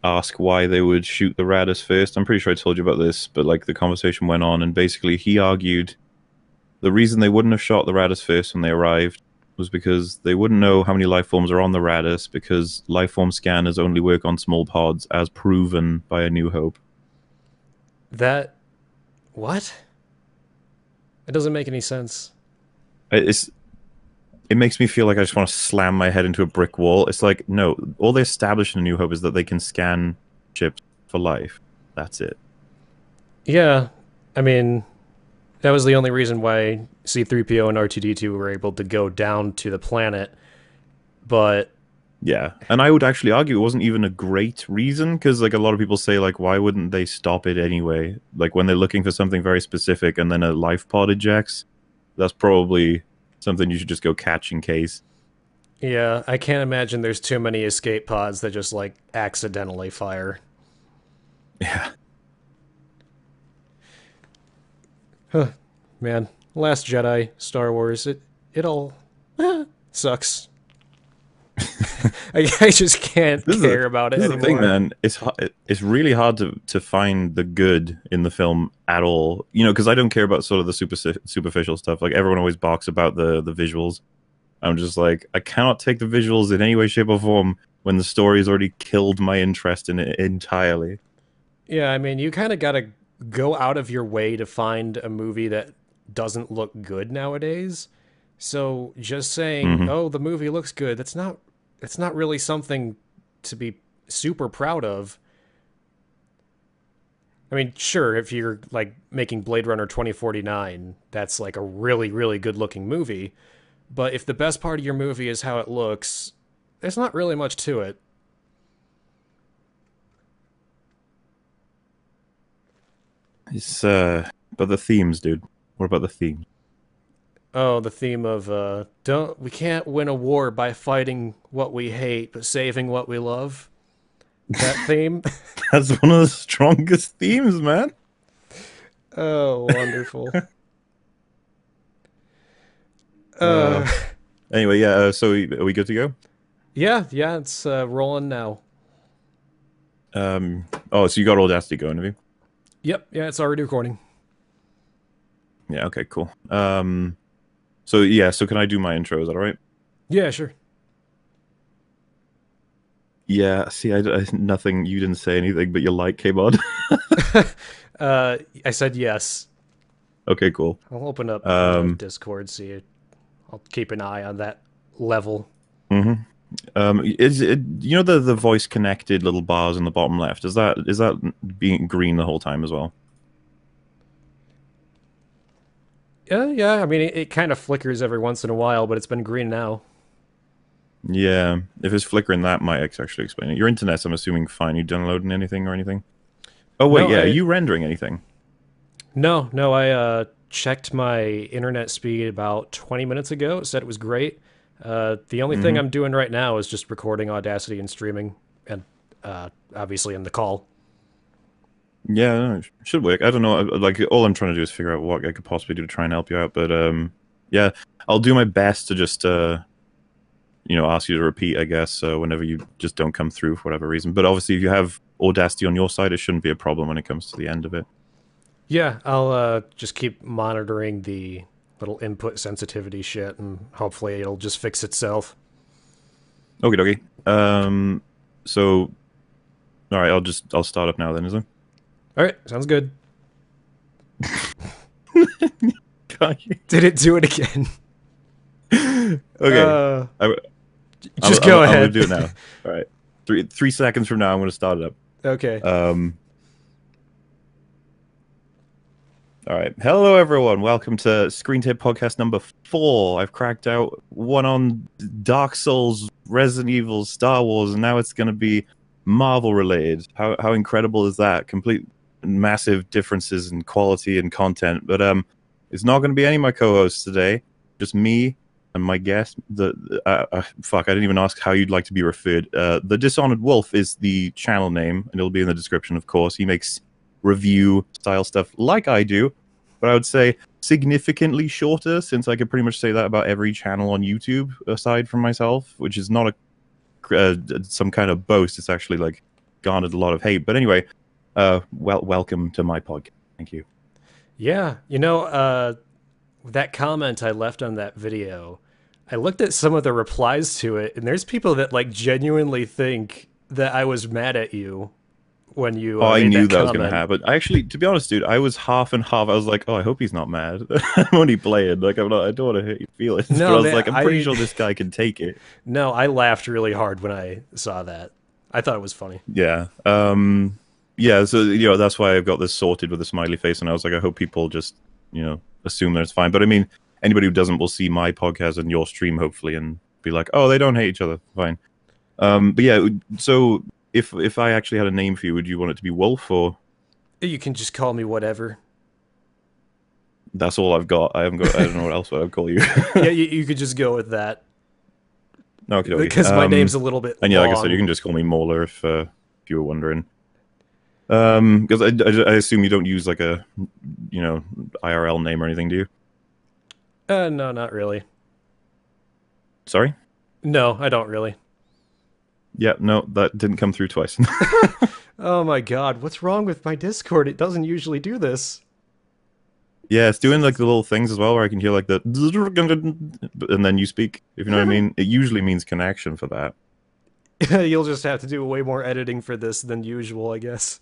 ask why they would shoot the Raddus first. I'm pretty sure I told you about this, but like the conversation went on, and basically he argued the reason they wouldn't have shot the Raddus first when they arrived was because they wouldn't know how many life forms are on the Raddus, because life form scanners only work on small pods, as proven by A New Hope. That what? It doesn't make any sense. It's it makes me feel like I just want to slam my head into a brick wall. It's like, no, all they established in A New Hope is that they can scan ships for life. That's it. Yeah, I mean, that was the only reason why C-3PO and R2-D2 were able to go down to the planet. But Yeah, and I would actually argue it wasn't even a great reason, because like a lot of people say, like, why wouldn't they stop it anyway? Like when they're looking for something very specific and then a life pod ejects, that's probably something you should just go catch in case. yeah, I can't imagine there's too many escape pods that just like accidentally fire. Yeah. Huh, man. Last Jedi, Star Wars, it all sucks. I just can't care about it This is the thing, anymore. man. It's really hard to find the good in the film at all. You know, because I don't care about sort of the superficial stuff. Like everyone always barks about the visuals. I'm just like, I cannot take the visuals in any way, shape, or form when the story has already killed my interest in it entirely. Yeah, I mean, you kind of got to go out of your way to find a movie that doesn't look good nowadays. So just saying, Hmm. "Oh, the movie looks good," that's not really something to be super proud of. I mean, sure, if you're like making Blade Runner 2049, that's like a really really good looking movie, but if the best part of your movie is how it looks, there's not really much to it. It's but the themes, dude. What about the themes? Oh, the theme of don't we can't win a war by fighting what we hate, but saving what we love. That theme. That's one of the strongest themes, man. Oh, wonderful. Uh, Uh, anyway, yeah. So are we good to go? yeah, yeah, it's rolling now. Oh, so you got Audacity going, have you? Yep, yeah, it's already recording. Yeah. Okay. Cool. So yeah. So can I do my intro? Is that all right? Yeah, sure. Yeah. See, nothing. You didn't say anything, but your light came on. I said yes. Okay. Cool. I'll open up Um. Discord. See, I'll keep an eye on that level. hmm Is it, you know, the voice connected little bars in the bottom left? Is that being green the whole time as well? Yeah, yeah. I mean, it kind of flickers every once in a while, but it's been green now. Yeah. If it's flickering, that might actually explain it. Your internet's, I'm assuming, fine. You downloading anything or anything? Oh wait, No, yeah. Are I you rendering anything? no. I checked my internet speed about 20 minutes ago. It said it was great. The only thing Hmm. I'm doing right now is just recording Audacity and streaming, and obviously in the call. Yeah, no, it should work. I don't know. Like, all I'm trying to do is figure out what I could possibly do to try and help you out. But yeah, I'll do my best to just ask you to repeat, I guess, whenever you just don't come through for whatever reason. But obviously, if you have Audacity on your side, it shouldn't be a problem when it comes to the end of it. Yeah, I'll just keep monitoring the little input sensitivity shit, and hopefully it'll just fix itself. Okay, dokie. So, all right, I'll start up now then, is it? All right, sounds good. Got you. Did it do it again? Okay, Uh, I, just go I'm gonna ahead. do it now. All right, three seconds from now, I'm gonna start it up. Okay. All right. Hello, everyone. Welcome to Screen Tape Podcast number 4. I've cracked out one on Dark Souls, Resident Evil, Star Wars, and now it's going to be Marvel related. How incredible is that? Complete massive differences in quality and content. But it's not going to be any of my co-hosts today. Just me and my guest. Fuck, I didn't even ask how you'd like to be referred. The Dishonored Wolf is the channel name, and it'll be in the description, of course. He makes review style stuff like I do, but I would say significantly shorter, since I could pretty much say that about every channel on YouTube aside from myself, which is not some kind of boast. It's actually like garnered a lot of hate. But anyway, welcome to my podcast. Thank you. Yeah, that comment I left on that video, I looked at some of the replies to it, and there's people that like genuinely think that I was mad at you when you Oh, I made knew that that was going to comment. happen. Actually, to be honest, dude, I was half and half. I was like, oh, I hope he's not mad. I'm only playing. Like, I'm not. I don't want to hurt your feelings. But I No, was man, like, I'm pretty sure this guy can take it. no, I laughed really hard when I saw that. I thought it was funny. Yeah. Yeah. So that's why I've got this sorted with a smiley face, and I was like, I hope people just assume that it's fine. But I mean, anybody who doesn't will see my podcast and your stream hopefully, and be like, oh, they don't hate each other. Fine. But yeah. So if I actually had a name for you, would you want it to be Wolf or? You can just call me whatever. That's all I've got. I haven't got. I don't know what else I'd call you. Yeah, you could just go with that. Okay. Because my name's a little bit and yeah, long. like I said, you can just call me Mauler if you were wondering. Because I assume you don't use like a IRL name or anything, do you? No, not really. Sorry? No, I don't really. Yeah, no, that didn't come through twice. Oh my god, what's wrong with my Discord? It doesn't usually do this. Yeah, it's doing like the little things as well where I can hear like the and then you speak, if you know what I mean. It usually means connection for that. You'll just have to do way more editing for this than usual, I guess.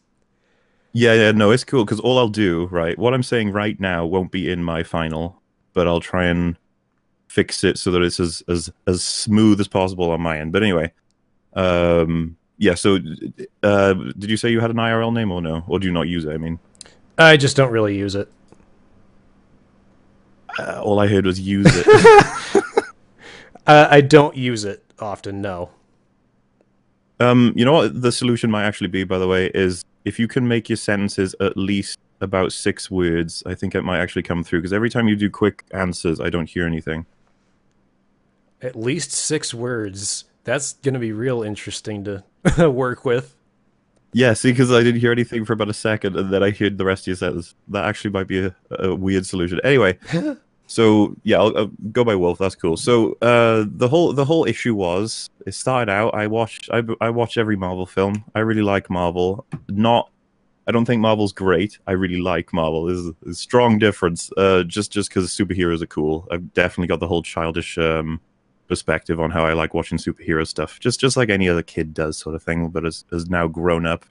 Yeah, no, it's cool because all I'll do, right, what I'm saying right now won't be in my final, but I'll try and fix it so that it's as smooth as possible on my end. But anyway, yeah, so did you say you had an IRL name or no? Or do you not use it, I mean? I just don't really use it. All I heard was use it. I don't use it often, no. You know what the solution might actually be, by the way, is if you can make your sentences at least about 6 words, I think it might actually come through. Because every time you do quick answers, I don't hear anything. At least 6 words. That's going to be real interesting to work with. Yeah, see, because I didn't hear anything for about a second, and then I heard the rest of your sentence. That actually might be a weird solution. Anyway, so yeah, I'll go by Wolf. That's cool. So the whole issue was it started out. I watch every Marvel film. I really like Marvel. I don't think Marvel's great. I really like Marvel. There's a strong difference. Just because superheroes are cool. I've definitely got the whole childish perspective on how I like watching superhero stuff, just like any other kid does, sort of thing, but as now grown up.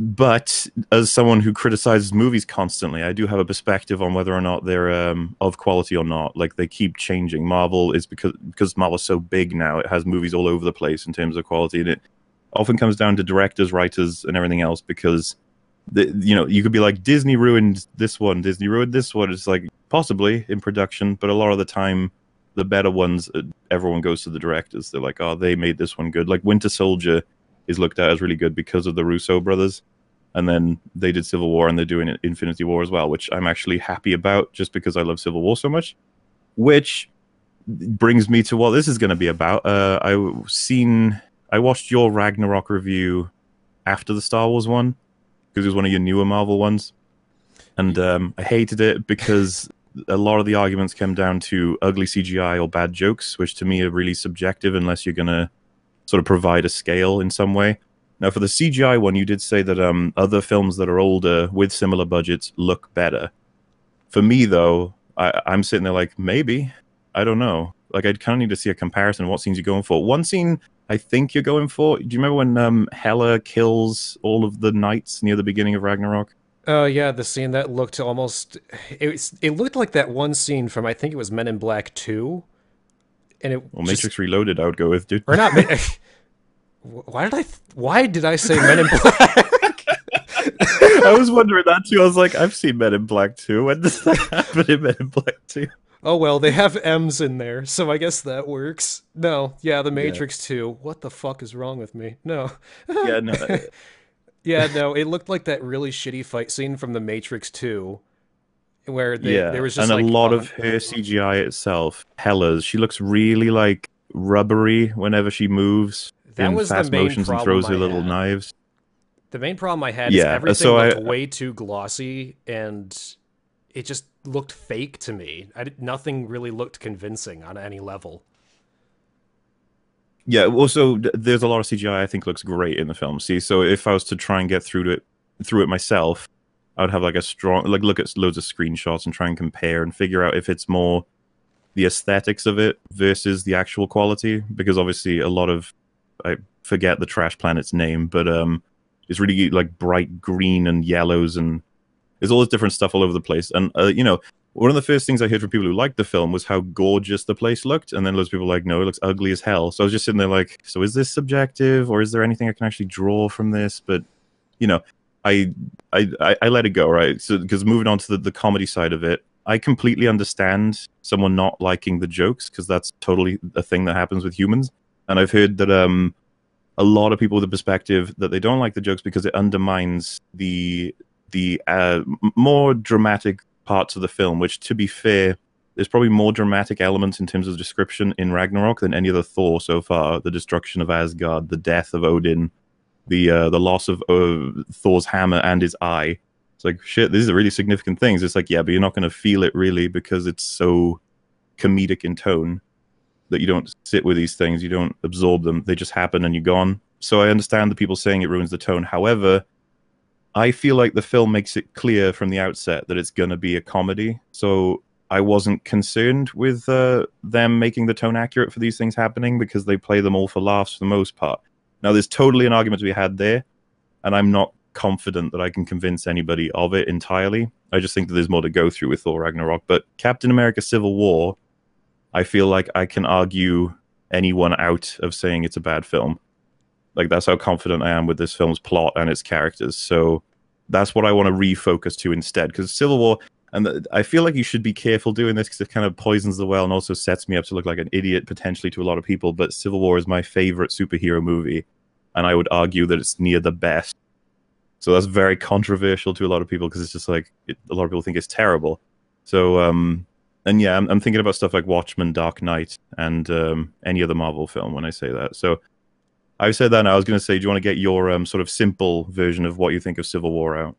But as someone who criticizes movies constantly, I do have a perspective on whether or not they're of quality or not. Like, they keep changing. Marvel is because Marvel's so big now, it has movies all over the place in terms of quality, and it often comes down to directors, writers, and everything else, because you could be like, Disney ruined this one, Disney ruined this one. It's like, possibly in production, but a lot of the time the better ones, everyone goes to the directors. They're like, oh, they made this one good. Like Winter Soldier is looked at as really good because of the Russo brothers. And then they did Civil War, and they're doing Infinity War as well, which I'm actually happy about just because I love Civil War so much. Which brings me to what this is going to be about. I watched your Ragnarok review after the Star Wars one, because it was one of your newer Marvel ones. And I hated it because a lot of the arguments came down to ugly CGI or bad jokes, which to me are really subjective unless you're going to sort of provide a scale in some way. Now, for the CGI one, you did say that other films that are older with similar budgets look better. For me, though, I'm sitting there like, maybe. I don't know. Like, I'd kind of need to see a comparison of what scenes you're going for. One scene I think you're going for, do you remember when Hela kills all of the knights near the beginning of Ragnarok? Oh yeah, the scene that looked almost it looked like that one scene from, I think it was Men in Black 2. And it Well, Matrix Reloaded I would go with, dude. Or not why did I say Men in Black? I was wondering that too. I was like, I've seen Men in Black 2. When does that happen in Men in Black 2? Oh well, they have M's in there, so I guess that works. No, yeah, the Matrix 2. What the fuck is wrong with me? No. Yeah, no. Yeah, no, it looked like that really shitty fight scene from The Matrix 2, where there was just and like a lot of her CGI itself, Hela's, she looks really like rubbery whenever she moves in fast motions and throws her little knives. The main problem I had is everything looked way too glossy, and it just looked fake to me. Nothing really looked convincing on any level. Yeah, also there's a lot of CGI I think looks great in the film. See, so if I was to try and get through it myself, I would have like a strong like look at loads of screenshots and try and compare and figure out if it's more the aesthetics of it versus the actual quality. Because obviously a lot of I forget the trash planet's name, but it's really like bright green and yellows and there's all this different stuff all over the place. And one of the first things I heard from people who liked the film was how gorgeous the place looked, and then loads of people were like, no, it looks ugly as hell. So I was just sitting there like, so is this subjective, or is there anything I can actually draw from this? But you know, I I let it go, right? So because moving on to the comedy side of it, I completely understand someone not liking the jokes because that's totally a thing that happens with humans. And I've heard that a lot of people with the perspective that they don't like the jokes because it undermines the more dramatic parts of the film, which, to be fair, there's probably more dramatic elements in terms of description in Ragnarok than any other Thor so far. The destruction of Asgard, the death of Odin, the loss of Thor's hammer and his eye. It's like, shit, these are really significant things. It's like, yeah, but you're not going to feel it really because it's so comedic in tone that you don't sit with these things, you don't absorb them, they just happen and you're gone. So I understand the people saying it ruins the tone. However, I feel like the film makes it clear from the outset that it's going to be a comedy. So I wasn't concerned with them making the tone accurate for these things happening because they play them all for laughs for the most part. Now, there's totally an argument to be had there, and I'm not confident that I can convince anybody of it entirely. I just think that there's more to go through with Thor Ragnarok. But Captain America Civil War, I feel like I can argue anyone out of saying it's a bad film. Like, that's how confident I am with this film's plot and its characters. So that's what I want to refocus to instead. Because Civil War, I feel like you should be careful doing this because it kind of poisons the well and also sets me up to look like an idiot potentially to a lot of people. But Civil War is my favorite superhero movie, and I would argue that it's near the best. So that's very controversial to a lot of people because it's just like a lot of people think it's terrible. So and yeah, I'm thinking about stuff like Watchmen, Dark Knight, and any other Marvel film when I say that. So I've said that, and I was going to say, do you want to get your sort of simple version of what you think of Civil War out?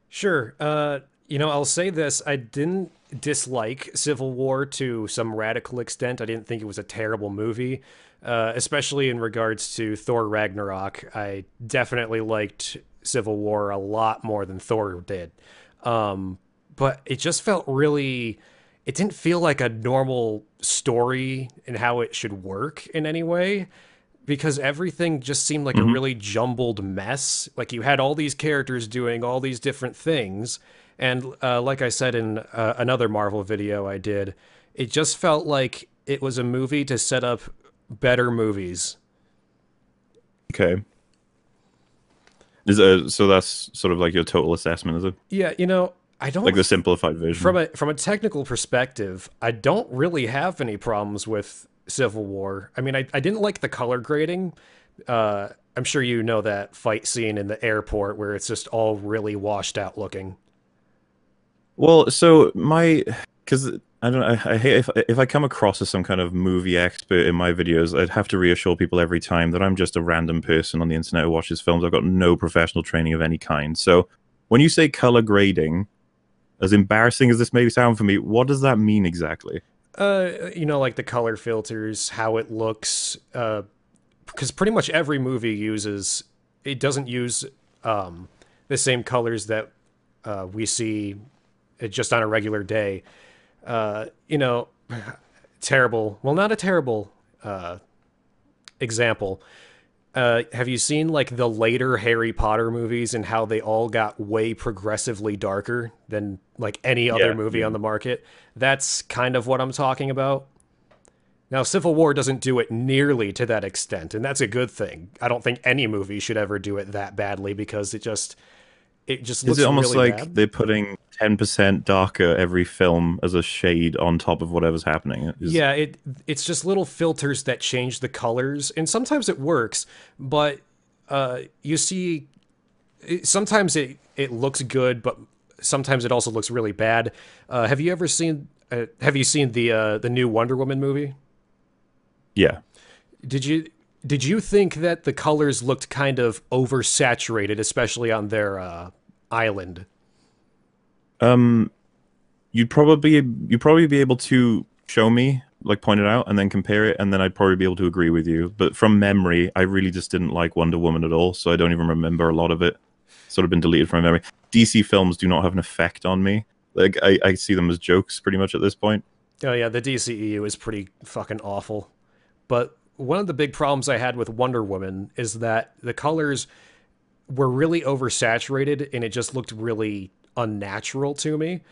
Sure. I'll say this. I didn't dislike Civil War to some radical extent. I didn't think it was a terrible movie, especially in regards to Thor Ragnarok. I definitely liked Civil War a lot more than Thor did. But it just felt really... It didn't feel like a normal story and how it should work in any way, because everything just seemed like a Mm-hmm. really jumbled mess. Like you had all these characters doing all these different things. And like I said in another Marvel video I did, it just felt like it was a movie to set up better movies. Okay. So that's sort of like your total assessment, is it? Yeah, I Like don't the simplified version. from a technical perspective, I don't really have any problems with Civil War. I mean, I didn't like the color grading. I'm sure you know that fight scene in the airport where it's just all really washed out looking. Well, so because I don't know, I hate if I come across as some kind of movie expert in my videos, I'd have to reassure people every time that I'm just a random person on the internet who watches films. I've got no professional training of any kind. So when you say color grading, as embarrassing as this may sound for me, what does that mean exactly? Like the color filters, how it looks, because pretty much every movie it doesn't use the same colors that we see just on a regular day. Uh, you know, Terrible. Well, not a terrible example. Have you seen like the later Harry Potter movies and how they all got way progressively darker than like any other Yeah, movie yeah. on the market? That's kind of what I'm talking about. Now, Civil War doesn't do it nearly to that extent, and that's a good thing. I don't think any movie should ever do it that badly because it just Is it looks almost really like bad. they're putting 10% darker every film as a shade on top of whatever's happening? Yeah, it's just little filters that change the colors, and sometimes it works, but you see, sometimes it looks good, but sometimes it also looks really bad. Have you ever seen? Have you seen the new Wonder Woman movie? Yeah. Did you did you think that the colors looked kind of oversaturated, especially on their island? Um, you'd probably be able to show me like point it out and then compare it, and then I'd probably be able to agree with you. But from memory, I really just didn't like Wonder Woman at all, so I don't even remember a lot of it. Sort of been deleted from my memory. DC films do not have an effect on me. Like I see them as jokes pretty much at this point. Oh yeah, the DCEU is pretty fucking awful. But one of the big problems I had with Wonder Woman is that the colors were really oversaturated and it just looked really unnatural to me.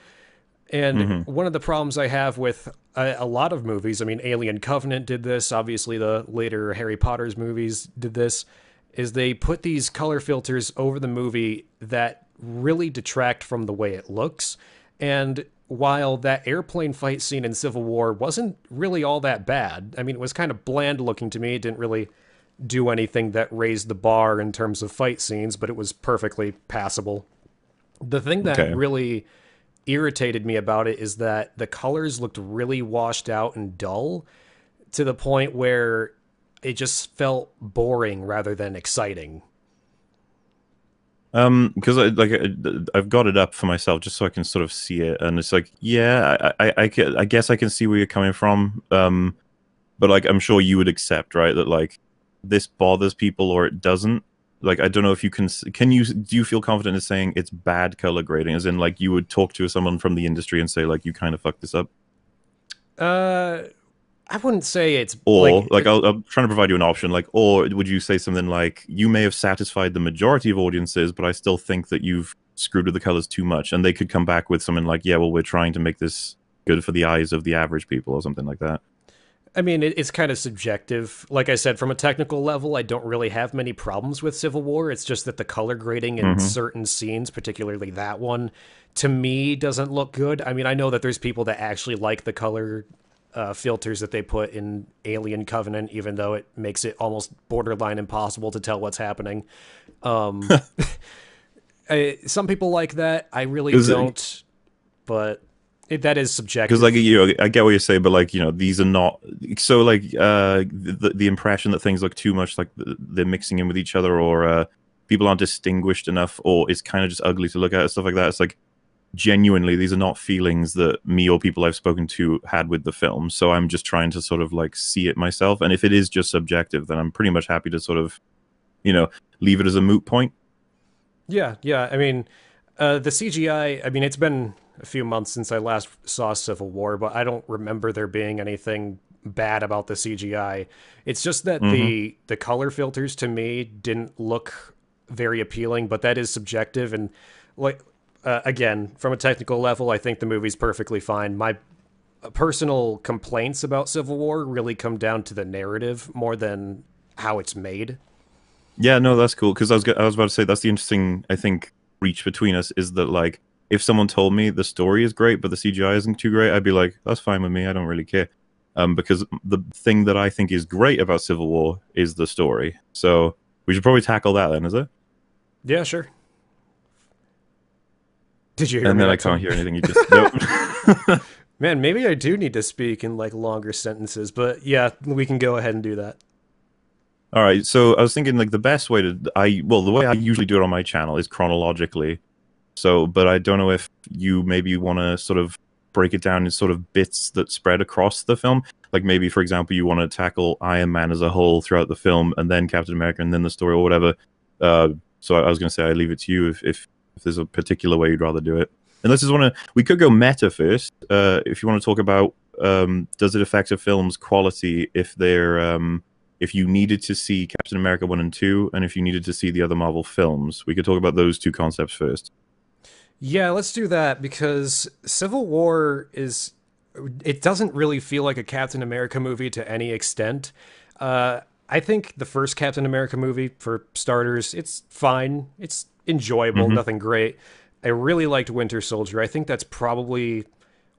And one of the problems I have with a lot of movies, I mean, Alien Covenant did this, obviously the later Harry Potter's movies did this, is they put these color filters over the movie that really detract from the way it looks. And while that airplane fight scene in Civil War wasn't really all that bad, I mean, it was kind of bland looking to me. It didn't really do anything that raised the bar in terms of fight scenes, but it was perfectly passable. The thing that really irritated me about it is that the colors looked really washed out and dull to the point where it just felt boring rather than exciting. Because I've got it up for myself just so I can sort of see it, and it's like, yeah, I guess I can see where you're coming from. But like, I'm sure you would accept, right, that like this bothers people or it doesn't. Like, I don't know if you do you feel confident in saying it's bad color grading, as in like you would talk to someone from the industry and say like you kind of fucked this up? I wouldn't say it's or like I'm trying to provide you an option, like, or would you say something like, you may have satisfied the majority of audiences, but I still think that you've screwed with the colors too much, and they could come back with something like, yeah, well, we're trying to make this good for the eyes of the average people or something like that. I mean, it's kind of subjective. Like I said, from a technical level, I don't really have many problems with Civil War. It's just that the color grading in certain scenes, particularly that one, to me doesn't look good. I mean, I know that there's people that actually like the color filters that they put in Alien Covenant, even though it makes it almost borderline impossible to tell what's happening. Some people like that. I really don't, but that is subjective. Because, like, I get what you're saying, but like, these are not so like the impression that things look too much like they're mixing in with each other, or people aren't distinguished enough, or it's kind of just ugly to look at, stuff like that. It's like, genuinely, these are not feelings that me or people I've spoken to had with the film. So I'm just trying to sort of like see it myself. And if it is just subjective, then I'm pretty much happy to sort of, leave it as a moot point. Yeah. I mean, the CGI, I mean, it's been a few months since I last saw Civil War, but I don't remember there being anything bad about the CGI. It's just that the color filters to me didn't look very appealing, but that is subjective. And like, again, from a technical level, I think the movie's perfectly fine. My personal complaints about Civil War really come down to the narrative more than how it's made. Yeah, no, that's cool. Because I was about to say, that's the interesting, I think, reach between us, is that like, if someone told me the story is great but the CGI isn't too great, I'd be like, that's fine with me. I don't really care. Because the thing that I think is great about Civil War is the story. So we should probably tackle that then, is it? Yeah, sure. Did you hear and me? And then I can't hear anything. You just nope. Man, maybe I do need to speak in like longer sentences, but yeah, we can go ahead and do that. All right. So I was thinking like the best way the way I usually do it on my channel is chronologically. So, but I don't know if you maybe want to sort of break it down in sort of bits that spread across the film. Like maybe, for example, you want to tackle Iron Man as a whole throughout the film, and then Captain America, and then the story or whatever. So I was going to say I leave it to you if there's a particular way you'd rather do it. Unless you want to, we could go meta first. If you want to talk about does it affect a film's quality if they're if you needed to see Captain America 1 and 2, and if you needed to see the other Marvel films, we could talk about those two concepts first. Yeah, let's do that, because Civil War it doesn't really feel like a Captain America movie to any extent. I think the first Captain America movie, for starters, it's fine. It's enjoyable, nothing great. I really liked Winter Soldier. I think that's probably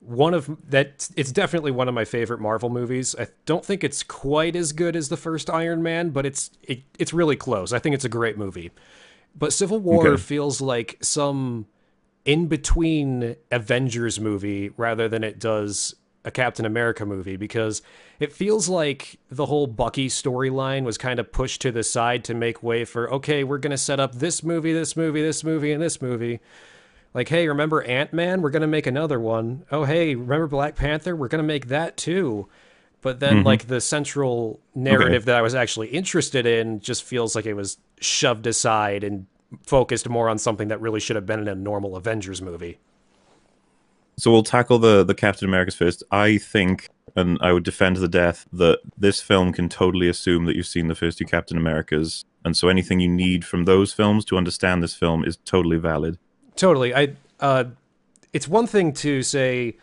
it's definitely one of my favorite Marvel movies. I don't think it's quite as good as the first Iron Man, but it's really close. I think it's a great movie. But Civil War feels like some in-between Avengers movie rather than it does a Captain America movie, because it feels like the whole Bucky storyline was kind of pushed to the side to make way for, okay, we're going to set up this movie, this movie, this movie, and this movie. Like, hey, remember Ant-Man? We're going to make another one. Oh, hey, remember Black Panther? We're going to make that too. But then, like, the central narrative that I was actually interested in just feels like it was shoved aside and focused more on something that really should have been in a normal Avengers movie. So we'll tackle the Captain Americas first. I think, and I would defend to the death, that this film can totally assume that you've seen the first two Captain Americas, and so anything you need from those films to understand this film is totally valid. Totally. It's one thing to say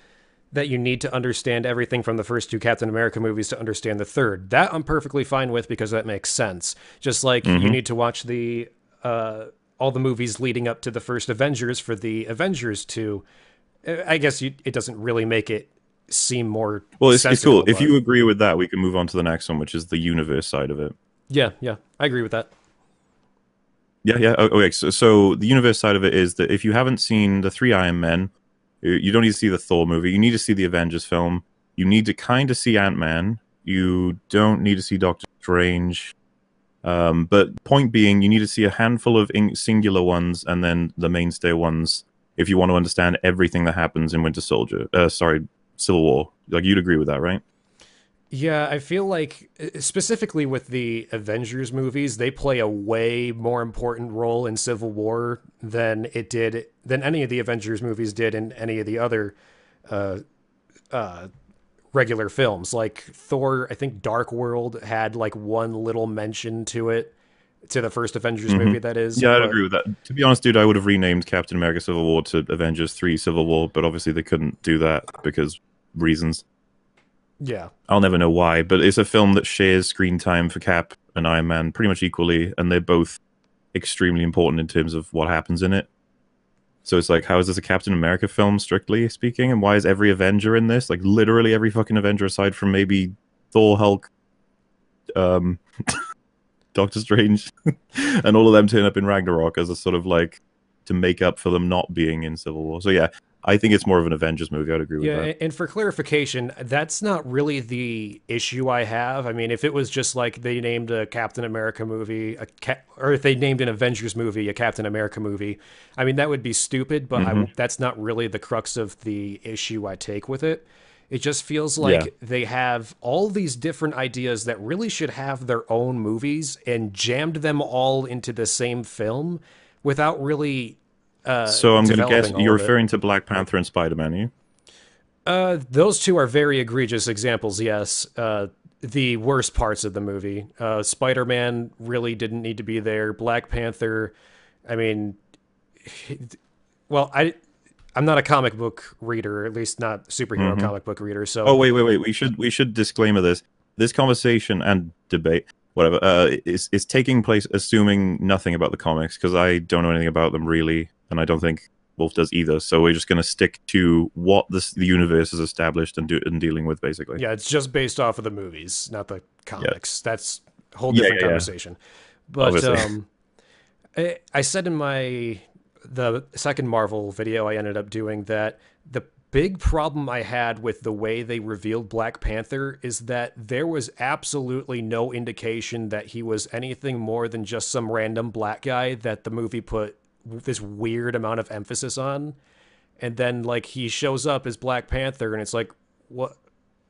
that you need to understand everything from the first two Captain America movies to understand the third. That I'm perfectly fine with because that makes sense. Just like you need to watch the all the movies leading up to the first Avengers for the Avengers to. I guess it doesn't really make it seem more. Well, it's cool. but... If you agree with that, we can move on to the next one, which is the universe side of it. Yeah, I agree with that. Yeah. Okay, so the universe side of it is that if you haven't seen the three Iron Men, you don't need to see the Thor movie. You need to see the Avengers film. You need to kind of see Ant-Man. You don't need to see Doctor Strange. But point being, you need to see a handful of singular ones and then the mainstay ones if you want to understand everything that happens in Civil War. Like, you'd agree with that, right? Yeah, I feel like specifically with the Avengers movies, they play a way more important role in Civil War than any of the Avengers movies did in any of the other regular films. Like Thor, I think Dark World had like one little mention to it, to the first Avengers movie, that is. Yeah, I'd agree with that. To be honest, dude, I would have renamed Captain America Civil War to Avengers 3 Civil War, but obviously they couldn't do that because reasons. Yeah. I'll never know why, but it's a film that shares screen time for Cap and Iron Man pretty much equally, and they're both extremely important in terms of what happens in it. So it's like, how is this a Captain America film, strictly speaking? And why is every Avenger in this? Like, literally every fucking Avenger aside from maybe Thor, Hulk, Doctor Strange, and all of them turn up in Ragnarok as a sort of like to make up for them not being in Civil War. So yeah, I think it's more of an Avengers movie. I'd agree with that. Yeah, and for clarification, that's not really the issue I have. I mean, if it was just like they named a Captain America movie, or if they named an Avengers movie a Captain America movie, I mean, that would be stupid, but that's not really the crux of the issue I take with it. It just feels like they have all these different ideas that really should have their own movies and jammed them all into the same film without really... so I'm going to guess you're referring to Black Panther and Spider-Man, are you? Those two are very egregious examples, yes. The worst parts of the movie. Spider-Man really didn't need to be there. Black Panther, I mean... Well, I'm not a comic book reader, at least not superhero comic book reader, so... Oh, wait. We should disclaimer this. This conversation and debate, whatever, is taking place assuming nothing about the comics, because I don't know anything about them, really. And I don't think Wolf does either. So we're just going to stick to what the universe is established and dealing with, basically. Yeah, it's just based off of the movies, not the comics. Yeah. That's a whole different conversation. But I said in the second Marvel video I ended up doing that the big problem I had with the way they revealed Black Panther is that there was absolutely no indication that he was anything more than just some random black guy that the movie put this weird amount of emphasis on. And then like he shows up as Black Panther and it's like, what?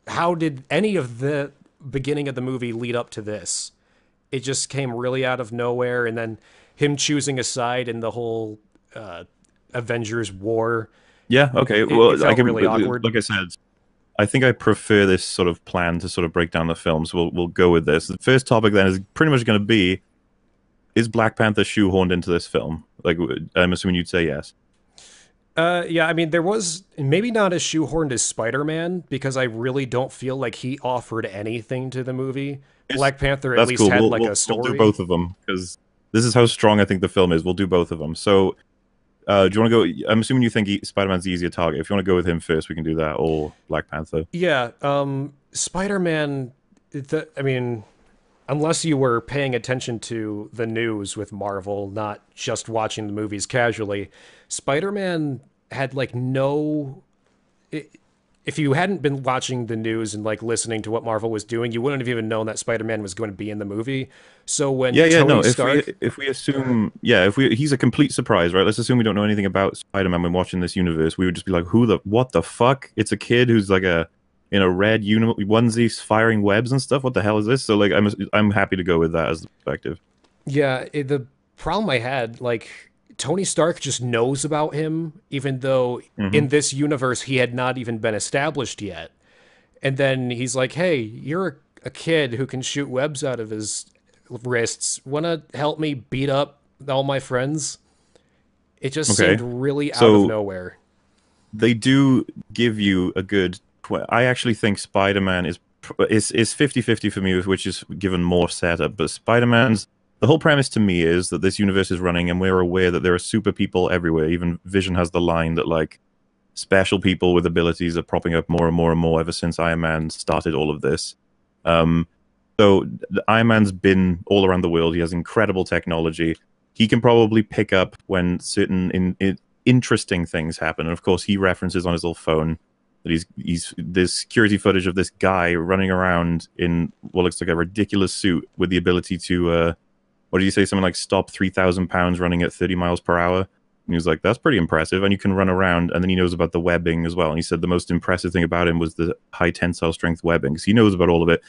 How did any of the beginning of the movie lead up to this? It just came really out of nowhere. And then him choosing a side in the whole Avengers war. Yeah, okay. Well, it felt really awkward. Like I said, I think I prefer this sort of plan to sort of break down the film. So we'll go with this. The first topic then is pretty much going to be, is Black Panther shoehorned into this film? Like, I'm assuming you'd say yes. Yeah, I mean, there was maybe not as shoehorned as Spider-Man, because I really don't feel like he offered anything to the movie. Black Panther at least had like a story. We'll do both of them, because this is how strong I think the film is. We'll do both of them. So, do you want to go? I'm assuming you think Spider-Man's the easier target. If you want to go with him first, we can do that, or Black Panther. Yeah, Spider-Man, I mean... Unless you were paying attention to the news with Marvel, not just watching the movies casually, Spider-Man had like no... If you hadn't been watching the news and like listening to what Marvel was doing, you wouldn't have even known that Spider-Man was going to be in the movie. So when Tony Stark... If we assume... he's a complete surprise, right? Let's assume we don't know anything about Spider-Man when watching this universe. We would just be like, what the fuck? It's a kid who's like a in a red onesie firing webs and stuff. What the hell is this? So like I'm happy to go with that as the perspective. Yeah, the problem I had, like, Tony Stark just knows about him, even though Hmm. in this universe he had not even been established yet. And then he's like, "Hey, you're a kid who can shoot webs out of his wrists. Wanna help me beat up all my friends?" It just seemed Okay, really out of so nowhere. they do give you a good. I actually think Spider-Man is 50-50 for me, which is given more setup. But Spider-Man's the whole premise to me is that this universe is running, and we're aware that there are super people everywhere. Even Vision has the line that like special people with abilities are propping up more and more and more ever since Iron Man started all of this. Um, so Iron Man's been all around the world. He has incredible technology. He can probably pick up when certain interesting things happen. And of course, he references on his little phone that he's there's security footage of this guy running around in what looks like a ridiculous suit with the ability to what did you say? Something like stop 3,000 pounds running at 30 miles per hour. And he was like, that's pretty impressive. And you can run around. And then he knows about the webbing as well. And he said the most impressive thing about him was the high tensile strength webbing. So he knows about all of it.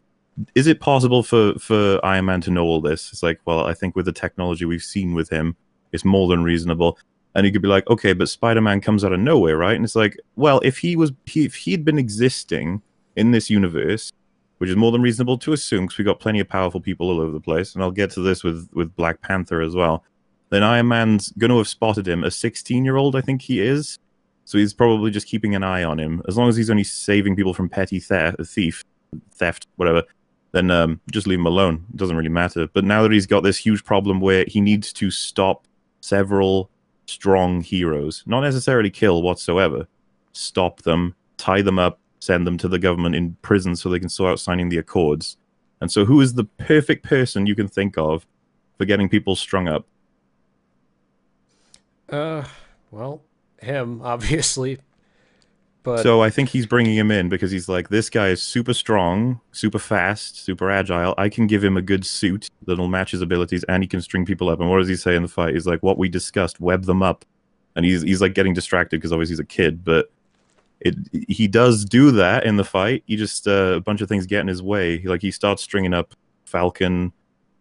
Is it possible for Iron Man to know all this? It's like, well, I think with the technology we've seen with him, it's more than reasonable. And he could be like, okay, but Spider-Man comes out of nowhere, right? And it's like, well, if he'd been existing in this universe, which is more than reasonable to assume, because we got plenty of powerful people all over the place, and I'll get to this with Black Panther as well. Then Iron Man's going to have spotted him. A 16-year-old, I think he is. So he's probably just keeping an eye on him. As long as he's only saving people from petty theft, whatever, then just leave him alone. It doesn't really matter. But now that he's got this huge problem where he needs to stop several strong heroes, not necessarily kill whatsoever, stop them, tie them up, send them to the government in prison so they can sort out signing the accords. And so who is the perfect person you can think of for getting people strung up? Uh, well, him, obviously. But So I think he's bringing him in because he's like, this guy is super strong, super fast, super agile. I can give him a good suit that'll match his abilities, and he can string people up. And what does he say in the fight? He's like, what we discussed, web them up. And he's like getting distracted because obviously he's a kid, but he does do that in the fight. He just a bunch of things get in his way. He starts stringing up Falcon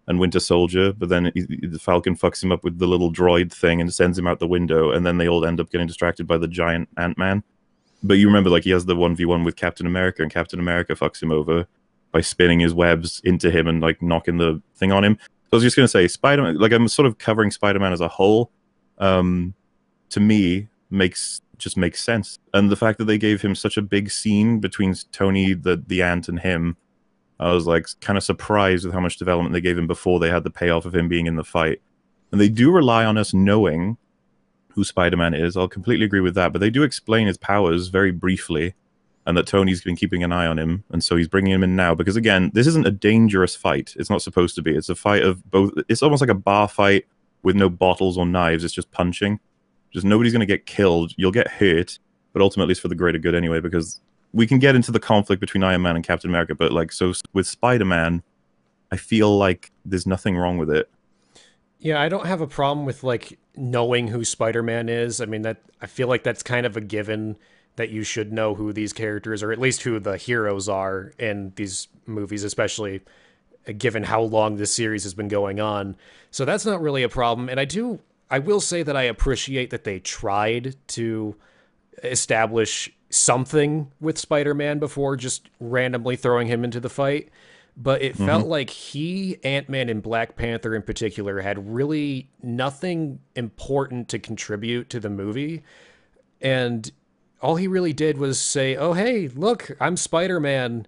and Winter Soldier, but then the Falcon fucks him up with the little droid thing and sends him out the window, and then they all end up getting distracted by the giant Ant-Man. But you remember, like, he has the 1v1 with Captain America, and Captain America fucks him over by spinning his webs into him and, like, knocking the thing on him. So I was just going to say, Spider-Man, like, I'm sort of covering Spider-Man as a whole, to me, makes sense. And the fact that they gave him such a big scene between Tony, the ant, and him, I was, like, kind of surprised with how much development they gave him before they had the payoff of him being in the fight. And they do rely on us knowing who Spider-Man is. I'll completely agree with that, but they do explain his powers very briefly, and that Tony's been keeping an eye on him, and so he's bringing him in now because, again, this isn't a dangerous fight. It's not supposed to be. It's a fight of both. It's almost like a bar fight with no bottles or knives. It's just punching. Just nobody's going to get killed. You'll get hurt, but ultimately it's for the greater good anyway, because we can get into the conflict between Iron Man and Captain America, but like, so with Spider-Man, I feel like there's nothing wrong with it. yeah, I don't have a problem with like knowing who Spider-Man is. I mean, that I feel like that's kind of a given that you should know who these characters, or at least who the heroes are in these movies, especially given how long this series has been going on. So that's not really a problem. And I will say that I appreciate that they tried to establish something with Spider-Man before just randomly throwing him into the fight. But it Hmm. felt like he, Ant-Man, and Black Panther in particular had really nothing important to contribute to the movie. And all he really did was say, "Oh, hey, look, I'm Spider-Man."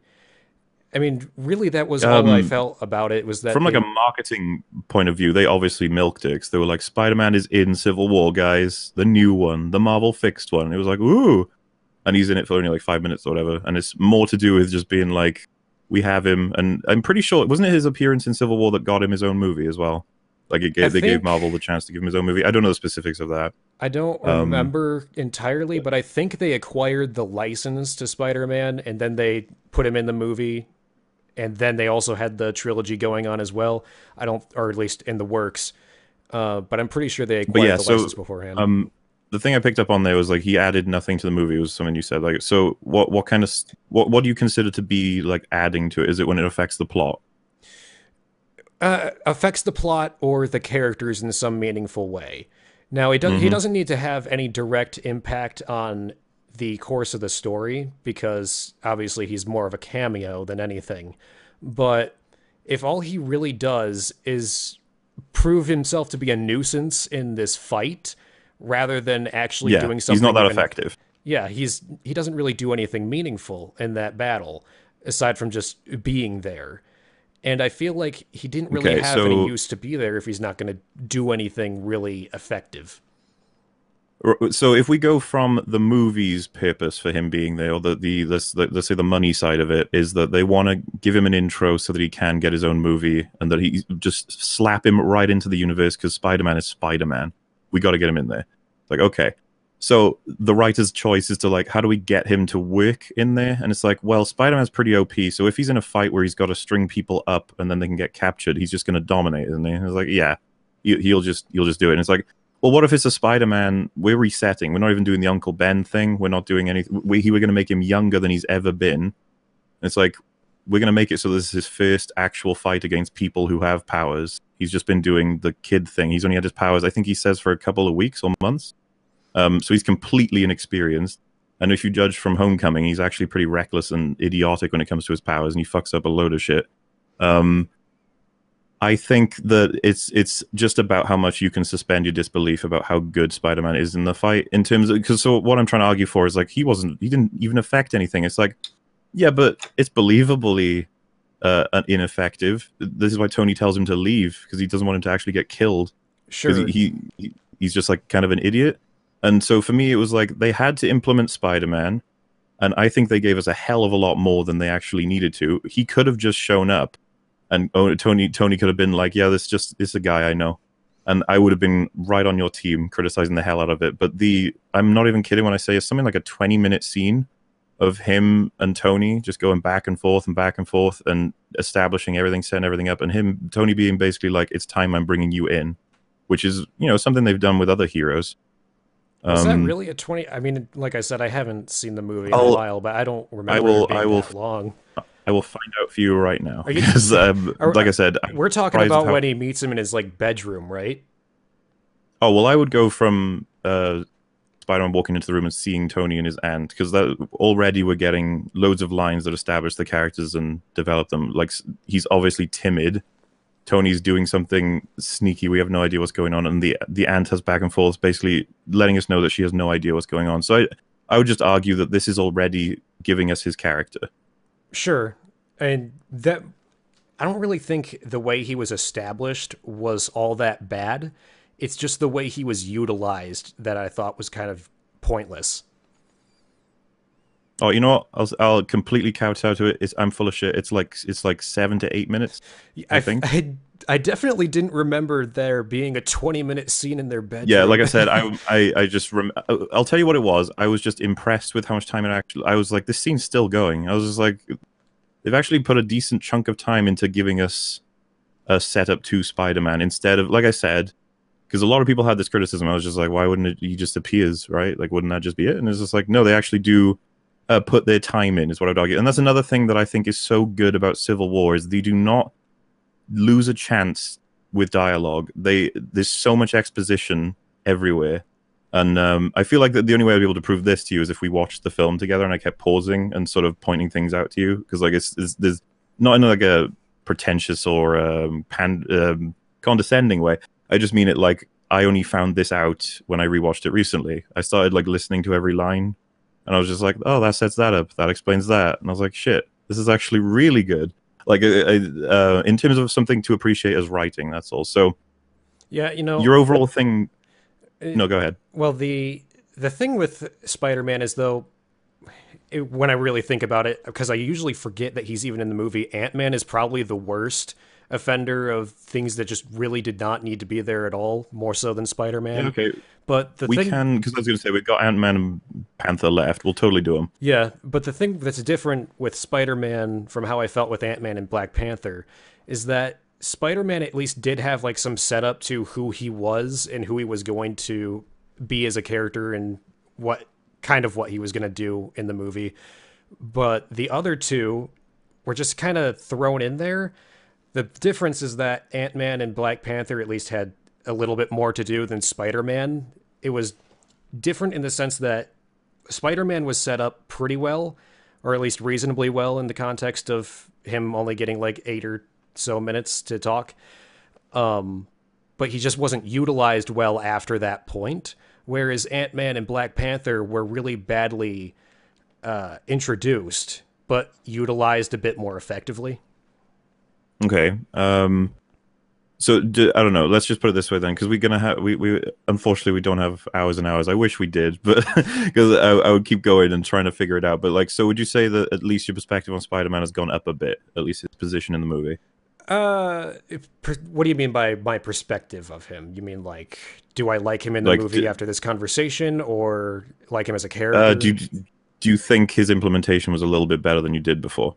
I mean, really, that was all I Um, felt about it, was that from like a they marketing point of view, they obviously milked it. 'Cause they were like, Spider-Man is in Civil War, guys, the new one, the Marvel fixed one. It was like, ooh, and he's in it for only like 5 minutes or whatever, and it's more to do with just being like, we have him, and I'm pretty sure wasn't it his appearance in Civil War that got him his own movie as well? Like I they gave think Marvel the chance to give him his own movie. I don't know the specifics of that. I don't Um, remember entirely, but I think they acquired the license to Spider-Man and then they put him in the movie, and then they also had the trilogy going on as well. I don't, or at least in the works. But I'm pretty sure they but acquired yeah, the so license beforehand. um, the thing I picked up on there was like he added nothing to the movie. Was something you said. Like, so what kind of what do you consider to be like adding to it? Is it when it affects the plot? Affects the plot or the characters in some meaningful way. Now, he Hmm. doesn't need to have any direct impact on the course of the story because obviously he's more of a cameo than anything. But if all he really does is prove himself to be a nuisance in this fight rather than actually Yeah, doing he's not something that even, effective. yeah, he doesn't really do anything meaningful in that battle aside from just being there. And I feel like he didn't really Okay, have any so use to be there if he's not going to do anything really effective. so if we go from the movie's purpose for him being there, or let's say the money side of it is that they want to give him an intro so that he can get his own movie, and that he just slap him right into the universe because Spider-Man is Spider-Man. We got to get him in there. Like, okay. So the writer's choice is to like, how do we get him to work in there? And it's like, well, Spider-Man's pretty OP. So if he's in a fight where he's got to string people up and then they can get captured, he's just going to dominate, isn't he? And it's like, yeah, you'll just do it. And it's like, well, what if it's a Spider-Man? We're resetting. We're not even doing the Uncle Ben thing. We're not doing anything. We're going to make him younger than he's ever been. And it's like, we're going to make it so this is his first actual fight against people who have powers. He's just been doing the kid thing. He's only had his powers, I think he says, for a couple of weeks or months. So he's completely inexperienced. And if you judge from Homecoming, he's actually pretty reckless and idiotic when it comes to his powers, and he fucks up a load of shit. I think that it's just about how much you can suspend your disbelief about how good Spider-Man is in the fight. In terms of, because so what I'm trying to argue for is like he didn't even affect anything. It's like, yeah, but it's believably ineffective. This is why Tony tells him to leave, because he doesn't want him to actually get killed. Because Sure. he's just like kind of an idiot. And so for me, it was like they had to implement Spider-Man, and I think they gave us a hell of a lot more than they actually needed to. He could have just shown up, and Tony could have been like, "Yeah, this is a guy I know," and I would have been right on your team, criticizing the hell out of it. But I'm not even kidding when I say it's something like a 20-minute scene of him and Tony just going back and forth and back and forth and establishing everything, setting everything up, and Tony being basically like, "It's time I'm bringing you in," which is something they've done with other heroes. Was that Um, really a 20? I mean, like I said, I haven't seen the movie in a I'll while, but I don't I remember will it being that long. I will find out for you right now Are you? because like I said, I'm We're talking surprised at about how. when he meets him in his like bedroom, right? Oh well, I would go from Spider-Man walking into the room and seeing Tony and his aunt, because that already we're getting loads of lines that establish the characters and develop them. Like he's obviously timid. Tony's doing something sneaky. We have no idea what's going on, and the aunt has back and forth, basically letting us know that she has no idea what's going on. So I would just argue that this is already giving us his character. Sure. And that I don't really think the way he was established was all that bad. It's just the way he was utilized that I thought was kind of pointless. Oh, you know what? I'll completely kowtow to it. I'm full of shit. It's like 7 to 8 minutes, I I, think. I, I definitely didn't remember there being a 20-minute scene in their Yeah, like bedroom. I said, I just I'll tell you what it was. I was just impressed with how much time it actually. I was like, this scene's still going. I was just like, they've actually put a decent chunk of time into giving us a setup to Spider-Man instead of, like I said, because a lot of people had this criticism. I was just like, why wouldn't it? He just appears, right? Like, wouldn't that just be it? And it's just like, no, they actually do put their time in, is what I'd argue. And that's another thing that I think is so good about Civil War is they do not lose a chance with dialogue. There's so much exposition everywhere, and I feel like that the only way I'd be able to prove this to you is if we watched the film together and I kept pausing and sort of pointing things out to you, because like it's there's not in like a pretentious or condescending way. I just mean it like I only found this out when I rewatched it recently. I started like listening to every line, and I was just like, oh, that sets that up, that explains that, and I was like, shit, this is actually really good. Like in terms of something to appreciate as writing, that's all. So Yeah, your overall thing. uh, No, go ahead. well, the thing with Spider-Man is though, when I really think about it, because I usually forget that he's even in the movie, Ant-Man is probably the worst offender of things that just really did not need to be there at all, more so than Yeah, Spider-Man. okay. But the We thing, can, because I was going to say we've got Ant-Man and Panther left. We'll totally do them. yeah, but the thing that's different with Spider-Man from how I felt with Ant-Man and Black Panther is that Spider-Man at least did have like some setup to who he was and who he was going to be as a character and what he was going to do in the movie. But the other two were just kind of thrown in there. The difference is that Ant-Man and Black Panther at least had a little bit more to do than Spider-Man. It was different in the sense that Spider-Man was set up pretty well, or at least reasonably well in the context of him only getting like 8 or so minutes to talk. But he just wasn't utilized well after that point. Whereas Ant-Man and Black Panther were really badly introduced, but utilized a bit more effectively. Okay. So I don't know. Let's just put it this way then, because we're gonna have we unfortunately we don't have hours and hours. I wish we did, but because I would keep going and trying to figure it out. But like, so would you say that at least your perspective on Spider-Man has gone up a bit, at least his position in the movie? What do you mean by my perspective of him? You mean like, do I like him in the movie after this conversation, or like him as a character? Do you think his implementation was a little bit better than you did before?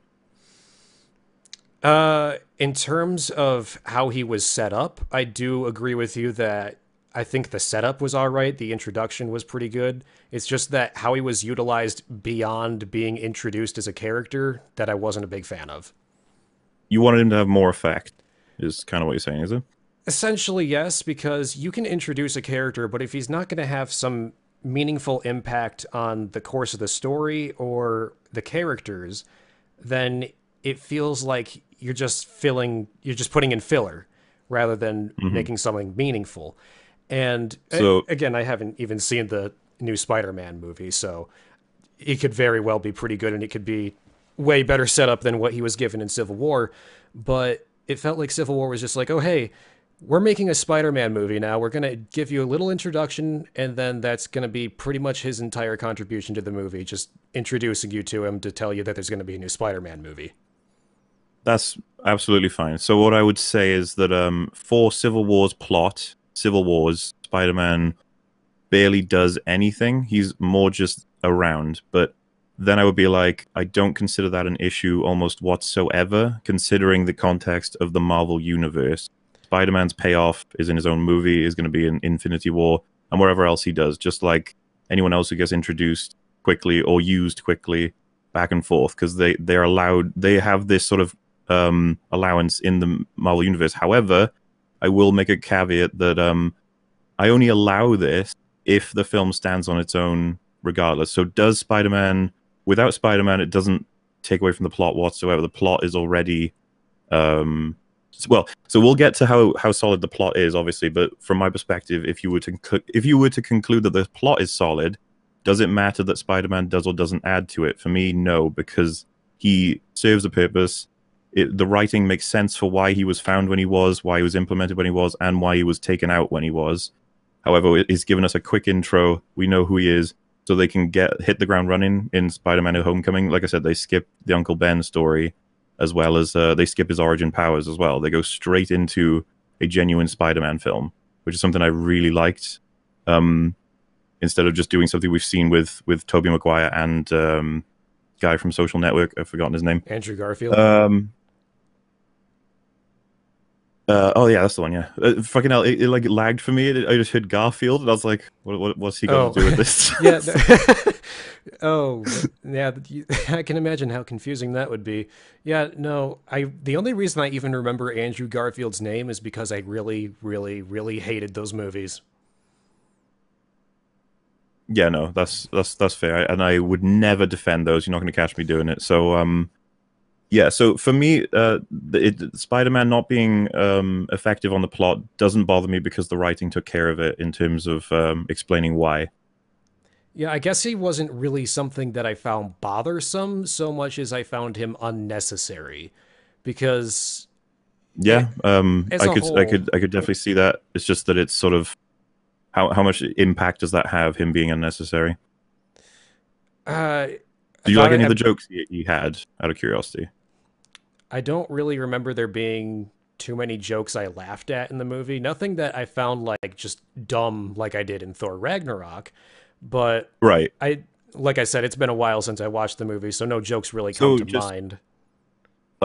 In terms of how he was set up, I do agree with you that I think the setup was all right. The introduction was pretty good. It's just that how he was utilized beyond being introduced as a character that I wasn't a big fan of. You wanted him to have more effect, is kind of what you're saying, is it? Essentially, yes, because you can introduce a character, but if he's not going to have some meaningful impact on the course of the story or the characters, then it feels like you're just putting in filler rather than making something meaningful. And so, again, I haven't even seen the new Spider-Man movie, so it could very well be pretty good, and it could be way better set up than what he was given in Civil War. But it felt like Civil War was just like, oh, hey, we're making a Spider-Man movie now. We're going to give you a little introduction, and then that's going to be pretty much his entire contribution to the movie, just introducing you to him to tell you that there's going to be a new Spider-Man movie. That's absolutely fine. So what I would say is that for Civil War's plot, Civil Wars, Spider-Man barely does anything. He's more just around. But then I would be like, I don't consider that an issue almost whatsoever, considering the context of the Marvel Universe. Spider-Man's payoff is in his own movie, is going to be in Infinity War, and wherever else he does, just like anyone else who gets introduced quickly or used quickly back and forth, because they're allowed, they have this sort of allowance in the Marvel Universe. However, I will make a caveat that I only allow this if the film stands on its own regardless. So does Spider-Man, without Spider-Man, it doesn't take away from the plot whatsoever. The plot is already so we'll get to how solid the plot is, obviously, but from my perspective, if you were to conclude that the plot is solid, does it matter that Spider-Man does or doesn't add to it? For me, no, because he serves a purpose. The writing makes sense for why he was found when he was, why he was implemented when he was, and why he was taken out when he was. However, it's given us a quick intro. We know who he is, so they can hit the ground running in Spider-Man: Homecoming. Like I said, they skip the Uncle Ben story, as well as they skip his origin powers as well. They go straight into a genuine Spider-Man film, which is something I really liked. Instead of just doing something we've seen with Tobey Maguire and guy from Social Network, I've forgotten his name. Andrew Garfield. Oh yeah, that's the one. Yeah, fucking hell, it like lagged for me. I just hit Garfield, and I was like, "What's he got to do with this?" Yeah. Oh, yeah. I can imagine how confusing that would be. Yeah. No, the only reason I even remember Andrew Garfield's name is because I really, really, really hated those movies. Yeah, no, that's fair, and I would never defend those. You're not going to catch me doing it. So, yeah. So for me, Spider-Man not being effective on the plot doesn't bother me because the writing took care of it in terms of explaining why. Yeah, I guess he wasn't really something that I found bothersome so much as I found him unnecessary, because yeah, I could definitely see that. It's just that it's sort of how much impact does that have, him being unnecessary? Do you like any of the jokes he had, out of curiosity? I don't really remember there being too many jokes I laughed at in the movie. Nothing that I found like just dumb like I did in Thor Ragnarok. But right, like I said, it's been a while since I watched the movie, so no jokes really come to mind.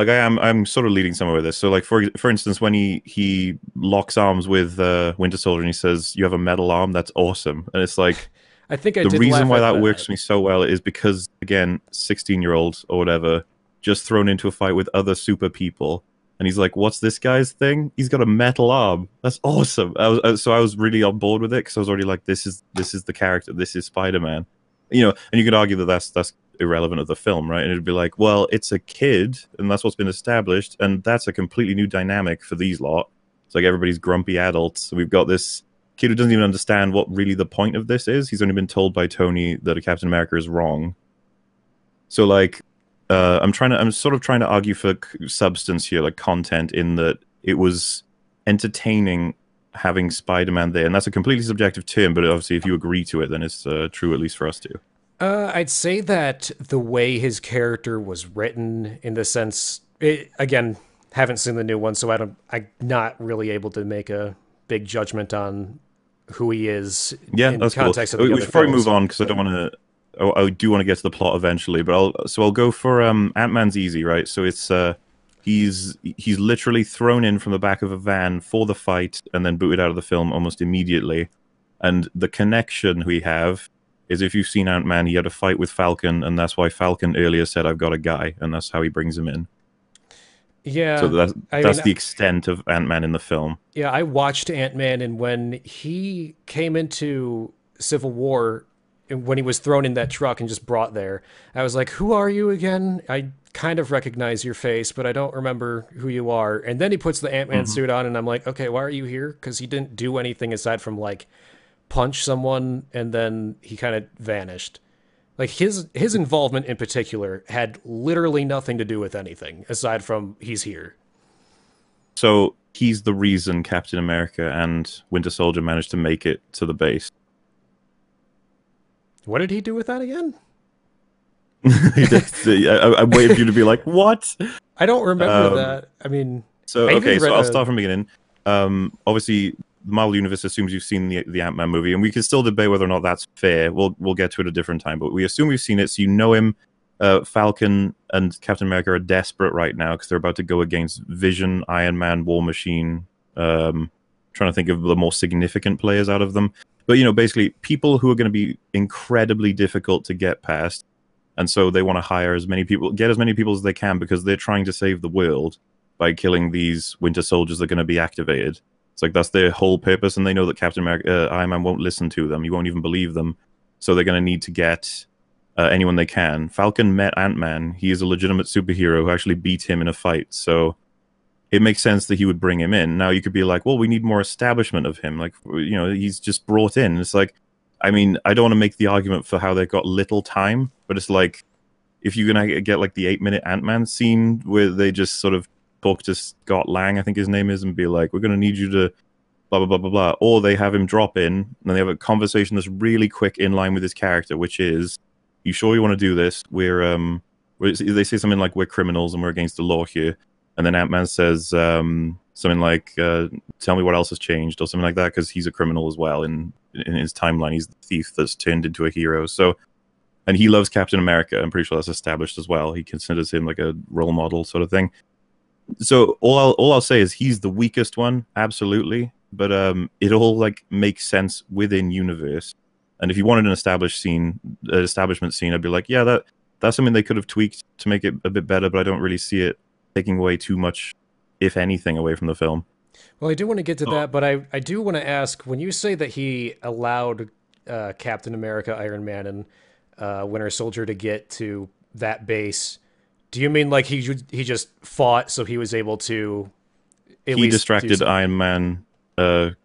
like I'm sort of leading somewhere with this. So like for instance, when he locks arms with Winter Soldier and he says, "You have a metal arm," that's awesome. And it's like I think I the did reason laugh why at that that. works for me so well is because again, 16-year-olds or whatever, just thrown into a fight with other super people. And he's like, "What's this guy's thing? He's got a metal arm. That's awesome." So I was really on board with it because I was already like, "This is the character. This is Spider-Man." You know, and you could argue that that's irrelevant of the film, right? And it'd be like, well, it's a kid, and that's what's been established, and that's a completely new dynamic for these lot. It's like everybody's grumpy adults. So we've got this kid who doesn't even understand what really the point of this is. He's only been told by Tony that a Captain America is wrong. So like, I'm sort of trying to argue for substance here, like content, in that it was entertaining having Spider-Man there, and that's a completely subjective term. But obviously, if you agree to it, then it's true, at least for us two. I'd say that the way his character was written, in the sense, again, haven't seen the new one, so I'm not really able to make a big judgment on who he is Yeah, in that's cool. context of the We other should probably films. move on because I don't want to. I do want to get to the plot eventually, but I'll go for Ant-Man's easy, right? So it's he's literally thrown in from the back of a van for the fight and then booted out of the film almost immediately. And the connection we have is, if you've seen Ant-Man, he had a fight with Falcon, and that's why Falcon earlier said, "I've got a guy," and that's how he brings him in. So Yeah, I that's mean, the extent of Ant-Man in the film. yeah, I watched Ant-Man, and when he came into Civil War, and when he was thrown in that truck and just brought there, I was like, "Who are you again? I kind of recognize your face, but I don't remember who you are." And then he puts the Ant-Man Hmm. suit on, and I'm like, "Okay, why are you here?" Because he didn't do anything aside from like punch someone, and then he kind of vanished. Like his involvement in particular had literally nothing to do with anything aside from he's here. So he's the reason Captain America and Winter Soldier managed to make it to the base. What did he do with that again? I'm waiting for you to be like, "What?" I don't remember Um, that. I mean, so I okay, even so read I'll a. start from the beginning. Obviously, the Marvel Universe assumes you've seen the Ant-Man movie, and we can still debate whether or not that's fair. We'll get to it a different time, but we assume we've seen it, so you know him. Falcon and Captain America are desperate right now because they're about to go against Vision, Iron Man, War Machine. Trying to think of the more significant players out of them, but you know, basically people who are going to be incredibly difficult to get past, and so they want to hire as many people, get as many people as they can, because they're trying to save the world by killing these Winter Soldiers that are going to be activated. It's like that's their whole purpose, and they know that Captain America, Iron Man won't listen to them. He won't even believe them. So they're going to need to get anyone they can. Falcon met Ant-Man. He is a legitimate superhero who actually beat him in a fight. So it makes sense that he would bring him in. Now you could be like, well, we need more establishment of him. Like, you know, he's just brought in. It's like, I mean, I don't want to make the argument for how they've got little time, but it's like, if you're gonna get like the 8-minute Ant-Man scene where they just sort of talk to Scott Lang, I think his name is, and be like, "We're gonna need you to blah blah blah blah blah," or they have him drop in and they have a conversation that's really quick in line with his character, which is, "You sure you want to do this? They say something like, we're criminals and we're against the law here," and then Ant-Man says something like, "Tell me what else has changed," or something like that, because he's a criminal as well in his timeline. He's the thief that's turned into a hero. So. And he loves Captain America. I'm pretty sure that's established as well. He considers him like a role model sort of thing. So all I'll say is he's the weakest one, absolutely. But it all like makes sense within universe. And if you wanted an establishment scene, I'd be like, yeah, that's something they could have tweaked to make it a bit better. But I don't really see it taking away too much, if anything, away from the film. Well, I do want to get to that, but I do want to ask, when you say that he allowed Captain America, Iron Man, and Winter Soldier to get to that base, do you mean like he just fought so he was able to at He least do distracted something? Iron Man,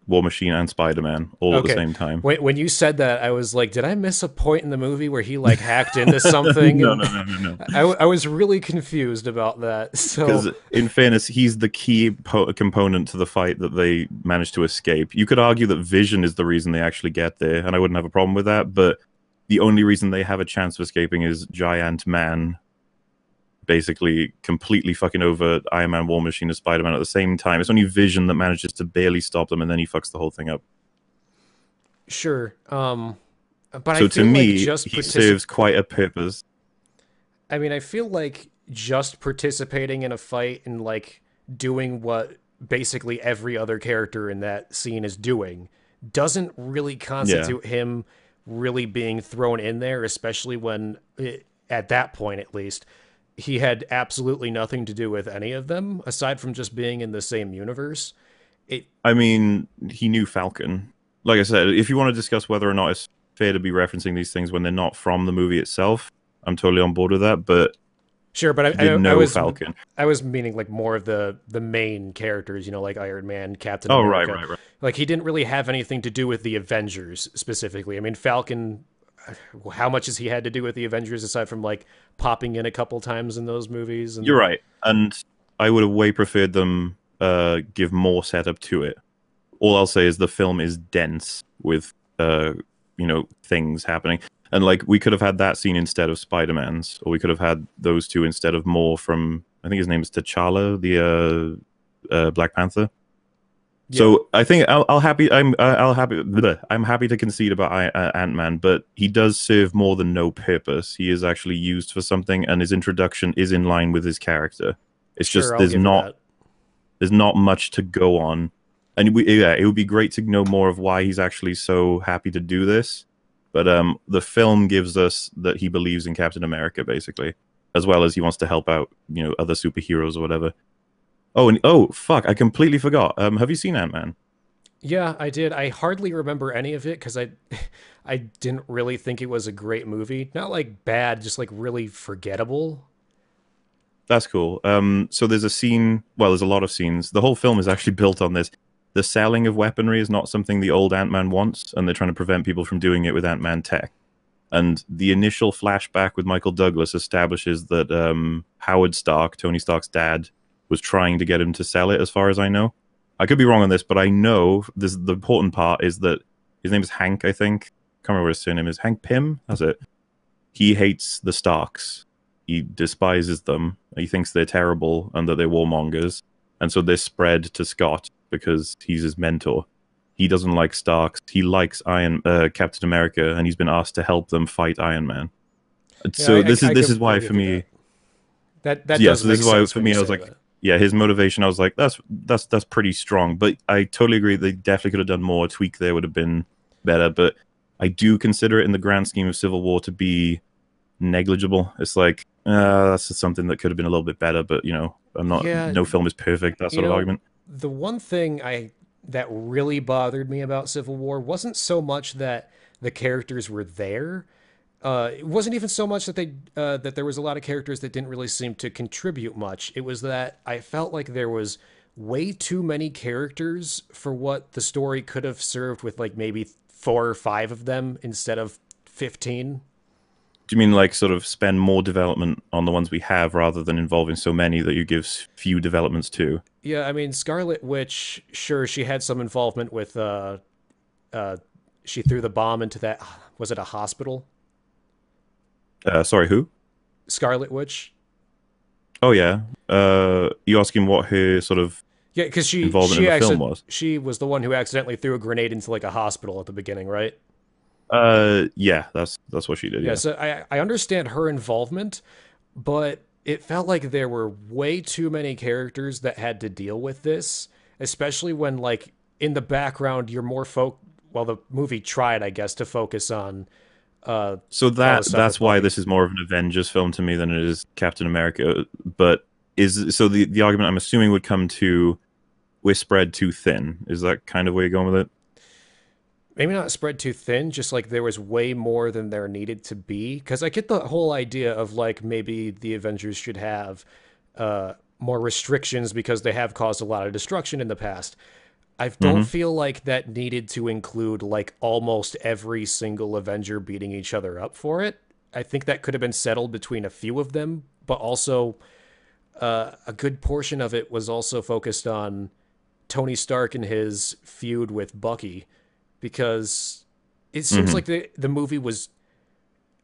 War Machine, and Spider-Man all at the Okay. same time. When you said that, I was like, did I miss a point in the movie where he like hacked into something? No, And no, no, no, no. I was really confused about that. So Because in fairness, he's the key component to the fight that they managed to escape. You could argue that Vision is the reason they actually get there, and I wouldn't have a problem with that. But the only reason they have a chance of escaping is Giant Man basically completely fucking over Iron Man, War Machine, and Spider-Man at the same time. It's only Vision that manages to barely stop them, and then he fucks the whole thing up. sure. But I So to feel like me, just he serves quite a purpose. I mean, I feel like just participating in a fight and like doing what basically every other character in that scene is doing doesn't really Yeah. constitute him really being thrown in there, especially when at that point at least he had absolutely nothing to do with any of them aside from just being in the same universe. It I mean, he knew Falcon. Like I said, if you want to discuss whether or not it's fair to be referencing these things when they're not from the movie itself, I'm totally on board with that. But Sure, but he did know Falcon. I was meaning like more of the main characters, you know, like Iron Man, Captain Oh, right, America. right, right. Like he didn't really have anything to do with the Avengers specifically. I mean, Falcon, how much has he had to do with the Avengers aside from like popping in a couple times in those movies? You're And right. And I would have way preferred them give more setup to it. All I'll say is the film is dense with things happening. And like we could have had that scene instead of Spider-Man's, or we could have had those two instead of more from I think his name is T'Challa, the Black Panther. yeah, So I think I'm happy to concede about Ant-Man, but he does serve more than no purpose. He is actually used for something, and his introduction is in line with his character. It's sure, just I'll give you that. there's not much to go on, and yeah, it would be great to know more of why he's actually so happy to do this. But the film gives us that he believes in Captain America, basically, as well as he wants to help out, other superheroes or whatever. Oh, and oh, fuck! I completely forgot. Have you seen Ant-Man? Yeah, I did. I hardly remember any of it because I didn't really think it was a great movie. Not like bad, just like really forgettable. That's cool. So there's a scene. Well, there's a lot of scenes. The whole film is actually built on this. The selling of weaponry is not something the old Ant-Man wants, and they're trying to prevent people from doing it with Ant-Man tech. And the initial flashback with Michael Douglas establishes that Howard Stark, Tony Stark's dad, was trying to get him to sell it, as far as I know. I could be wrong on this, but I know this. The important part is that his name is Hank, I think. Can't remember what his surname is. Hank Pym? That's it. He hates the Starks. He despises them. He thinks they're terrible and that they're warmongers. And so they're spread to Scott because he's his mentor. He doesn't like Starks. He likes Captain America, and he's been asked to help them fight Iron Man. Yeah, So this is why I'll for give you me, that yeah. does So this make is why sense for when me you I was say like, that. yeah, his motivation. I was like, that's pretty strong. But I totally agree. They definitely could have done more. A tweak there would have been better. But I do consider it in the grand scheme of Civil War to be negligible. It's like that's just something that could have been a little bit better. But I'm not. Yeah, No film is perfect. That you sort of know, argument. the one thing I that really bothered me about Civil War wasn't so much that the characters were there. It wasn't even so much that that there was a lot of characters that didn't really seem to contribute much. It was that I felt like there was way too many characters for what the story could have served with like maybe 4 or 5 of them instead of 15. Do you mean like sort of spend more development on the ones we have rather than involving so many that you give few developments to? Yeah, I mean Scarlet Witch, sure, she had some involvement with uh she threw the bomb into that, was it a hospital? Sorry, who? Scarlet Witch. Oh yeah. You asking what her sort of Yeah, because involvement in the film was? she was the one who accidentally threw a grenade into like a hospital at the beginning, right? Yeah, that's what she did. Yeah, Yeah. so I understand her involvement, but it felt like there were way too many characters that had to deal with this, especially when like in the background you're more well, the movie tried, I guess, to focus on So all the stuff with that's why Bucky. this is more of an Avengers film to me than it is Captain America. But the argument I'm assuming would come to we're spread too thin. Is that kind of where you're going with it? Maybe not spread too thin, just like there was way more than there needed to be. Because I get the whole idea of like maybe the Avengers should have more restrictions because they have caused a lot of destruction in the past. I don't Mm-hmm. feel like that needed to include like almost every single Avenger beating each other up for it. I think that could have been settled between a few of them, but also a good portion of it was also focused on Tony Stark and his feud with Bucky, because it seems Mm-hmm. like the movie was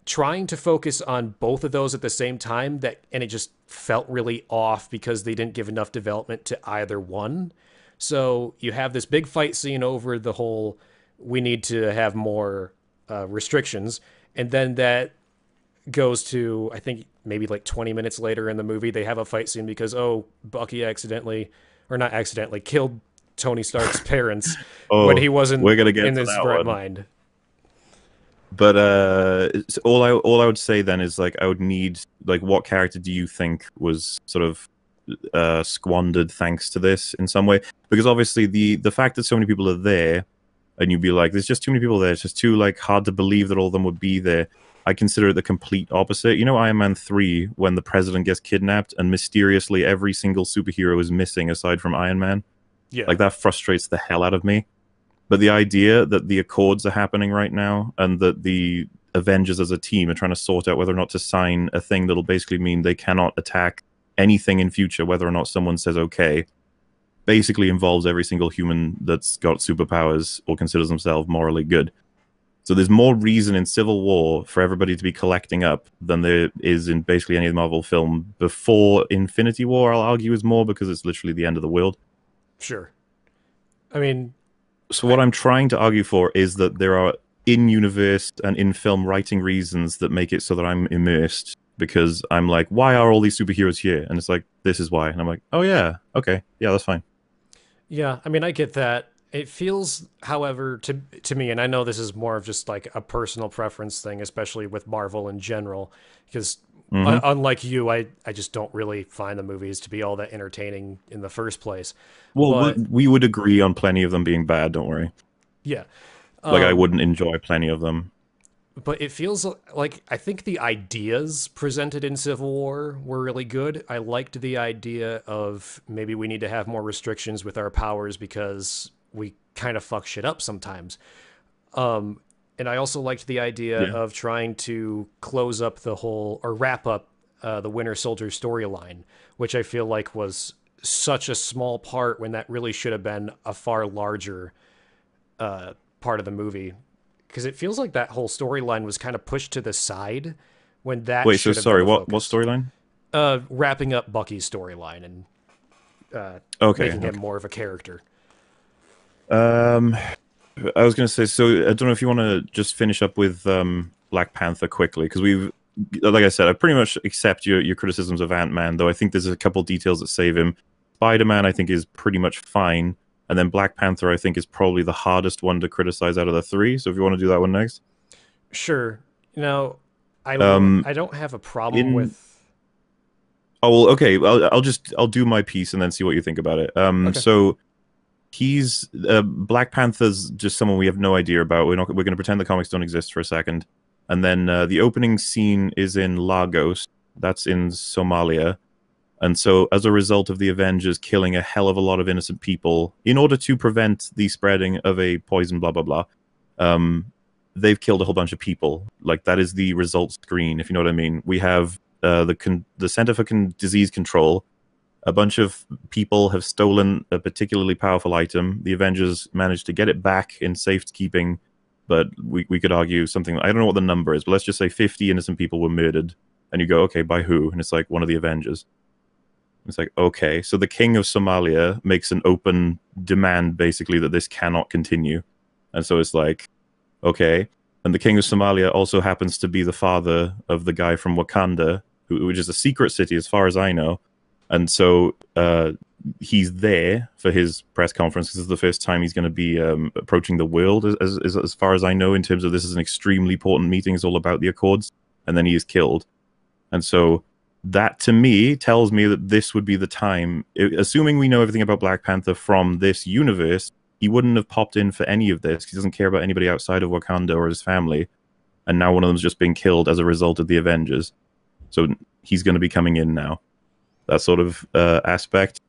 trying to focus on both of those at the same time, and it just felt really off because they didn't give enough development to either one. So you have this big fight scene over the whole we need to have more restrictions, and then that goes to, I think maybe like 20 minutes later in the movie, they have a fight scene because, oh, Bucky accidentally, or not accidentally, killed Tony Stark's parents when Oh, he wasn't we're gonna get in to his that right one. mind. But all I would say then is like I would need like what character do you think was sort of squandered thanks to this in some way? Because obviously the fact that so many people are there, and you'd be like, there's just too many people there. It's just too like hard to believe that all of them would be there. I consider it the complete opposite. You know, Iron Man 3, when the president gets kidnapped and mysteriously every single superhero is missing aside from Iron Man. Yeah, Like that frustrates the hell out of me. But the idea that the Accords are happening right now and that the Avengers as a team are trying to sort out whether or not to sign a thing that'll basically mean they cannot attack anything in future, whether or not someone says okay, basically involves every single human that's got superpowers or considers themselves morally good. So there's more reason in Civil War for everybody to be collecting up than there is in basically any of the Marvel film. Before Infinity War, I'll argue, is more because it's literally the end of the world. sure. I mean, So what I'm trying to argue for is that there are in-universe and in-film writing reasons that make it so that I'm immersed because I'm like, why are all these superheroes here? And it's like, this is why. And I'm like, oh yeah, okay, yeah, that's fine. yeah, I mean, I get that. It feels, however, to me, and I know this is more of just like a personal preference thing, especially with Marvel in general, because Hmm. unlike you, I just don't really find the movies to be all that entertaining in the first place. Well, But we would agree on plenty of them being bad, don't worry. yeah, Like, I wouldn't enjoy plenty of them. but it feels like I think the ideas presented in Civil War were really good. I liked the idea of maybe we need to have more restrictions with our powers because we kind of fuck shit up sometimes. And I also liked the idea Yeah. of trying to close up the whole or wrap up the Winter Soldier storyline, which I feel like was such a small part when that really should have been a far larger part of the movie. Because it feels like that whole storyline was kind of pushed to the side when that Wait, so should have been sorry, the what focus. storyline? Wrapping up Bucky's storyline and Okay, making him okay. more of a character. Um, I was gonna say, so I don't know if you want to just finish up with Black Panther quickly, because like I said, I pretty much accept your criticisms of Ant-Man, though I think there's a couple details that save him. Spider-Man, I think, is pretty much fine, and then Black Panther, I think, is probably the hardest one to criticize out of the three. So if you want to do that one next, Sure. Now, um, I don't have a problem in with. oh well, okay, I'll do my piece and then see what you think about it. Okay. So he's Black Panther's just someone we have no idea about. We're going to pretend the comics don't exist for a second, and then the opening scene is in Lagos. That's in Somalia, and so as a result of the Avengers killing a hell of a lot of innocent people in order to prevent the spreading of a poison, blah blah blah. Um, they've killed a whole bunch of people. Like that is the result screen, if you know what I mean. We have the Center for Disease Control. A bunch of people have stolen a particularly powerful item. The Avengers managed to get it back in safekeeping, but we could argue something. I don't know what the number is, but let's just say 50 innocent people were murdered. And you go, okay, by who? And it's like one of the Avengers. It's like, okay. So the king of Somalia makes an open demand, basically, that this cannot continue. And so it's like, okay. And the king of Somalia also happens to be the father of the guy from Wakanda, which is a secret city as far as I know. And so he's there for his press conference because this is the first time he's going to be approaching the world, as far as I know, in terms of this is an extremely important meeting. It's all about the Accords. And then he is killed. And so that, to me, tells me that this would be the time, assuming we know everything about Black Panther from this universe, he wouldn't have popped in for any of this. He doesn't care about anybody outside of Wakanda or his family. And now one of them's just been killed as a result of the Avengers. So he's going to be coming in now. That sort of aspect.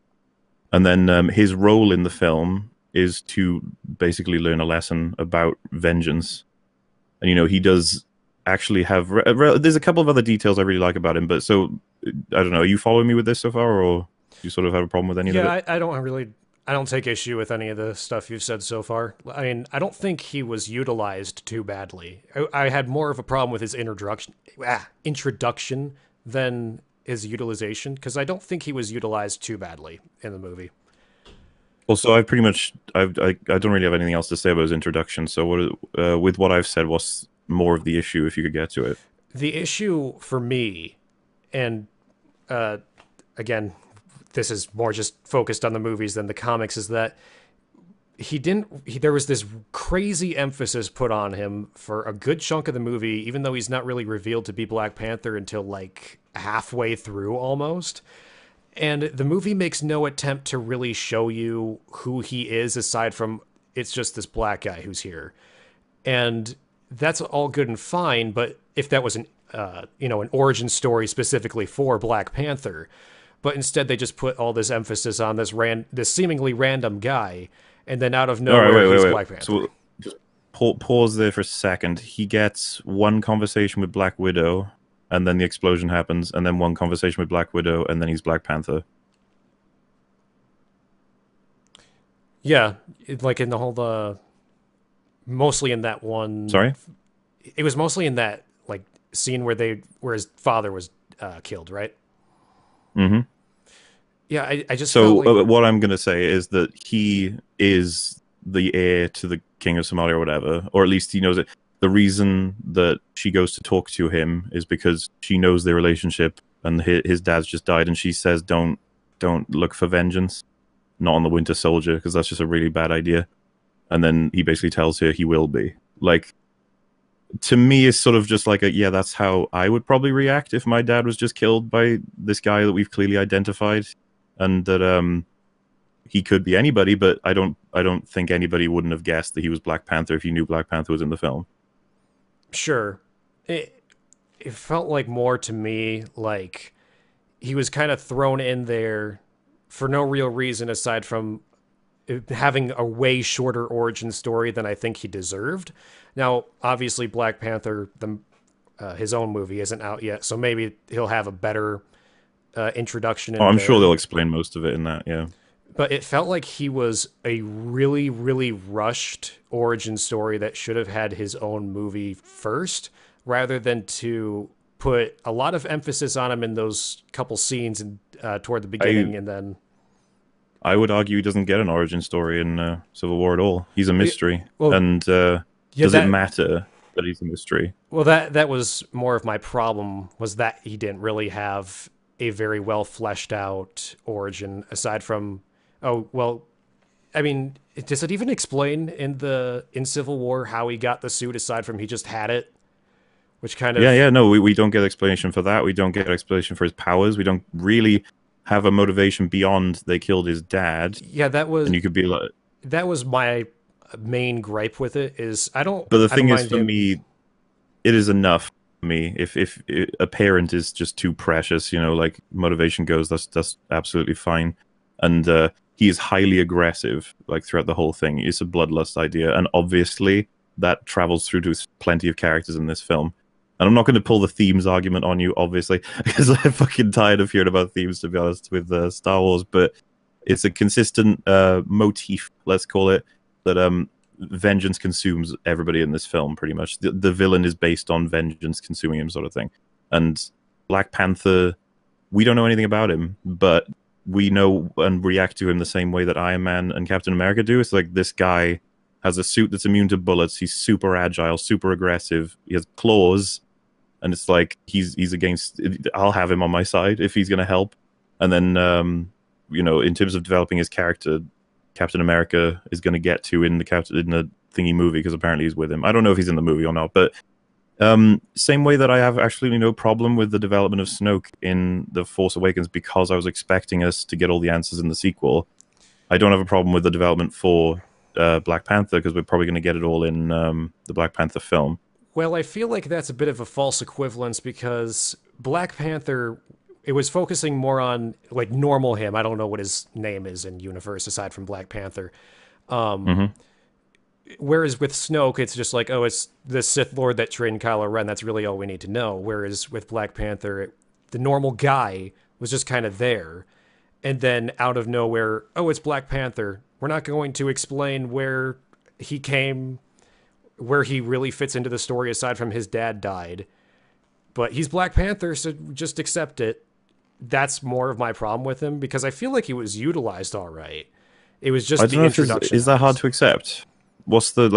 And then his role in the film is to basically learn a lesson about vengeance. And, you know, he does actually have... there's a couple of other details I really like about him, but so, I don't know, are you following me with this so far, or do you sort of have a problem with any of Yeah, it? I don't take issue with any of the stuff you've said so far. I mean, I don't think he was utilized too badly. I had more of a problem with his introduction than his utilization because I don't think he was utilized too badly in the movie. Also, I've pretty much... I don't really have anything else to say about his introduction, so with what I've said, what's more of the issue, if you could get to it? The issue for me And again, this is more just focused on the movies than the comics, is that there was this crazy emphasis put on him for a good chunk of the movie, even though he's not really revealed to be Black Panther until like halfway through almost. And the movie makes no attempt to really show you who he is, aside from it's just this black guy who's here. And that's all good and fine, but if that was an origin story specifically for Black Panther, but instead they just put all this emphasis on this seemingly random guy, and then out of nowhere he's Black Panther. So just pause there for a second. He gets one conversation with Black Widow, and then the explosion happens, and then one conversation with Black Widow, and then he's Black Panther. Yeah, like in the whole mostly in that one. Sorry? It was mostly in that like scene where his father was killed, right? Mm-hmm. Yeah, I just so like... what I'm gonna say is that he is the heir to the king of Somalia or whatever, or at least he knows it. The reason that she goes to talk to him is because she knows their relationship, and his dad's just died, and she says, "Don't look for vengeance, not on the Winter Soldier, because that's just a really bad idea." And then he basically tells her he will be. Like, to me, it's sort of just like yeah, that's how I would probably react if my dad was just killed by this guy that we've clearly identified, and that he could be anybody, but I don't think anybody wouldn't have guessed that he was Black Panther if he knew Black Panther was in the film. Sure. It felt like more to me like he was kind of thrown in there for no real reason aside from having a way shorter origin story than I think he deserved. Now, obviously, Black Panther, his own movie, isn't out yet, so maybe he'll have a better introduction. I'm sure they'll explain most of it in that, yeah. But it felt like he was a really, really rushed origin story that should have had his own movie first, rather than to put a lot of emphasis on him in those couple scenes toward the beginning, and then... I would argue he doesn't get an origin story in Civil War at all. He's a mystery. Does it matter that he's a mystery? Well, that was more of my problem, was that he didn't really have a very well fleshed out origin, aside from... Oh, well, I mean, does it even explain in Civil War how he got the suit, aside from he just had it? Which kind of... No, we don't get explanation for that. We don't get explanation for his powers. We don't really have a motivation beyond they killed his dad. Yeah, that was... And you could be like... That was my main gripe with it, is I don't... But the thing is, for me, it is enough for me. If a parent is just too precious, like motivation goes, that's absolutely fine. And he is highly aggressive, like throughout the whole thing. It's a bloodlust idea, and obviously that travels through to plenty of characters in this film. And I'm not going to pull the themes argument on you, obviously, because I'm fucking tired of hearing about themes, to be honest, with Star Wars. But it's a consistent motif, let's call it, that vengeance consumes everybody in this film, pretty much. The villain is based on vengeance consuming him, sort of thing. And Black Panther, we don't know anything about him, but we know and react to him the same way that Iron Man and Captain America do. It's like, this guy has a suit that's immune to bullets. He's super agile, super aggressive. He has claws. And it's like, he's against... I'll have him on my side if he's going to help. And then, in terms of developing his character, Captain America is going to get to in the thingy movie, because apparently he's with him. I don't know if he's in the movie or not, but same way that I have absolutely no problem with the development of Snoke in The Force Awakens, because I was expecting us to get all the answers in the sequel. I don't have a problem with the development for Black Panther, because we're probably going to get it all in the Black Panther film. Well, I feel like that's a bit of a false equivalence, because Black Panther, it was focusing more on like normal him. I don't know what his name is in universe aside from Black Panther. Whereas with Snoke, it's just like, oh, it's the Sith Lord that trained Kylo Ren. That's really all we need to know. Whereas with Black Panther, the normal guy was just kind of there. And then out of nowhere, oh, it's Black Panther. We're not going to explain where he came, where he really fits into the story aside from his dad died. But he's Black Panther, so just accept it. That's more of my problem with him, because I feel like he was utilized all right. It was just the introduction. Is that hard to accept? What's the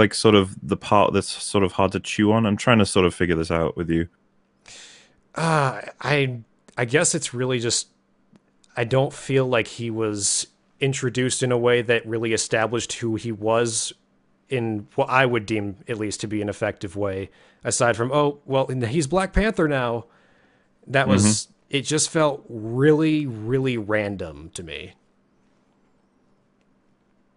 the part that's sort of hard to chew on? I'm trying to sort of figure this out with you. I I guess it's really just I don't feel like he was introduced in a way that really established who he was in what I would deem at least to be an effective way. Aside from, oh, well, he's Black Panther now. That Hmm. was it. Just felt really, really random to me.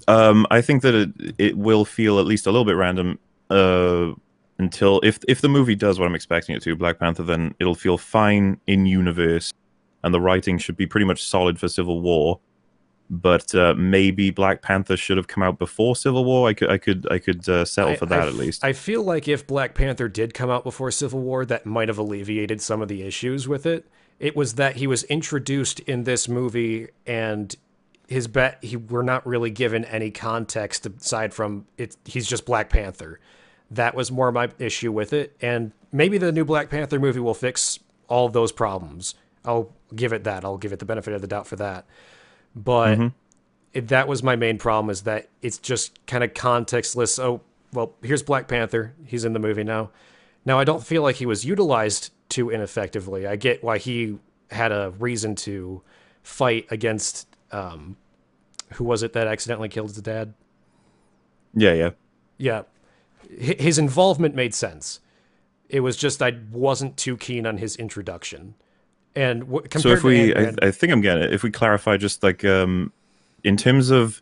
I think that it will feel at least a little bit random uh, until if the movie does what I'm expecting it to, Black Panther, then it'll feel fine in universe, and the writing should be pretty much solid for Civil War. But maybe Black Panther should have come out before Civil War. I could settle for that at least. I feel like if Black Panther did come out before Civil War, that might have alleviated some of the issues with it. It was that he was introduced in this movie and we're not really given any context aside from it. He's just Black Panther. That was more my issue with it, and maybe the new Black Panther movie will fix all of those problems. I'll give it that. I'll give it the benefit of the doubt for that. But Hmm. that was my main problem, is that it's just kind of contextless. Oh, well, here's Black Panther. He's in the movie now. Now, I don't feel like he was utilized too ineffectively. I get why he had a reason to fight against who was it that accidentally killed his dad? Yeah, yeah. Yeah, his involvement made sense. It was just I wasn't too keen on his introduction. And So compared if to we, Ant-Man, I think I'm getting it. If we clarify, just like in terms of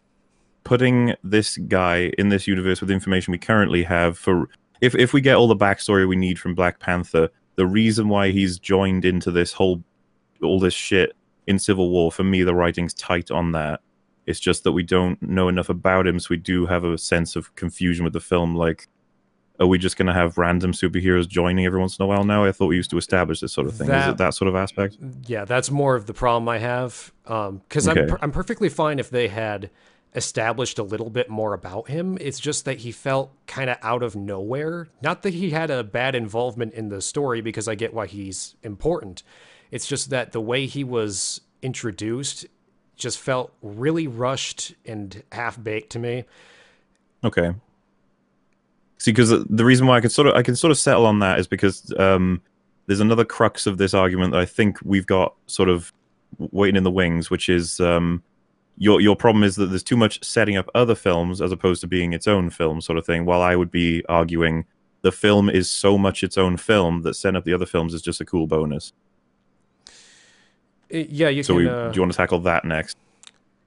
putting this guy in this universe with the information we currently have, for if we get all the backstory we need from Black Panther, the reason why he's joined into this whole all this shit in Civil War, for me, the writing's tight on that. It's just that we don't know enough about him, so we do have a sense of confusion with the film. Like, are we just going to have random superheroes joining every once in a while now? I thought we used to establish this sort of thing. Is it that that sort of aspect? yeah, that's more of the problem I have. Because Okay. I'm perfectly fine if they had established a little bit more about him. It's just that he felt kind of out of nowhere. Not that he had a bad involvement in the story, because I get why he's important. It's just that the way he was introduced just felt really rushed and half baked to me. Okay. See, because the reason why I can sort of settle on that is because there's another crux of this argument that I think we've got sort of waiting in the wings, which is your problem is that there's too much setting up other films as opposed to being its own film, sort of thing. While I would be arguing the film is so much its own film that setting up the other films is just a cool bonus. Yeah, you So can. do you want to tackle that next?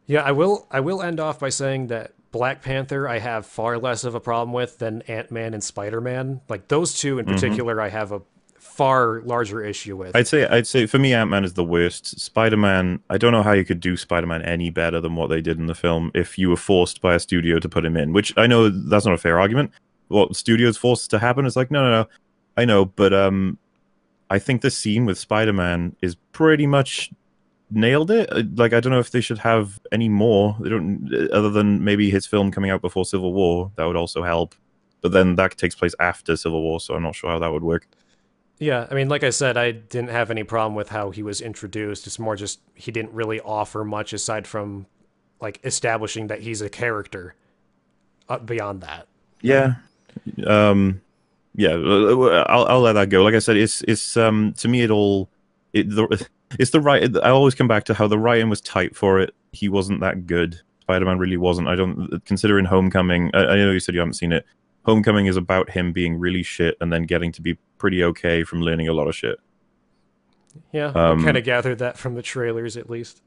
Yeah, I will. I will end off by saying that Black Panther I have far less of a problem with than Ant-Man and Spider-Man. Like those two in Hmm. particular, I have a far larger issue with. I'd say for me, Ant-Man is the worst. Spider-Man, I don't know how you could do Spider-Man any better than what they did in the film if you were forced by a studio to put him in, which I know that's not a fair argument. What studios forced to happen is like, no, no, no, I know, but I think the scene with Spider-Man is pretty much nailed it. Like, I don't know if they should have any more. They don't, other than maybe his film coming out before Civil War. That would also help. But then that takes place after Civil War, so I'm not sure how that would work. Yeah, I mean, like I said, I didn't have any problem with how he was introduced. It's more just he didn't really offer much aside from like establishing that he's a character. Beyond that, Yeah. Um, yeah, I'll let that go. Like I said, it's to me it all it's the right. I always come back to how the writing was tight for it. He wasn't that good. Spider-Man really wasn't. I don't considering Homecoming. I know you said you haven't seen it. Homecoming is about him being really shit and then getting to be pretty okay from learning a lot of shit. yeah, I kind Um, of gathered that from the trailers at least.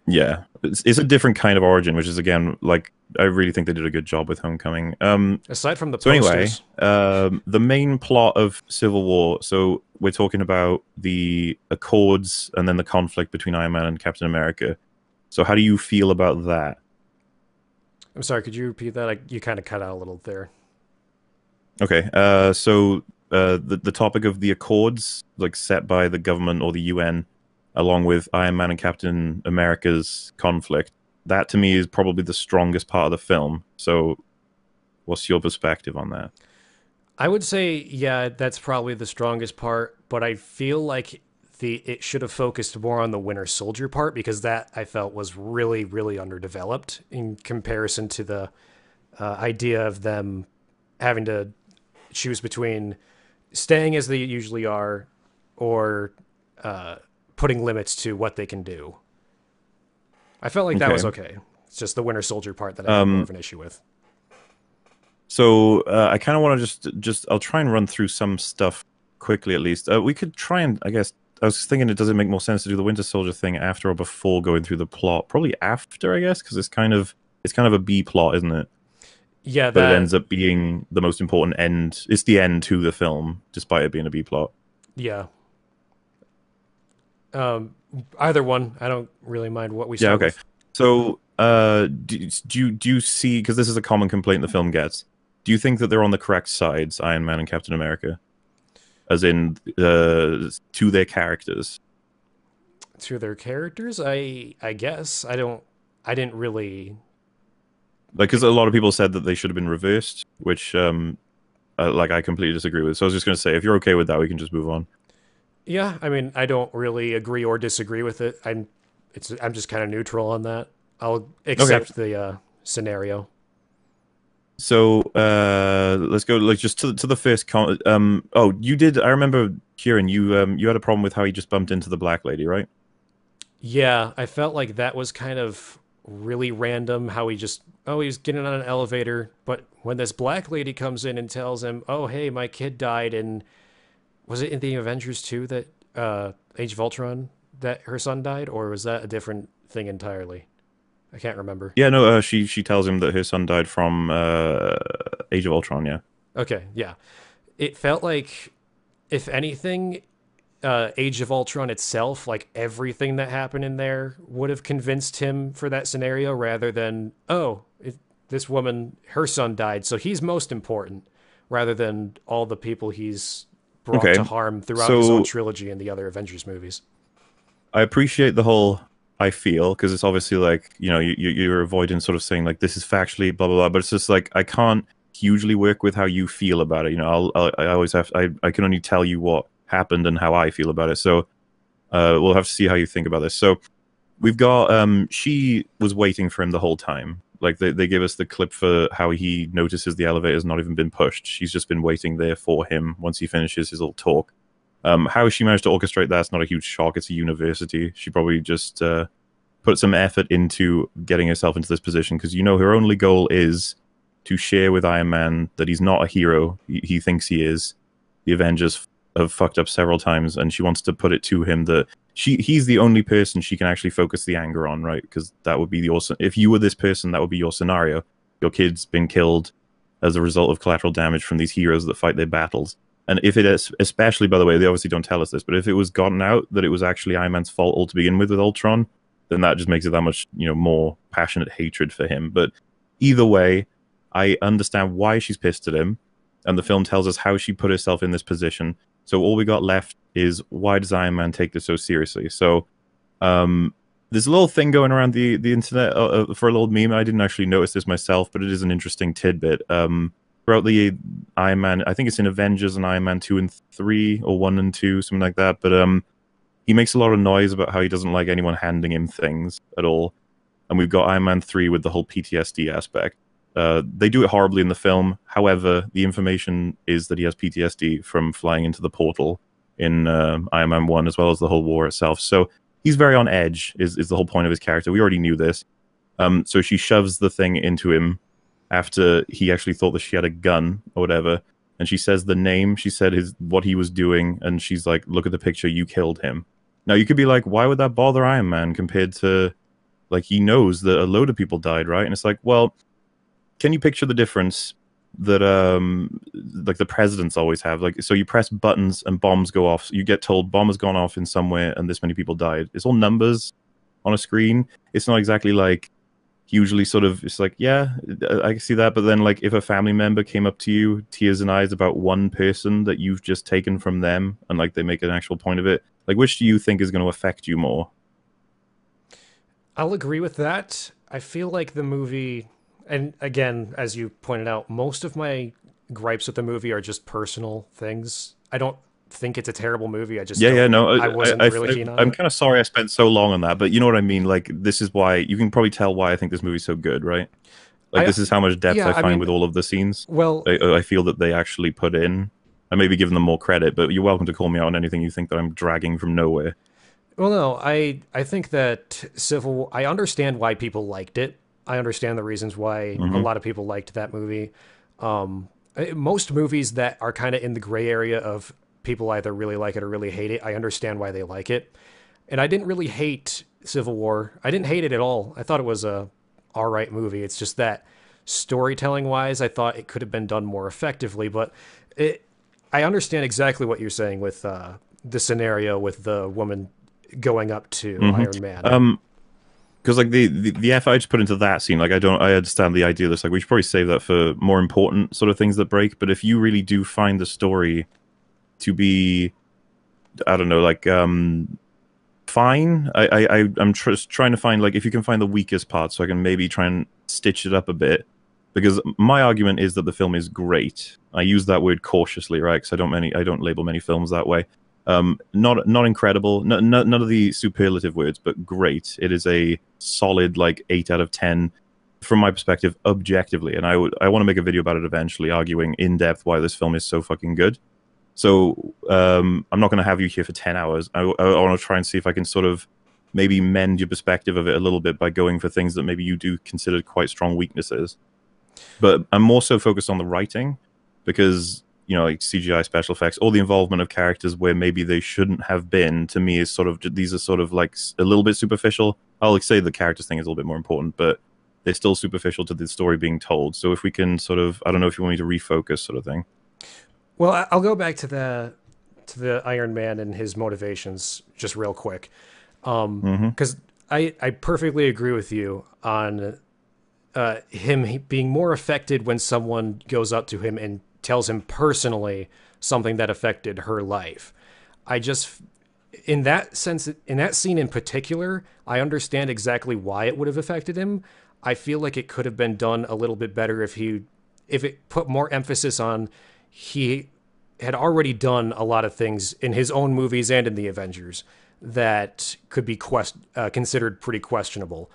yeah, it's a different kind of origin, which is again like I really think they did a good job with Homecoming. Aside from the So anyway, posters, the main plot of Civil War. So we're talking about the Accords and then the conflict between Iron Man and Captain America. So how do you feel about that? I'm sorry, could you repeat that? You kind of cut out a little there. Okay, the topic of the Accords, like set by the government or the UN, along with Iron Man and Captain America's conflict. That to me is probably the strongest part of the film. So, what's your perspective on that? I would say, yeah, that's probably the strongest part, but I feel like the it should have focused more on the Winter Soldier part, because that I felt was really, really underdeveloped in comparison to the idea of them having to choose between staying as they usually are or putting limits to what they can do. I felt like that was okay. It's just the Winter Soldier part that I had more of an issue with. So I kind of want to just I'll try and run through some stuff quickly at least. We could try and, I guess, I was thinking, does it make more sense to do the Winter Soldier thing after or before going through the plot? Probably after, I guess, because it's kind of a B plot, isn't it? Yeah, but it ends up being the most important end. It's the end to the film, despite it being a B plot. Yeah. Either one, I don't really mind what we start okay. with. So, do you see, because this is a common complaint the film gets, do you think that they're on the correct sides, Iron Man and Captain America? As in, to their characters? To their characters? I guess. I didn't really... Like, because a lot of people said that they should have been reversed, which, like, I completely disagree with. So I was just going to say, if you're okay with that, we can just move on. Yeah, I mean, I don't really agree or disagree with it. I'm just kind of neutral on that. I'll accept the scenario. So let's go like just to the first oh, you did. I remember, Kieran, you had a problem with how he just bumped into the black lady, right? Yeah, I felt like that was kind of really random. How he was getting on an elevator, but when this black lady comes in and tells him, "Oh, hey, my kid died," and was it in the Avengers 2 that Age of Ultron that her son died, or was that a different thing entirely? I can't remember. Yeah, no, she tells him that her son died from Age of Ultron, yeah. Okay, yeah. It felt like, if anything, Age of Ultron itself, like everything that happened in there, would have convinced him for that scenario rather than, this woman, her son died, so he's most important, rather than all the people he's brought to harm throughout his own trilogy in the other Avengers movies. I appreciate the whole I feel, because it's obviously like, you know, you're avoiding sort of saying like this is factually blah blah blah, but it's just like I can't hugely work with how you feel about it. You know, I always have I can only tell you what happened and how I feel about it. So we'll have to see how you think about this. So we've got she was waiting for him the whole time. Like they give us the clip for how he notices the elevator's not even been pushed. She's just been waiting there for him once he finishes his little talk. How she managed to orchestrate that's not a huge shock. It's a university. She probably just put some effort into getting herself into this position because, you know, her only goal is to share with Iron Man that he's not a hero. He thinks he is. The Avengers have fucked up several times, and she wants to put it to him that he's the only person she can actually focus the anger on, right? Because that would be the awesome. If you were this person, that would be your scenario. Your kid's been killed as a result of collateral damage from these heroes that fight their battles. And if it is, especially, by the way, they obviously don't tell us this, but if it was gotten out that it was actually Iron Man's fault all to begin with Ultron, then that just makes it that much, you know, more passionate hatred for him. But either way, I understand why she's pissed at him, and the film tells us how she put herself in this position. So all we got left is, why does Iron Man take this so seriously? So there's a little thing going around the internet for a little meme. I didn't actually notice this myself, but it is an interesting tidbit. Throughout the Iron Man, I think it's in Avengers and Iron Man 2 and 3, or 1 and 2, something like that, but he makes a lot of noise about how he doesn't like anyone handing him things at all. And we've got Iron Man 3 with the whole PTSD aspect. They do it horribly in the film. However, the information is that he has PTSD from flying into the portal in Iron Man 1, as well as the whole war itself. So he's very on edge, is the whole point of his character. We already knew this. So she shoves the thing into him after he actually thought that she had a gun or whatever. And she says the name, she said what he was doing, and she's like, look at the picture, you killed him. Now, you could be like, why would that bother Iron Man compared to, like, he knows that a load of people died, right? And it's like, well, can you picture the difference that, like, the presidents always have? Like, so you press buttons and bombs go off. You get told bomb has gone off in somewhere and this many people died. It's all numbers on a screen. It's not exactly like, usually sort of, it's like, yeah, I can see that. But then, like, if a family member came up to you, tears in eyes about one person that you've just taken from them, and, like, they make an actual point of it, like, which do you think is going to affect you more? I'll agree with that. I feel like the movie, and again, as you pointed out, most of my gripes with the movie are just personal things. I don't think it's a terrible movie. I just I wasn't really keen on it. I'm kind of sorry I spent so long on that, but you know what I mean? Like, this is why, you can probably tell why I think this movie's so good, right? Like, this is how much depth I find with all of the scenes. Well, I feel that they actually put in. I may be giving them more credit, but you're welcome to call me out on anything you think that I'm dragging from nowhere. Well, no, I think that I understand why people liked it. I understand the reasons why a Hmm. lot of people liked that movie. Most movies that are kind of in the gray area of people either really like it or really hate it, I understand why they like it. And I didn't really hate Civil War. I didn't hate it at all. I thought it was a all right movie. It's just that storytelling wise, I thought it could have been done more effectively. But it, I understand exactly what you're saying with the scenario with the woman going up to Hmm. Iron Man. Because like the effort I just put into that scene, like I understand the idea that's like we should probably save that for more important sort of things that break. But if you really do find the story to be, I don't know, like fine. I'm just trying to find like if you can find the weakest part, so I can maybe try and stitch it up a bit. Because my argument is that the film is great. I use that word cautiously, right? Because I don't label many films that way. Not incredible, none of the superlative words, but great. It is a solid like 8 out of 10 from my perspective, objectively. And I want to make a video about it eventually, arguing in depth why this film is so fucking good. So I'm not going to have you here for 10 hours. I want to try and see if I can sort of maybe mend your perspective of it a little bit by going for things that maybe you do consider quite strong weaknesses. But I'm more so focused on the writing because, you know, like CGI special effects, all the involvement of characters where maybe they shouldn't have been, to me is sort of, these are sort of like a little bit superficial. I'll like say the characters thing is a little bit more important, but they're still superficial to the story being told. So if we can sort of, I don't know if you want me to refocus sort of thing. Well, I'll go back to the Iron Man and his motivations just real quick, Hmm. because I perfectly agree with you on him being more affected when someone goes up to him and tells him personally something that affected her life. I just, in that sense, in that scene in particular, I understand exactly why it would have affected him. I feel like it could have been done a little bit better if it put more emphasis on he had already done a lot of things in his own movies and in the Avengers that could be considered pretty questionable.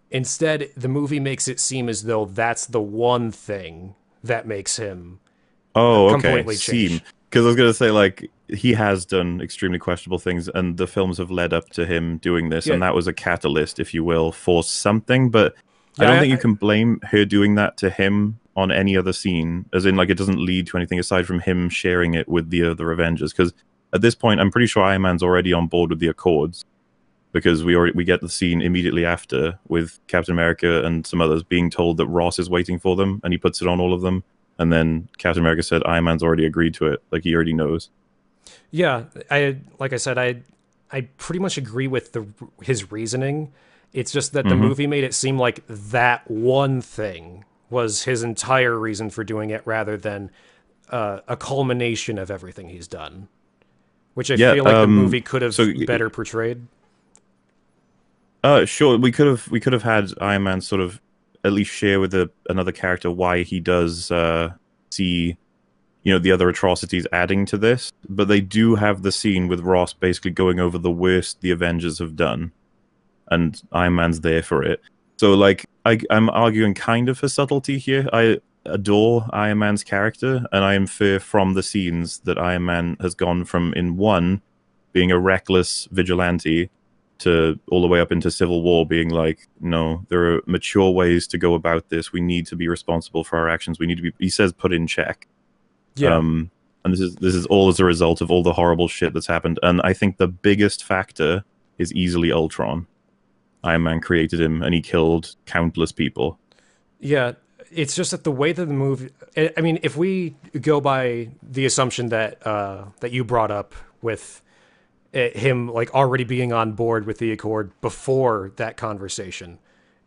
Instead, the movie makes it seem as though that's the one thing that makes him Oh, okay. completely Seem. change. Because I was going to say, like, he has done extremely questionable things, and the films have led up to him doing this, Yeah, and that was a catalyst, if you will, for something. But I don't yeah, think you can blame her doing that to him on any other scene, as in, like, it doesn't lead to anything aside from him sharing it with the other Avengers. Because at this point, I'm pretty sure Iron Man's already on board with the Accords, because we get the scene immediately after with Captain America and some others being told that Ross is waiting for them, and he puts it on all of them. And then Captain America said Iron Man's already agreed to it, like he already knows. yeah. Like I said, I pretty much agree with his reasoning. It's just that the Hmm. movie made it seem like that one thing was his entire reason for doing it, rather than a culmination of everything he's done, which I Yeah. feel like the movie could So, have better portrayed. sure, we could have had Iron Man sort of at least share with another character why he does see, you know, the other atrocities adding to this. But they do have the scene with Ross basically going over the worst the Avengers have done, and Iron Man's there for it. So, like, I'm arguing kind of for subtlety here. I adore Iron Man's character, and I infer from the scenes that Iron Man has gone from, in one, being a reckless vigilante to all the way up into Civil War being like, no, there are mature ways to go about this. We need to be responsible for our actions. We need to be, he says, put in check. Yeah, Um, and this is all as a result of all the horrible shit that's happened. And I think the biggest factor is easily Ultron. Iron Man created him, and he killed countless people. yeah. It's just that the way that the movie. I mean, if we go by the assumption that you brought up with him like already being on board with the Accord before that conversation,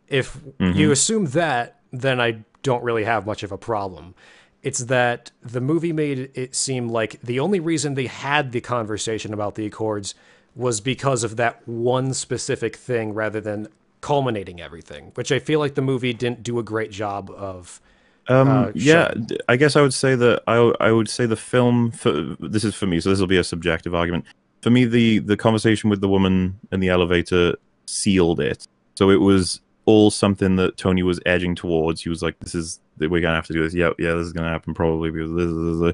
if you Hmm. assume that, then I don't really have much of a problem. It's that the movie made it seem like the only reason they had the conversation about the Accords was because of that one specific thing rather than culminating everything, which I feel like the movie didn't do a great job of Yeah, showing. I guess I would say that I would say the film for this is for me, so this will be a subjective argument. For me, the conversation with the woman in the elevator sealed it. So it was all something that Tony was edging towards. He was like, "This is we're gonna have to do this. Yeah, yeah, this is gonna happen probably because this is."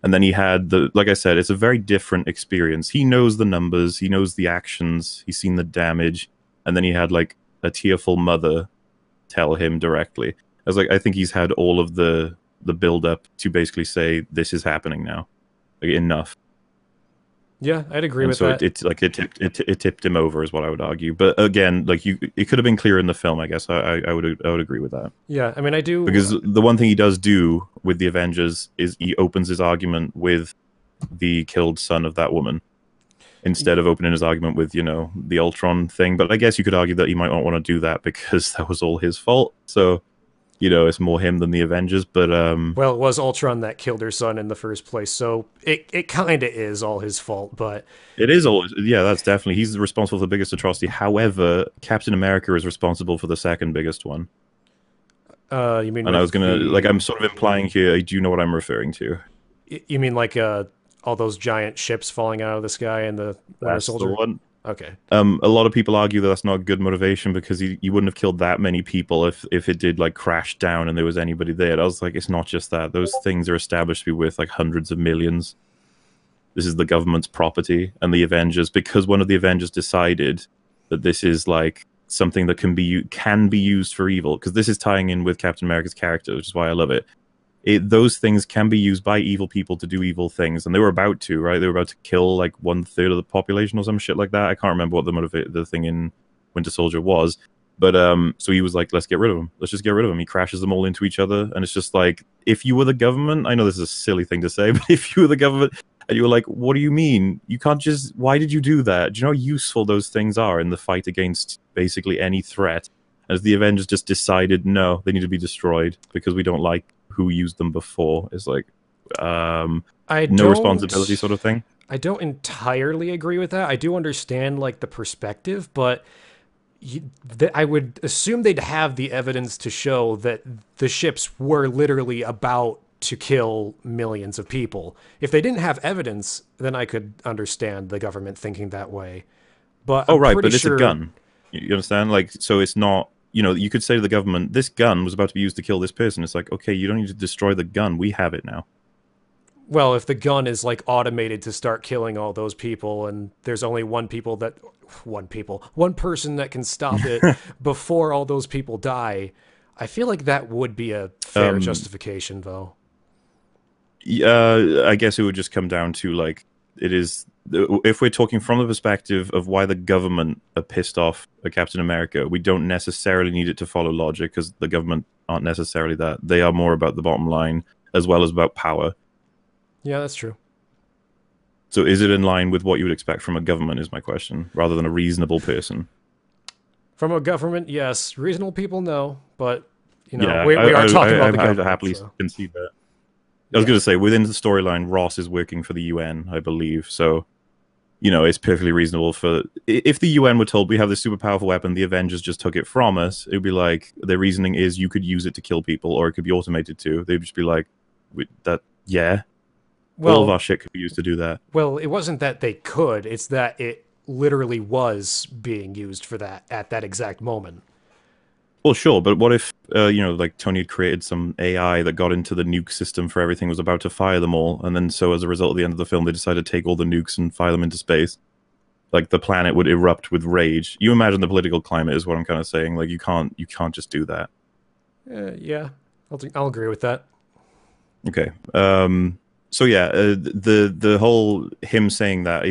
And then he had like I said, it's a very different experience. He knows the numbers, he knows the actions, he's seen the damage, and then he had like a tearful mother tell him directly. I think he's had all of the build up to basically say this is happening now, like, enough. Yeah, I'd agree with So that. it tipped him over, is what I would argue. But again, like it could have been clearer in the film. I guess I would agree with that. Yeah, I mean, I do, Because the one thing he does do with the Avengers is he opens his argument with the killed son of that woman, instead of opening his argument with, the Ultron thing. But I guess you could argue that he might not want to do that because that was all his fault. So, it's more him than the Avengers. But well, it was Ultron that killed her son in the first place, so it kind of is all his fault. But it is all, yeah, that's definitely, he's responsible for the biggest atrocity. However, Captain America is responsible for the second biggest one. You mean? And I was gonna, like, I'm sort of implying here, do you know what I'm referring to? You mean like all those giant ships falling out of the sky and the Winter Soldier? The one. Okay. A lot of people argue that that's not good motivation because he wouldn't have killed that many people if it did like crash down and there was anybody there. And I was like, it's not just that. Those things are established to be worth like hundreds of millions. This is the government's property, and the Avengers, because one of the Avengers decided that this is like something that can be used for evil, because this is tying in with Captain America's character, which is why I love it. Those things can be used by evil people to do evil things, and they were about to, right? They were about to kill like 1/3 of the population or some shit like that. I can't remember what the thing in Winter Soldier was, but so he was like, let's get rid of them. Let's just get rid of them. He crashes them all into each other, and it's just like, if you were the government, I know this is a silly thing to say, but if you were the government and you were like, what do you mean? You can't just, why did you do that? Do you know how useful those things are in the fight against basically any threat? As the Avengers just decided, no, they need to be destroyed because we don't like who used them before. Is like no responsibility sort of thing. I don't entirely agree with that. I do understand like the perspective, but I would assume they'd have the evidence to show that the ships were literally about to kill millions of people. If they didn't have evidence, then I could understand the government thinking that way. But it's a gun. You understand? Like, so it's not, you could say to the government, this gun was about to be used to kill this person. It's like, okay, you don't need to destroy the gun. We have it now. Well, if the gun is like automated to start killing all those people, and there's only one person that can stop it before all those people die, I feel like that would be a fair justification, though. I guess it would just come down to like, it is, if we're talking from the perspective of why the government are pissed off at Captain America, we don't necessarily need it to follow logic, because the government aren't necessarily that. They are more about the bottom line as well as about power. Yeah, that's true. So is it in line with what you would expect from a government, is my question, rather than a reasonable person? From a government, yes. Reasonable people, no. But, we are talking about the government. I happily concede that. I was going to say, within the storyline, Ross is working for the UN, I believe. So, it's perfectly reasonable for... If the UN were told, we have this super powerful weapon, the Avengers just took it from us, it would be like, their reasoning is you could use it to kill people, or it could be automated to. They'd just be like, yeah. Well, all of our shit could be used to do that. Well, it wasn't that they could, it's that it literally was being used for that at that exact moment. Well, sure, but what if, like Tony had created some AI that got into the nuke system for everything, was about to fire them all, and then so as a result at the end of the film, they decided to take all the nukes and fire them into space. Like, the planet would erupt with rage. You imagine the political climate is what I'm kind of saying. Like, you can't just do that. Yeah, I'll agree with that. Okay. So yeah, the whole him saying that,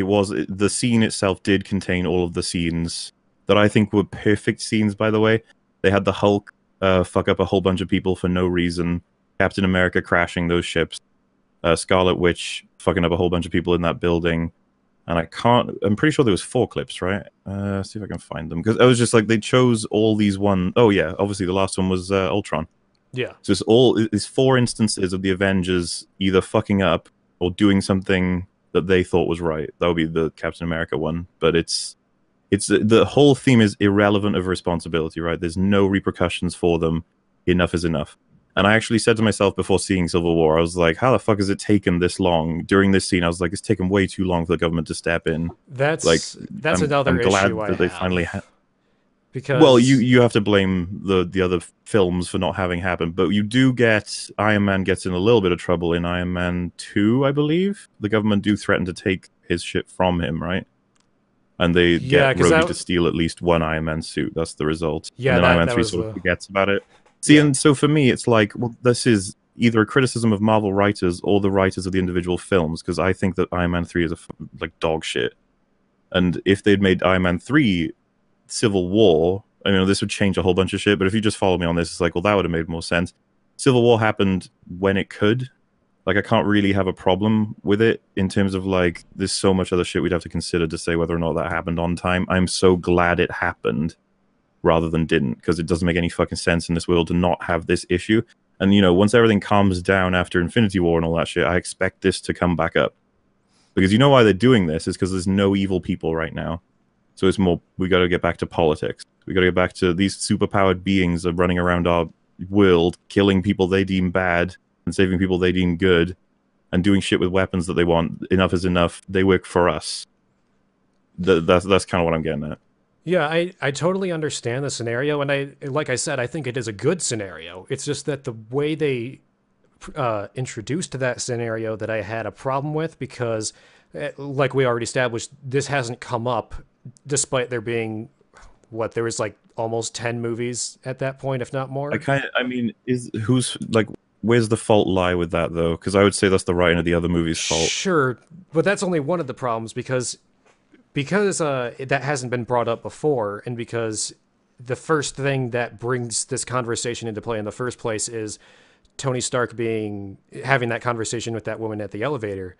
the scene itself did contain all of the scenes that I think were perfect scenes, by the way. They had the Hulk fuck up a whole bunch of people for no reason, Captain America crashing those ships, Scarlet Witch fucking up a whole bunch of people in that building, and I'm pretty sure there was 4 clips, right? See if I can find them, because I was just like, they chose all these oh yeah, obviously the last one was Ultron. Yeah. So it's 4 instances of the Avengers either fucking up or doing something that they thought was right. That would be the Captain America one. But it's the whole theme is irrelevant of responsibility, right? There's no repercussions for them. Enough is enough. And I actually said to myself before seeing Civil War, I was like, how the fuck has it taken this long? During this scene, I was like, it's taken way too long for the government to step in. That's another issue I have. Finally Well, because you have to blame the other films for not having happened, but you do get Iron Man gets in a little bit of trouble in Iron Man 2, I believe. The government do threaten to take his shit from him, right? And they yeah, get because Rhodey to steal at least one Iron Man suit. That's the result. And then Iron Man that 3 was sort of the forgets about it. See, yeah and so for me, it's like, well, this is either a criticism of Marvel writers or the writers of the individual films, because I think that Iron Man 3 is like dog shit. And if they'd made Iron Man 3 Civil War, I mean, this would change a whole bunch of shit, but if you just follow me on this, it's like, well, that would have made more sense. Civil War happened when it could. Like, I can't really have a problem with it in terms of, like, there's so much other shit we'd have to consider to say whether or not that happened on time. I'm so glad it happened rather than didn't, because it doesn't make any fucking sense in this world to not have this issue. And, you know, once everything calms down after Infinity War and all that shit, I expect this to come back up. Because you know why they're doing this is because there's no evil people right now. So it's more, we got to get back to politics. We got to get back to these superpowered beings are running around our world, killing people they deem bad and saving people they deem good, and doing shit with weapons that they want. Enough is enough. They work for us. That's kind of what I'm getting at. Yeah, I totally understand the scenario, and like I said, I think it is a good scenario. It's just that the way they introduced that scenario that I had a problem with, because, like we already established, this hasn't come up, despite there being, there was like almost 10 movies at that point, if not more. I mean, where's the fault lie with that, though? Because I would say that's the writing of the other movie's fault. Sure, but that's only one of the problems, because that hasn't been brought up before, and because the first thing that brings this conversation into play in the first place is Tony Stark having that conversation with that woman at the elevator.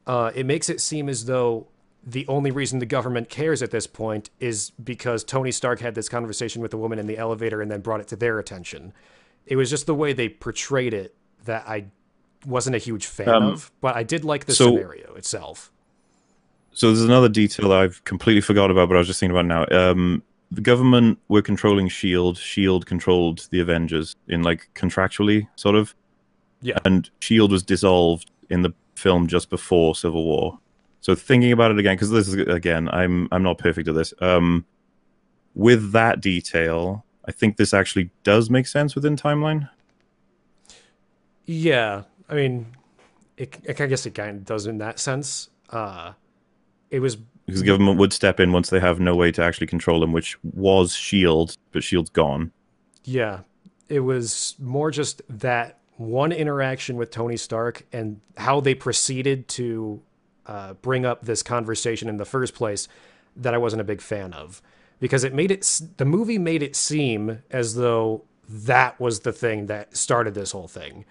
It makes it seem as though the only reason the government cares at this point is because Tony Stark had this conversation with the woman in the elevator and then brought it to their attention. It was just the way they portrayed it that I wasn't a huge fan of, but I did like the scenario itself. So there's another detail that I've completely forgot about, but I was just thinking about now. The government were controlling S.H.I.E.L.D. S.H.I.E.L.D. controlled the Avengers in, like, contractually, sort of. Yeah. And S.H.I.E.L.D. was dissolved in the film just before Civil War. So thinking about it again, because this is, again, I'm not perfect at this. With that detail, I think this actually does make sense within timeline. Yeah, I mean, I guess it kind of does in that sense. It was because the government would step in once they have no way to actually control them, which was S.H.I.E.L.D., but S.H.I.E.L.D.'s gone. Yeah, it was more just that one interaction with Tony Stark and how they proceeded to bring up this conversation in the first place that I wasn't a big fan of, because the movie made it seem as though that was the thing that started this whole thing,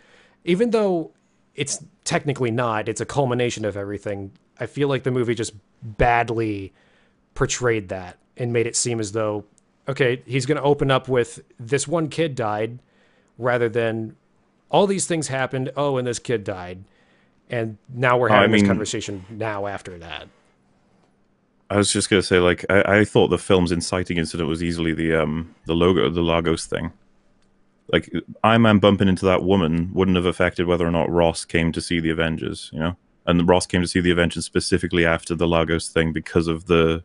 even though it's technically not. It's a culmination of everything. I feel like the movie just badly portrayed that and made it seem as though, okay, he's going to open up with this one kid died, rather than all these things happened. Oh, and this kid died. And now we're having this conversation now after that. I was just going to say, like, I thought the film's inciting incident was easily the Lagos thing. Like, Iron Man bumping into that woman wouldn't have affected whether or not Ross came to see the Avengers, you know? And Ross came to see the Avengers specifically after the Lagos thing because of the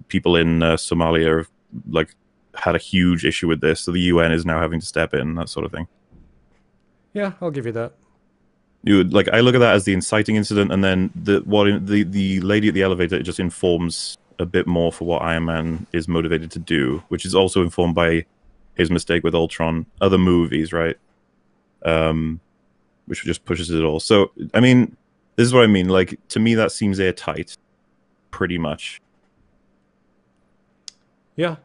people in Somalia, like, had a huge issue with this, so the UN is now having to step in, that sort of thing. Yeah, I'll give you that. I look at that as the inciting incident, and then the lady at the elevator just informs a bit more for what Iron Man is motivated to do, which is also informed by his mistake with Ultron, other movies, right? Which just pushes it all. So, I mean, this is what I mean. Like, to me, that seems airtight, pretty much. Yeah.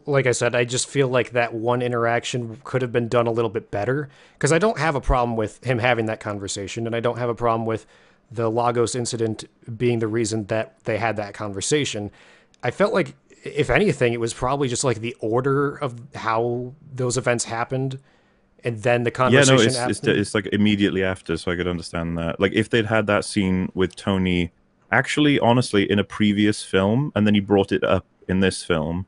Like I said, I just feel like that one interaction could have been done a little bit better, because I don't have a problem with him having that conversation, and I don't have a problem with the Lagos incident being the reason that they had that conversation. I felt like, if anything, it was probably just like the order of how those events happened, and then the conversation it's like immediately after, so I could understand that. Like, if they'd had that scene with Tony, actually, honestly, in a previous film, and then he brought it up in this film,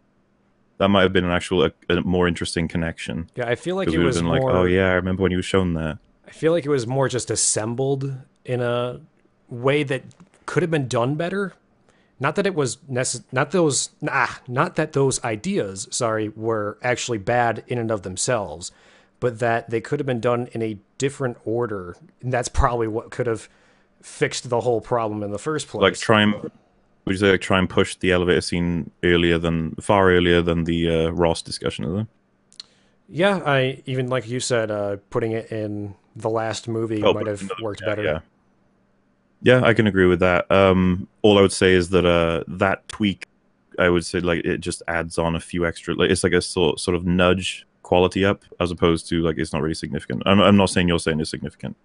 that might have been a more interesting connection. Yeah, I feel like it was been more... like, oh yeah, I remember when you were shown that. I feel like it was more just assembled in a way that could have been done better, Not that it was not that those ideas, sorry, were actually bad in and of themselves, but that they could have been done in a different order. And that's probably what could have fixed the whole problem in the first Like place. would you say like try and push the elevator scene far earlier than the Ross discussion, is it? Yeah, I even like you said, putting it in the last movie Oh, might have worked yeah, better. yeah. Yeah, I can agree with that. All I would say is that that tweak, I would say like it just adds on a few extra. Like it's like a sort of nudge quality up, as opposed to like it's not really significant. I'm not saying you're saying it's significant.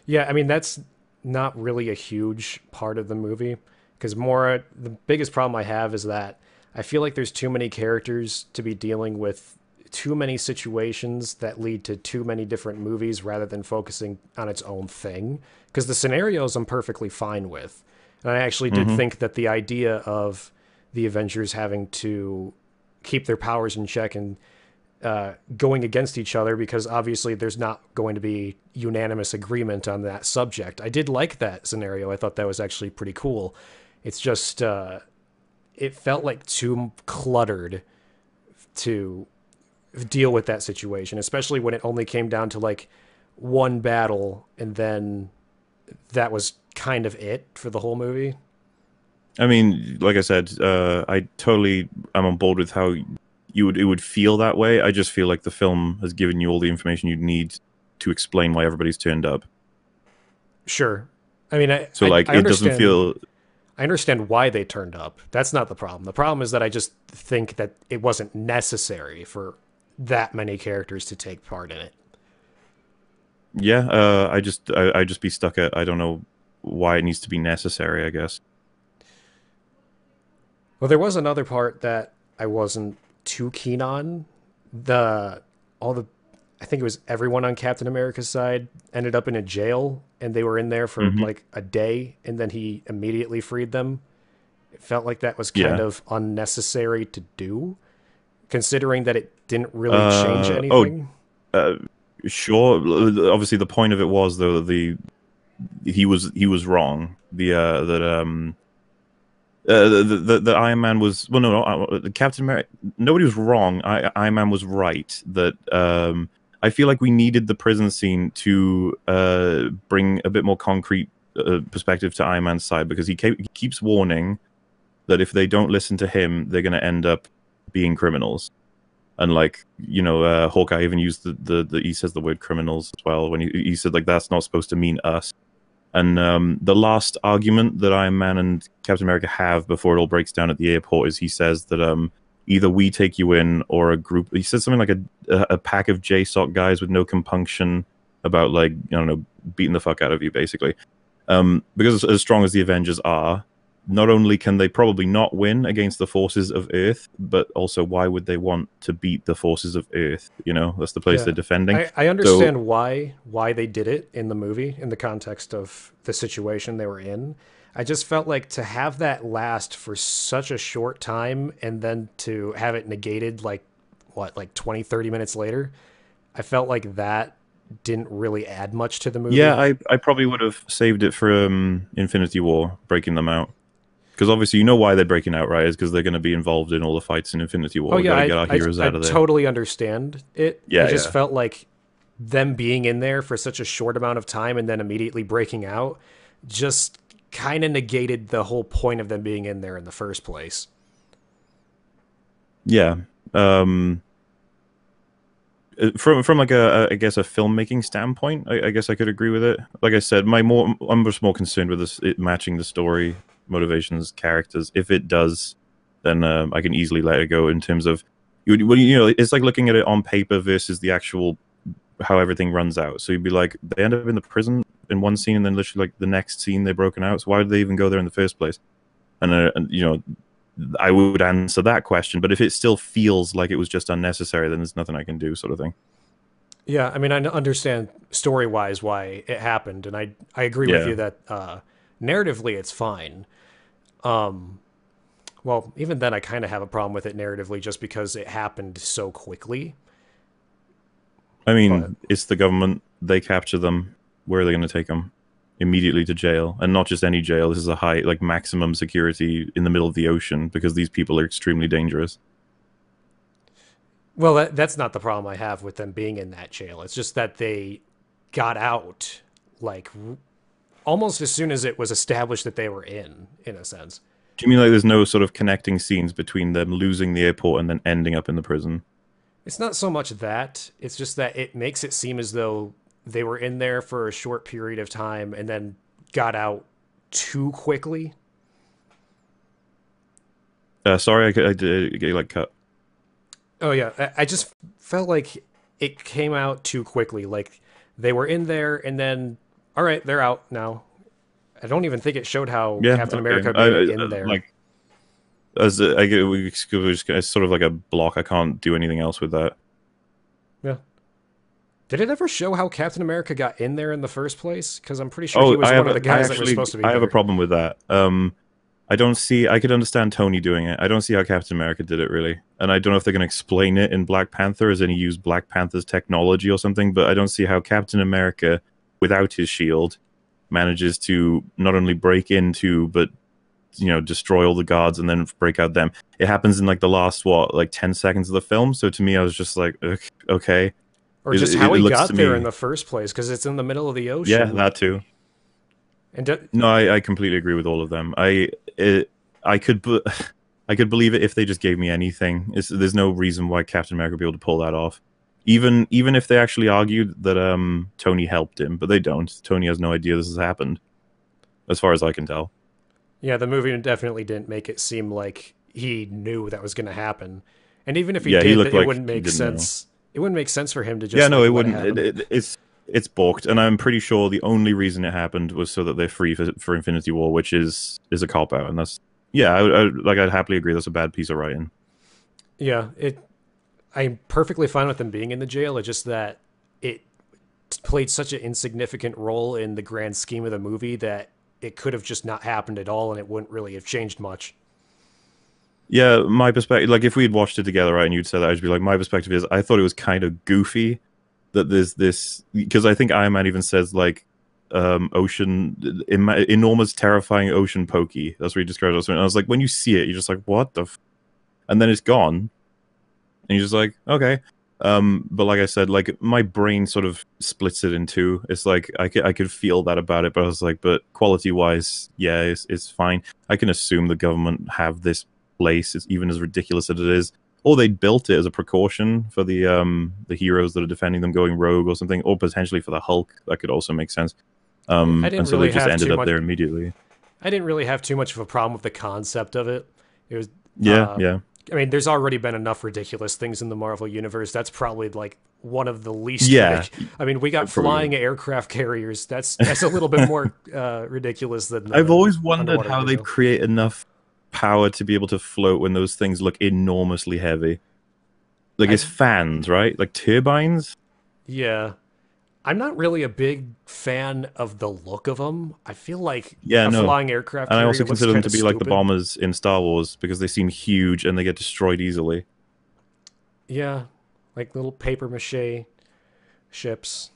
Yeah, I mean that's not really a huge part of the movie because more the biggest problem I have is that I feel like there's too many characters to be dealing with too many situations that lead to too many different movies rather than focusing on its own thing. Because the scenarios I'm perfectly fine with. And I actually did Hmm. think that the idea of the Avengers having to keep their powers in check and going against each other because obviously there's not going to be unanimous agreement on that subject. I did like that scenario. I thought that was actually pretty cool. It's just it felt like too cluttered to deal with that situation, especially when it only came down to like one battle and then that was kind of it for the whole movie. I mean, like I said, I totally am on board with how it would feel that way. I just feel like the film has given you all the information you need to explain why everybody's turned up. Sure. I mean, So like I it doesn't understand. feel. I understand why they turned up. That's not the problem. The problem is that I just think that it wasn't necessary for that many characters to take part in it. Yeah, I just be stuck at I don't know why it needs to be necessary, I guess. Well, there was another part that I wasn't too keen on. The all the I think it was everyone on Captain America's side ended up in a jail and they were in there for Hmm. like a day and then he immediately freed them. It felt like that was kind Yeah. of unnecessary to do considering that it didn't really change Oh, anything. uh, sure. Obviously, the point of it was though he was wrong. The Iron Man was well, no, the Captain America. Nobody was wrong. Iron Man was right. That I feel like we needed the prison scene to bring a bit more concrete perspective to Iron Man's side because he keeps warning that if they don't listen to him, they're going to end up being criminals. And like Hawkeye even used the he says the word criminals as well when he said like that's not supposed to mean us. And the last argument that Iron Man and Captain America have before it all breaks down at the airport is he says that either we take you in or a group. He says something like a pack of JSOC guys with no compunction about like I don't know beating the fuck out of you basically. Because as strong as the Avengers are, not only can they probably not win against the forces of Earth, but also why would they want to beat the forces of Earth? You know, that's the place they're Yeah. defending. I So understand why they did it in the movie in the context of the situation they were in. I just felt like to have that last for such a short time and then to have it negated like what like 20 30 minutes later, I felt like that didn't really add much to the yeah, movie. I probably would have saved it for Infinity War, breaking them out. Because obviously you know why they're breaking out, right? Is because they're going to be involved in all the fights in Infinity Oh War. We yeah, got to get our heroes I out of there. totally understand it. It Yeah, just yeah. felt like them being in there for such a short amount of time and then immediately breaking out just kind of negated the whole point of them being in there in the first place. Yeah. Um, from like I guess a filmmaking standpoint, I guess I could agree with it. Like I said, I'm just more concerned with this it matching the story, motivations, characters. If it does, then I can easily let it go. In terms of it's like looking at it on paper versus the actual how everything runs out. So you'd be like, they end up in the prison in one scene, and then literally like the next scene they're broken out. So why did they even go there in the first place? And I would answer that question. But if it still feels like it was just unnecessary, then there's nothing I can do, sort of thing. Yeah, I mean, I understand story wise why it happened, and I agree with Yeah. you that narratively it's fine. Um, well, even then, I kind of have a problem with it narratively just because it happened so quickly. I But mean, it's the government. They capture them. Where are they going to take them? immediately to jail, and not just any jail. This is a high, like maximum security in the middle of the ocean because these people are extremely dangerous. Well, that's not the problem I have with them being in that jail. It's just that they got out like almost as soon as it was established that they were in a sense. Do you mean like there's no sort of connecting scenes between them losing the airport and then ending up in the prison? It's not so much that, it's just that it makes it seem as though they were in there for a short period of time and then got out too quickly. Sorry, I did get like cut. Oh yeah, I just felt like it came out too quickly. Like they were in there and then, all right, they're out now. I don't even think it showed how Yeah, Captain okay. America made it in there. Like as I get, it's sort of like a block. I can't do anything else with that. Yeah. Did it ever show how Captain America got in there in the first place? Because I'm pretty sure Oh, he was one of the guys that was supposed to be I have there. a problem with that. I don't see. I could understand Tony doing it. I don't see how Captain America did it really, and I don't know if they're going to explain it in Black Panther, as in he used Black Panther's technology or something. But I don't see how Captain America, without his shield, manages to not only break into, but destroy all the guards and then break out them. It happens in like the last like 10 seconds of the film. So to me, I was just like, okay. Or just how It he looks got to there me, in the first place, because it's in the middle of the yeah, ocean. that too. And No, I completely agree with all of them. I could I could believe it if they just gave me anything. There's no reason why Captain America would be able to pull that off. Even if they actually argued that Tony helped him, but they don't. Tony has no idea this has happened, as far as I can tell. yeah, the movie definitely didn't make it seem like he knew that was going to happen. And even if he Yeah, he did, looked it like wouldn't he make didn't know. sense. It wouldn't make sense for him to just Yeah, no, it let wouldn't. happen. It's balked, and I'm pretty sure the only reason it happened was so that they're free for Infinity War, which is a cop out, and that's yeah. I'd happily agree that's a bad piece of writing. Yeah, I'm perfectly fine with them being in the jail. It's just that it played such an insignificant role in the grand scheme of the movie that it could have just not happened at all, and it wouldn't really have changed much. Yeah, my perspective, like if we had watched it together, right, and you'd said that, I'd be like, my perspective is, I thought it was kind of goofy that there's this, because I think Iron Man even says like enormous terrifying ocean pokey, that's what he describes it. And I was like, when you see it, you're just like, what the and then it's gone, and you're just like, okay. But like I said, like my brain sort of splits it in two. It's like I could feel that about it, but I was like, but quality wise, yeah, it's fine. I can assume the government have this place, it's even as ridiculous as it is, or they built it as a precaution for the heroes that are defending them going rogue or something, or potentially for the Hulk. That could also make sense. I didn't And so really they just have ended too up much. there immediately. I didn't really have too much of a problem with the concept of it. It was, Yeah, yeah. I mean, there's already been enough ridiculous things in the Marvel universe. That's probably like one of the least. Yeah. I mean, we got Probably. flying aircraft carriers. That's a little bit more ridiculous than the I've always wondered underwater how they'd hero. create enough power to be able to float when those things look enormously heavy. Like it's fans, right? Like turbines. Yeah. I'm not really a big fan of the look of them. I feel like Yeah, a no. flying aircraft And I carrier also looks consider them kind to of be like the stupid. bombers in Star Wars because they seem huge and they get destroyed easily. Yeah, like little paper mache ships.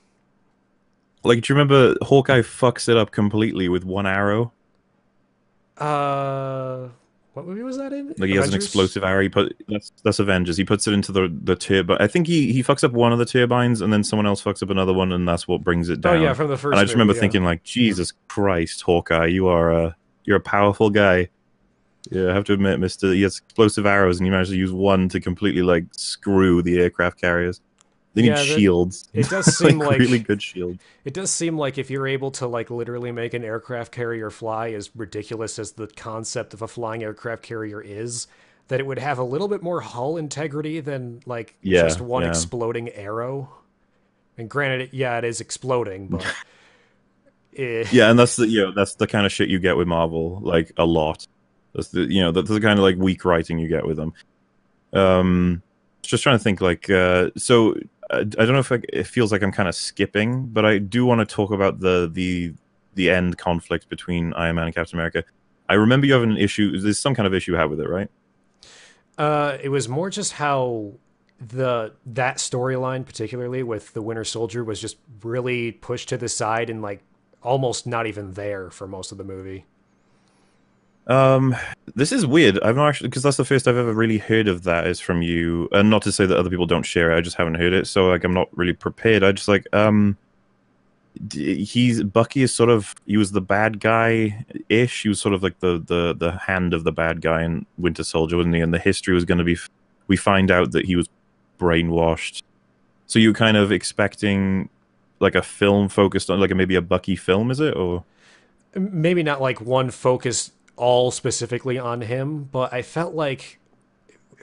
Like, do you remember Hawkeye fucks it up completely with one arrow? Uh, what movie was that in? Like he has an Avengers? explosive arrow. That's Avengers. He puts it into the turbine. I think he fucks up one of the turbines, and then someone else fucks up another one, and that's what brings it Oh yeah, down. from the And I first just remember movie. Yeah. thinking, like, Jesus Christ, Hawkeye, you're a powerful guy. Yeah, I have to admit, Mister, he has explosive arrows, and you managed to use one to completely like screw the aircraft carriers. They need Yeah, shields, it does seem like really good shields. it does seem like if you're able to like literally make an aircraft carrier fly, as ridiculous as the concept of a flying aircraft carrier is, that it would have a little bit more hull integrity than like just Yeah, one yeah. exploding arrow. And granted, it is exploding, but Yeah, and that's the kind of shit you get with Marvel, like a lot. That's that's the kind of like weak writing you get with them. Just trying to think like so I don't know if it feels like I'm kind of skipping, but I do want to talk about the end conflict between Iron Man and Captain America. I remember you having an issue. There's some kind of issue you have with it, right? it was more just how that storyline, particularly with the Winter Soldier, was just really pushed to the side and like almost not even there for most of the movie. Um, this is weird. I've not actually, because that's the first I've ever really heard of that is from you. And not to say that other people don't share it, I just haven't heard it. So like, I'm not really prepared. I just like, he's Bucky is sort of he was the bad guy ish. He was sort of like the hand of the bad guy in Winter Soldier, wasn't he? And the history was going to be, we find out that he was brainwashed. So you're kind of expecting like a film focused on like maybe a Bucky film, is it? Or Maybe not like one focused all specifically on him, but I felt like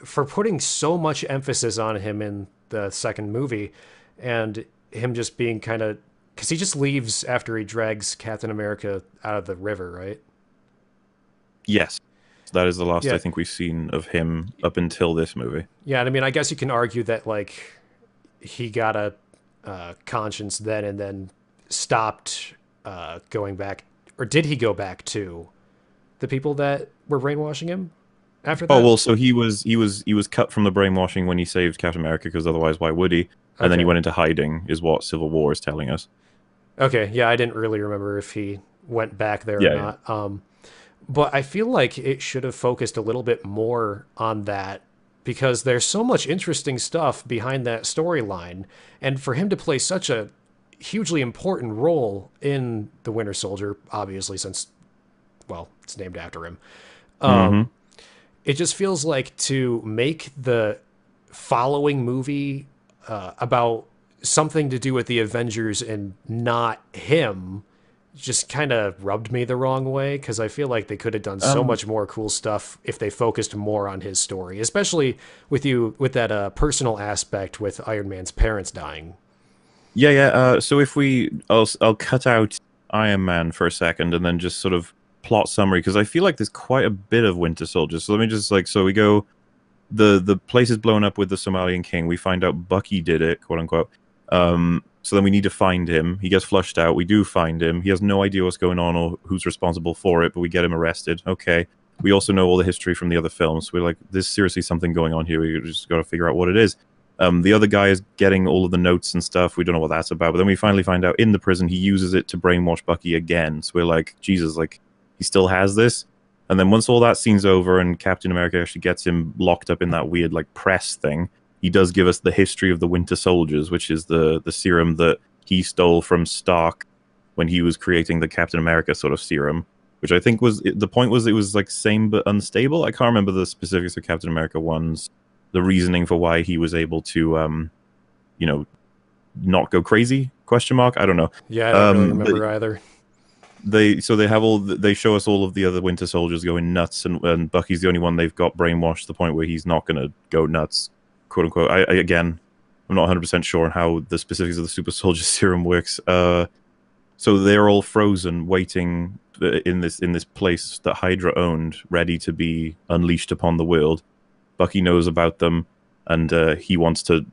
for putting so much emphasis on him in the second movie and him just being kind of because he just leaves after he drags Captain America out of the river, right? yes, that is the last I Yeah. think we've seen of him up until this movie. Yeah, and I mean, I guess you can argue that like he got a conscience then and then stopped going back, or did he go back to the people that were brainwashing him after Oh that? well, so he was cut from the brainwashing when he saved Captain America because otherwise why would he? And then he Okay. went into hiding, is what Civil War is telling us. Okay, yeah, I didn't really remember if he went back there or Yeah, yeah. not. But I feel like it should have focused a little bit more on that because there's so much interesting stuff behind that storyline. And for him to play such a hugely important role in The Winter Soldier, obviously, since, well, it's named after him, Mm-hmm. it just feels like to make the following movie about something to do with the Avengers and not him just kind of rubbed me the wrong way because I feel like they could have done so Um, much more cool stuff if they focused more on his story, especially with that personal aspect with Iron Man's parents dying. yeah, yeah. So if I'll cut out Iron Man for a second and then just sort of plot summary because I feel like there's quite a bit of Winter Soldier. So let me just like so we go. The place is blown up with the Somalian king. We find out Bucky did it, quote unquote. So then we need to find him. He gets flushed out. We do find him. He has no idea what's going on or who's responsible for it, but we get him arrested. Okay. We also know all the history from the other films. We're like, there's seriously something going on here. We just got to figure out what it is. The other guy is getting all of the notes and stuff. We don't know what that's about. But then we finally find out in the prison he uses it to brainwash Bucky again. So we're like, Jesus, like he still has this. And then once all that scene's over and Captain America actually gets him locked up in that weird like press thing, he does give us the history of the Winter Soldiers, which is the serum that he stole from Stark when he was creating the Captain America sort of serum, which I think was the point was it was like same but unstable. I can't remember the specifics of Captain America one's the reasoning for why he was able to you know not go crazy question mark I don't know. Yeah, I don't really But remember either. they show us all of the other Winter Soldiers going nuts, and Bucky's the only one they've got brainwashed to the point where he's not going to go nuts, quote unquote. Again, I'm not 100% sure on how the specifics of the Super Soldier Serum works. So they're all frozen, waiting in this place that Hydra owned, ready to be unleashed upon the world. Bucky knows about them, and he wants to,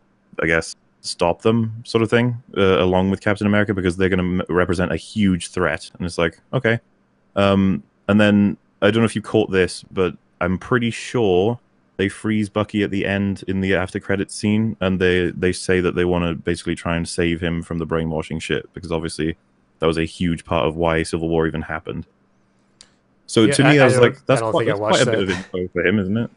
I guess, stop them, sort of thing, along with Captain America, because they're going to represent a huge threat. And it's like, okay. And then, I don't know if you caught this, but I'm pretty sure they freeze Bucky at the end in the after credits scene, and they say that they want to basically try and save him from the brainwashing shit, because obviously that was a huge part of why Civil War even happened. So Yeah, to me, I was like, I don't think I that's quite watched a bit that. of info for him, isn't it?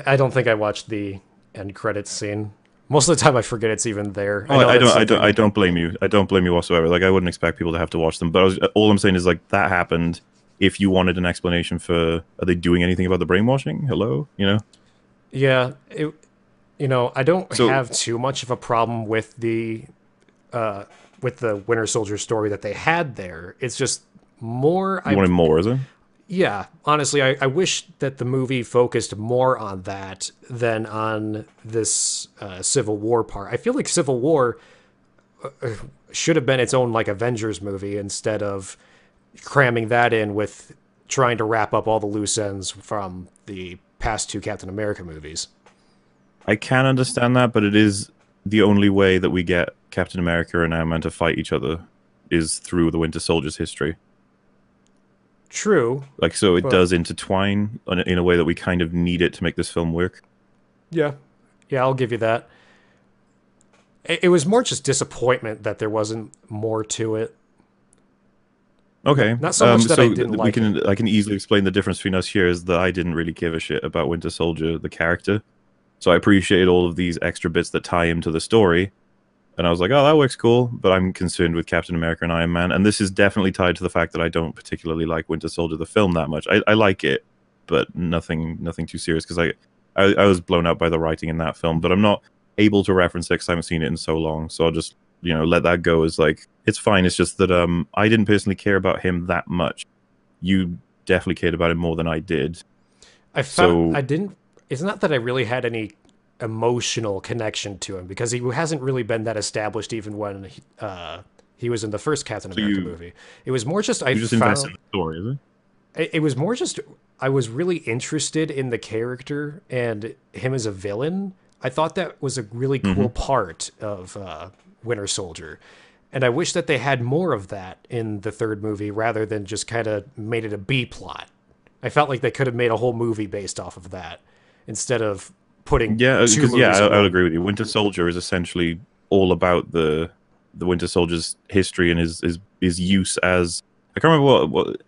I don't think I watched the end credits scene. Most of the time, I forget it's even there. I Oh, know that's I something. don't blame you. I don't blame you whatsoever. Like, I wouldn't expect people to have to watch them. But all I'm saying is, like, that happened. If you wanted an explanation for, are they doing anything about the brainwashing? Hello, you know. Yeah, I don't So have too much of a problem with the Winter Soldier story that they had there. It's just more. you wanted more, is it? Yeah, honestly, I wish that the movie focused more on that than on this Civil War part. I feel like Civil War should have been its own like Avengers movie instead of cramming that in with trying to wrap up all the loose ends from the past two Captain America movies. I can understand that, but it is the only way that we get Captain America and Iron Man to fight each other is through the Winter Soldier's history. True, Like, so it but does intertwine in a way that we kind of need it to make this film work. yeah, yeah, I'll give you that. It was more just disappointment that there wasn't more to it. Okay. Not so much that I So didn't we like it. can I can easily explain the difference between us here is that I didn't really give a shit about Winter Soldier, the character. So I appreciate all of these extra bits that tie him to the story. And I was like, oh, that works cool. But I'm concerned with Captain America and Iron Man. And this is definitely tied to the fact that I don't particularly like Winter Soldier, the film, that much. I like it, but nothing too serious because I was blown out by the writing in that film. But I'm not able to reference it because I haven't seen it in so long. So I'll just, let that go as like, it's fine. It's just that I didn't personally care about him that much. You definitely cared about him more than I did. I found So I didn't. It's not that I really had any emotional connection to him because he hasn't really been that established even when he was in the first Captain so America you movie. It was more just I you just invest in found the story, is it? it was more just I was really interested in the character and him as a villain. I thought that was a really cool part of Winter Soldier. And I wish that they had more of that in the third movie rather than just kind of made it a B plot. I felt like they could have made a whole movie based off of that instead of putting Yeah, two because movies in I would one. agree with you. Winter Soldier is essentially all about the Winter Soldier's history and his use as I can't remember what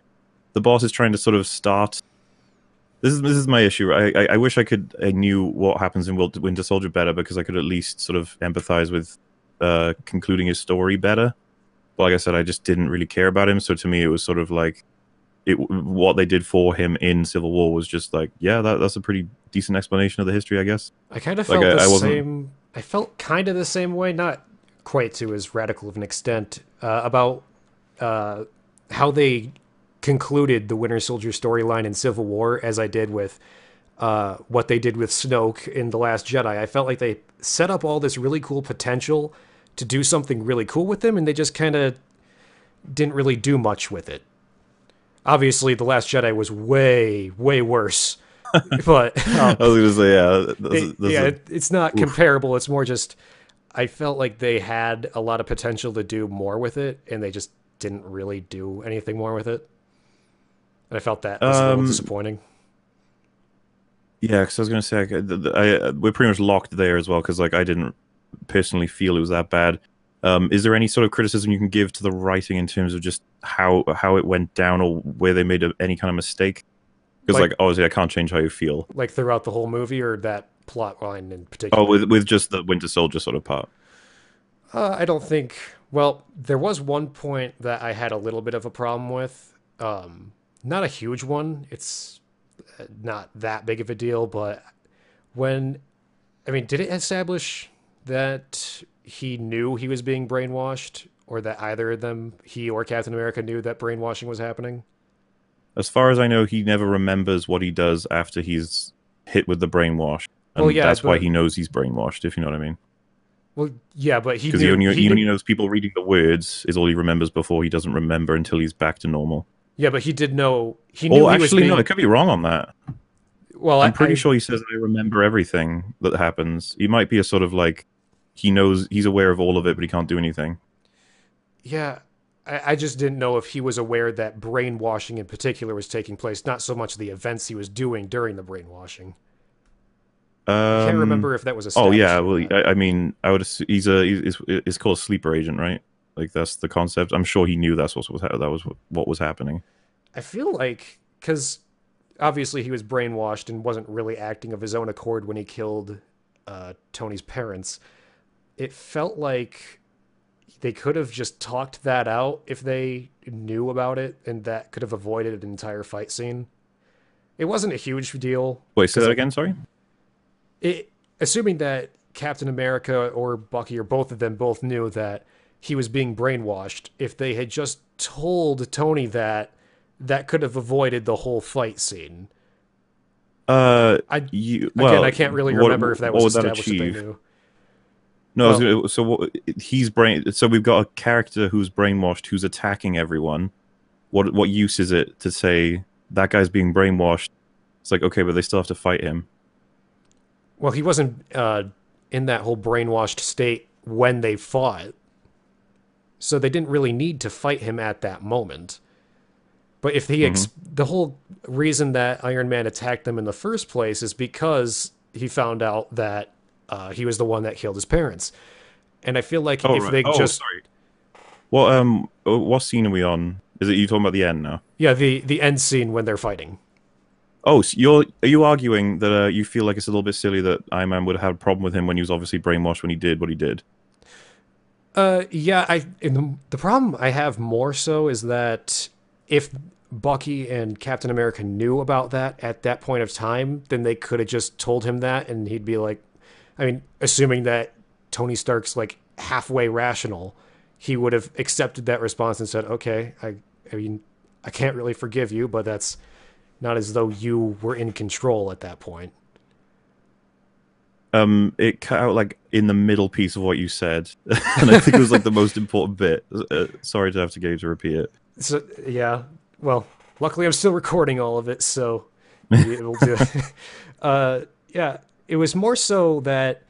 the boss is trying to sort of start. This is my issue. I wish I knew what happens in Winter Soldier better because I could at least sort of empathize with concluding his story better. But like I said, I just didn't really care about him. So to me, it was sort of like what they did for him in Civil War was just like, yeah, that's a pretty decent explanation of the history, I guess. I kind of Like felt the I wasn't. same. I felt kind of the same way, not quite to as radical of an extent, about uh, how they concluded the Winter Soldier storyline in Civil War as I did with what they did with Snoke in The Last Jedi. I felt like they set up all this really cool potential to do something really cool with him, and they just kind of didn't really do much with it. Obviously, The Last Jedi was way, way worse. But I was gonna say, yeah, it's not oof. comparable. It's more just I felt like they had a lot of potential to do more with it, and they just didn't really do anything more with it. And I felt that was a little Um, disappointing. yeah, because I was gonna say, we're pretty much locked there as well. Because like I didn't personally feel it was that bad. Is there any sort of criticism you can give to the writing in terms of just how it went down, or where they made any kind of mistake? Because Like like obviously I can't change how you feel. like throughout the whole movie, or that plot line in Oh, particular. with just the Winter Soldier sort of part. I don't think. Well, there was one point that I had a little bit of a problem with. Not a huge one. It's not that big of a deal, but when I mean, did it establish that he knew he was being brainwashed, or that either of them, he or Captain America, knew that brainwashing was happening? As far as I know, he never remembers what he does after he's hit with the brainwash, Well, and yeah, that's why but he knows he's brainwashed. If you know what I mean. well, yeah, but he Because knew he only knows people reading the words is all he remembers before he doesn't remember until he's back to normal. Yeah, but he did know. He knew Or he was actually, no, I being. could be wrong on that. Well, I'm pretty I sure he says I remember everything that happens. He might be a sort of like he knows he's aware of all of it, but he can't do anything. yeah, I just didn't know if he was aware that brainwashing in particular was taking place, not so much the events he was doing during the brainwashing. I can't Um. remember if that was Oh established yeah. or Well, not. I mean, I would. It's called a sleeper agent, right? Like that's the concept. I'm sure he knew that's that was what was happening. I feel like because obviously he was brainwashed and wasn't really acting of his own accord when he killed Tony's parents. It felt like they could have just talked that out if they knew about it, and that could have avoided an entire fight scene. It wasn't a huge deal Wait, say because that again. Sorry. it, assuming that Captain America or Bucky or both of them both knew that he was being brainwashed, if they had just told Tony that, that could have avoided the whole fight scene. I You Again, I well, can't really remember if that what was would that established that they achieve? knew. No, I was Well, gonna, so what, he's brain. So we've got a character who's brainwashed, who's attacking everyone. What use is it to say that guy's being brainwashed? It's like okay, but they still have to fight him. he wasn't in that whole brainwashed state when they fought, so they didn't really need to fight him at that moment. But if Hmm. the whole reason that Iron Man attacked them in the first place is because he found out that he was the one that killed his parents, and I feel like Oh if right. they Oh just sorry. What scene are we on? Is it you talking about the end now? Yeah, the end scene when they're fighting. Oh, so are you arguing that you feel like it's a little bit silly that Iron Man would have had a problem with him when he was obviously brainwashed when he did what he did? Yeah, and the problem I have more so is that if Bucky and Captain America knew about that at that point of time, then they could have just told him that, and he'd be like, I mean, assuming that Tony Stark's like halfway rational, he would have accepted that response and said, "Okay, I mean, I can't really forgive you, but that's not as though you were in control at that point." It cut out like in the middle piece of what you said, and I think it was like the most important bit. Sorry to have to get you to repeat it. So yeah, well, luckily I'm still recording all of it, so maybe it'll do. Yeah, it was more so that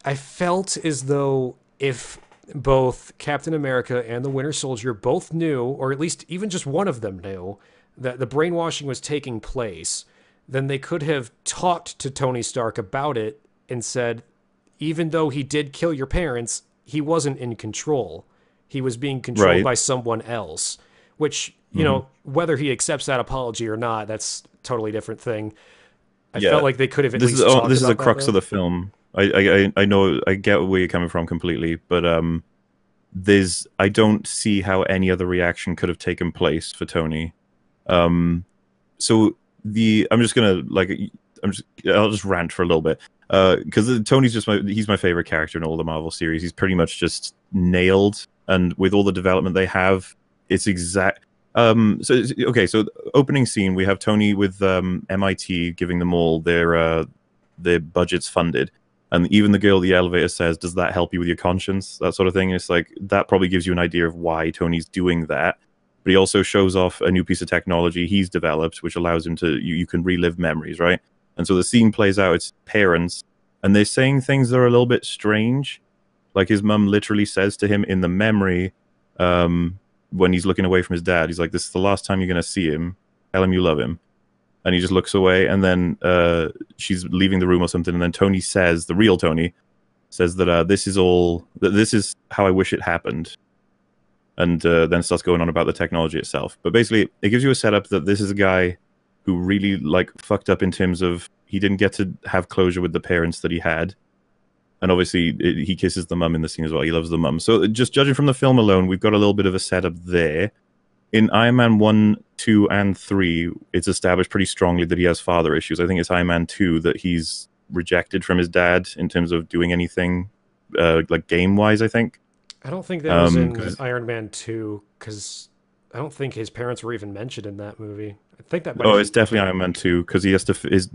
I felt as though if both Captain America and the Winter Soldier both knew, or at least even just one of them knew, that the brainwashing was taking place, then they could have talked to Tony Stark about it and said, even though he did kill your parents, he wasn't in control. He was being controlled Right. by someone else, which, you know, whether he accepts that apology or not, that's a totally different thing. I Yeah. felt like they could have at This is least talked this is a about that, crux though. of the film. I know I get where you're coming from completely, but there's I don't see how any other reaction could have taken place for Tony. Um, so I'm just gonna like I'll just rant for a little bit because Tony's just he's my favorite character in all the Marvel series. He's pretty much just nailed, and with all the development they have, it's exact. Okay, so opening scene we have Tony with MIT giving them all their budgets funded. And even the girl at the elevator says, "Does that help you with your conscience?" That sort of thing. And it's like that probably gives you an idea of why Tony's doing that. But he also shows off a new piece of technology he's developed, which allows him to you can relive memories, right? And so the scene plays out. It's parents, and they're saying things that are a little bit strange. Like his mum literally says to him in the memory, when he's looking away from his dad, he's like, "This is the last time you're going to see him. Tell him you love him." And he just looks away, and then she's leaving the room or something, and then Tony says, the real Tony says that this is how I wish it happened, and then starts going on about the technology itself. But basically, it gives you a setup that this is a guy who really like fucked up in terms of he didn't get to have closure with the parents that he had, and obviously he kisses the mum in the scene as well. He loves the mum. So just judging from the film alone, we've got a little bit of a setup there. In Iron Man 1, 2, and 3, it's established pretty strongly that he has father issues. I think it's Iron Man 2 that he's rejected from his dad in terms of doing anything, like game-wise, I think. I don't think that was in 'Cause Iron Man 2, because I don't think his parents were even mentioned in that movie. I think that might oh, have it's been. definitely Iron Man 2, because he has to,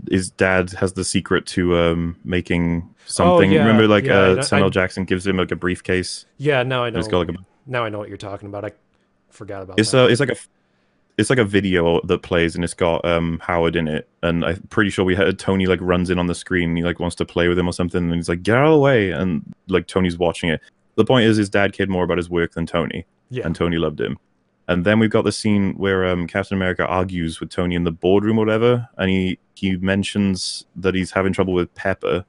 his dad has the secret to making Oh something. yeah, Remember, like, yeah, Samuel Jackson gives him, like, a briefcase, yeah. and it's got, like, Now I know what you're talking about. I forgot about that. it's like a video that plays and it's got Howard in it, and I'm pretty sure we had Tony like runs in on the screen and he like wants to play with him or something, and he's like, "Get out of the way," and like Tony's watching it. The point is his dad cared more about his work than Tony, Yeah, and Tony loved him. And then we've got the scene where Captain America argues with Tony in the boardroom or whatever, and he mentions that he's having trouble with Pepper,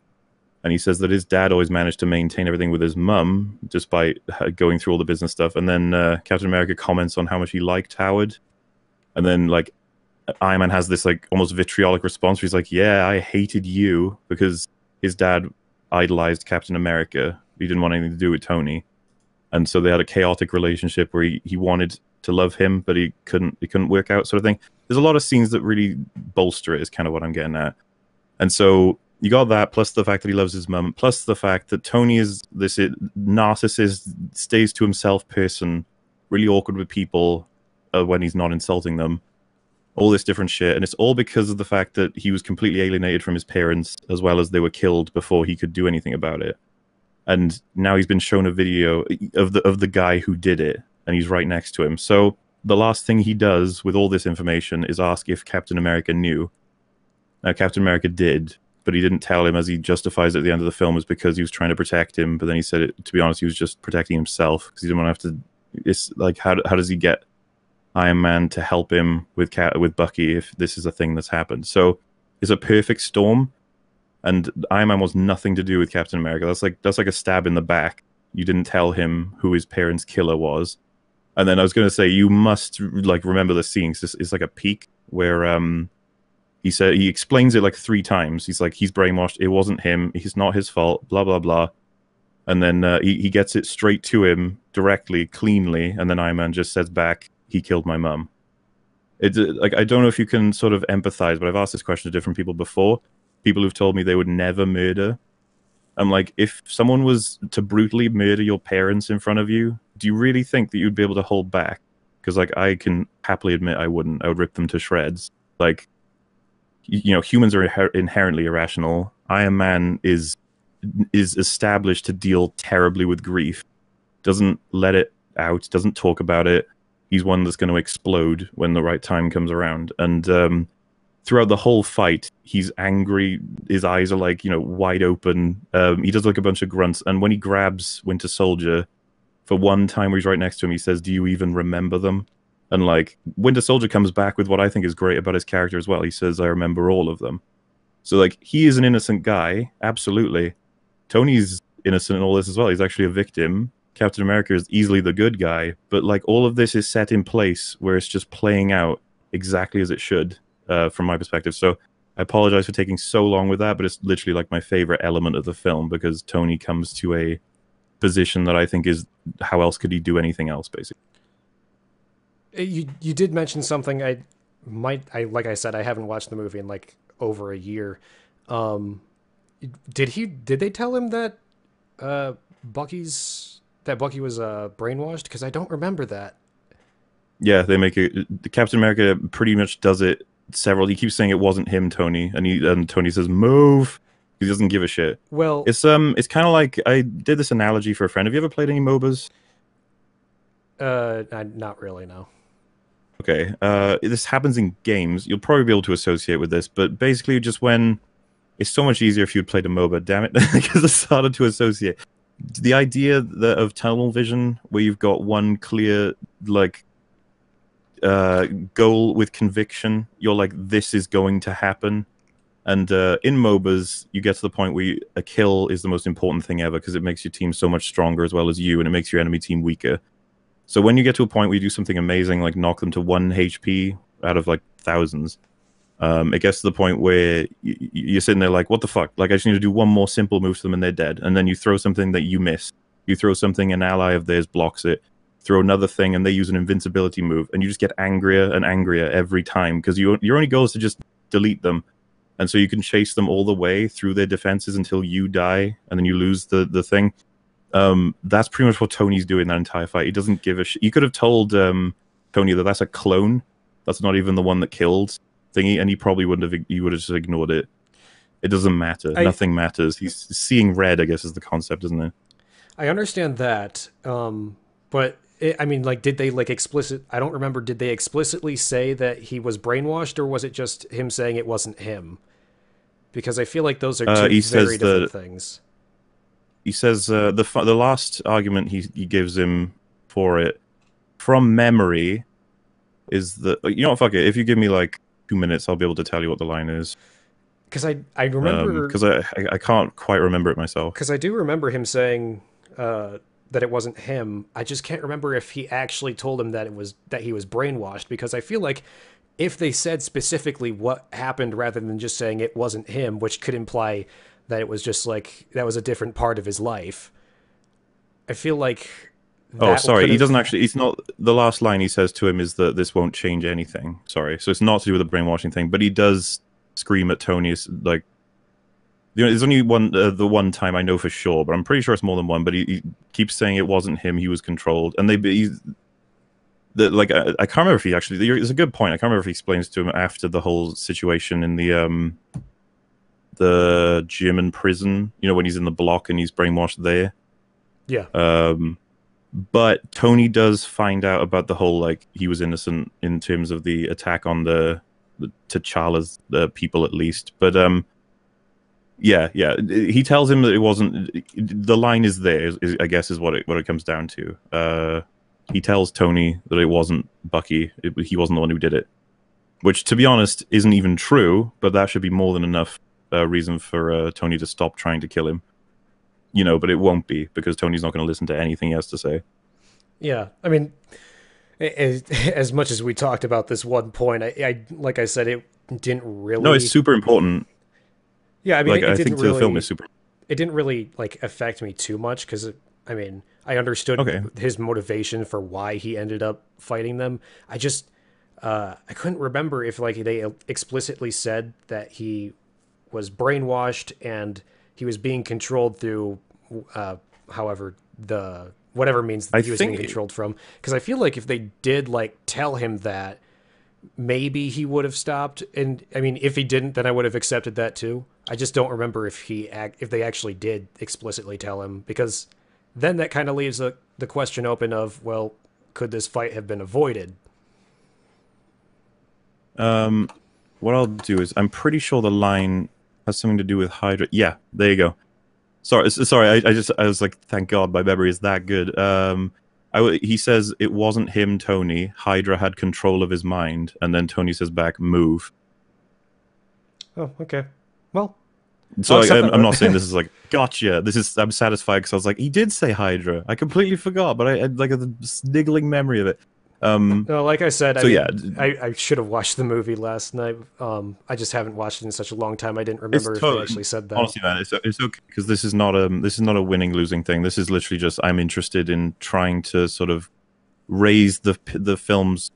and he says that his dad always managed to maintain everything with his mum despite going through all the business stuff. And then Captain America comments on how much he liked Howard. And then, like, Iron Man has this, like, almost vitriolic response where he's like, "Yeah, I hated you," because his dad idolized Captain America. He didn't want anything to do with Tony. And so they had a chaotic relationship where he wanted to love him, but he couldn't work out, sort of thing. There's a lot of scenes that really bolster it, is kind of what I'm getting at. And so you got that, plus the fact that he loves his mum, plus the fact that Tony is this narcissist, stays to himself person, really awkward with people when he's not insulting them, all this different shit. And it's all because of the fact that he was completely alienated from his parents, as well as they were killed before he could do anything about it. And now he's been shown a video of the guy who did it, and he's right next to him. So the last thing he does with all this information is ask if Captain America knew. Now, Captain America did, but he didn't tell him, as he justifies at the end of the film, is because he was trying to protect him. But then he said, to be honest, he was just protecting himself because he didn't want to have to. It's like, how does he get Iron Man to help him with Bucky if this is a thing that's happened? So it's a perfect storm, and Iron Man wants nothing to do with Captain America. That's like a stab in the back. You didn't tell him who his parents' killer was, And then I was going to say, you must like remember the scene. It's like a peak where he explains it like 3 times. He's like, he's brainwashed. It wasn't him. It's not his fault. Blah blah blah. And then he gets it straight to him directly, cleanly. And then Iron Man just says back, "He killed my mum." It's like, I don't know if you can sort of empathize, but I've asked this question to different people before. People who've told me they would never murder. I'm like, if someone was to brutally murder your parents in front of you, do you really think that you'd be able to hold back? Because like, I can happily admit I wouldn't. I would rip them to shreds. Like, you know, humans are inherently irrational. Iron Man is established to deal terribly with grief. Doesn't let it out. Doesn't talk about it. He's one that's going to explode when the right time comes around. And throughout the whole fight, he's angry. His eyes are like, you know, wide open. He does like a bunch of grunts. And when he grabs Winter Soldier, for one time where he's right next to him, he says, "Do you even remember them?" And like, Winter Soldier comes back with what I think is great about his character as well. He says, "I remember all of them." So like, he is an innocent guy, absolutely. Tony's innocent in all this as well. He's actually a victim. Captain America is easily the good guy, but like, all of this is set in place where it's just playing out exactly as it should, from my perspective. So I apologize for taking so long with that, but it's literally like my favorite element of the film, because Tony comes to a position that I think is, how else could he do anything else, basically. You did mention something. I like I said, I haven't watched the movie in like over a year. Um, did they tell him that Bucky was brainwashed? Because I don't remember that. Yeah, they make it. Captain America pretty much does it several. He keeps saying it wasn't him, Tony, and Tony says move. He doesn't give a shit. Well, it's kind of like, I did this analogy for a friend. Have you ever played any MOBAs? not really, no. Okay, this happens in games. You'll probably be able to associate with this, but basically, just when it's so much easier if you'd played a MOBA. Damn it, because it's harder to associate. The idea of tunnel vision, where you've got one clear like goal with conviction. You're like, this is going to happen. And in MOBAs, you get to the point where a kill is the most important thing ever, because it makes your team so much stronger as well as you, and it makes your enemy team weaker. So when you get to a point where you do something amazing, like knock them to 1 HP out of like thousands, it gets to the point where you're sitting there like, what the fuck? Like, I just need to do one more simple move to them and they're dead. And then you throw something that you miss. You throw something, an ally of theirs blocks it. Throw another thing and they use an invincibility move. And you just get angrier and angrier every time, because your only goal is to just delete them. And so you can chase them all the way through their defenses until you die, and then you lose the thing. That's pretty much what Tony's doing that entire fight. He doesn't give a shit. You could have told Tony that that's a clone. That's not even the one that killed thingy, and he probably wouldn't have. He would have just ignored it. It doesn't matter. Nothing matters. He's seeing red, I guess, is the concept, isn't it? I understand that, but I mean, like, did they like explicit? I don't remember. Did they explicitly say that he was brainwashed, or was it just him saying it wasn't him? Because I feel like those are two very different things. He says the last argument he gives him for it, from memory, is that, you know what, fuck it. If you give me like 2 minutes, I'll be able to tell you what the line is. Because I remember, because I can't quite remember it myself. Because I do remember him saying that it wasn't him. I just can't remember if he actually told him that he was brainwashed. Because I feel like if they said specifically what happened rather than just saying it wasn't him, which could imply that it was just like that was a different part of his life, I feel like. Oh, sorry. He doesn't actually. It's not the last line he says to him is that this won't change anything. Sorry. So it's not to do with the brainwashing thing, but he does scream at Tony, like, you know, there's only the one time I know for sure, but I'm pretty sure it's more than one. But he keeps saying it wasn't him; he was controlled, and like, I can't remember if he actually. It's a good point. I can't remember if he explains to him after the whole situation in the gym and prison. You know, when he's in the block and he's brainwashed there. Yeah. But Tony does find out about the whole, like, he was innocent in terms of the attack on the T'Challa's people, at least. But yeah, he tells him that it wasn't. The line is there. I guess is what it comes down to. He tells Tony that it wasn't Bucky. He wasn't the one who did it, which, to be honest, isn't even true. But that should be more than enough reason for Tony to stop trying to kill him. You know, but it won't be, because Tony's not going to listen to anything he has to say. Yeah, I mean, As much as we talked about this one point, I like I said, it didn't No, it's really. super important. Yeah, I mean, Like it I didn't think to the film is really. super. It didn't really like affect me too much because I mean, I understood Okay, his motivation for why he ended up fighting them. I just I couldn't remember if like they explicitly said that he was brainwashed and he was being controlled through uh, however the whatever means I he was being think. controlled from, because I feel like if they did like tell him that, maybe he would have stopped. And I mean, if he didn't, then I would have accepted that too. I just don't remember if if they actually did explicitly tell him, because then that kind of leaves the question open of, well, could this fight have been avoided? Um, what I'll do is I'm pretty sure the line has something to do with Hydra. Yeah, there you go. Sorry. I was like, thank God, my memory is that good. He says it wasn't him, Tony. Hydra had control of his mind, and then Tony says back, "Move." Oh, okay. Well, I'll So like, accept I'm that. not saying this is like gotcha. I'm satisfied because I was like, he did say Hydra. I completely forgot, but I like a niggling memory of it. No, like I said, I So yeah, mean, I should have watched the movie last night. I just haven't watched it in such a long time. I didn't it's remember if they totally actually said that. honestly, man, it's okay because this is not a winning losing thing. This is literally just I'm interested in trying to sort of raise the film's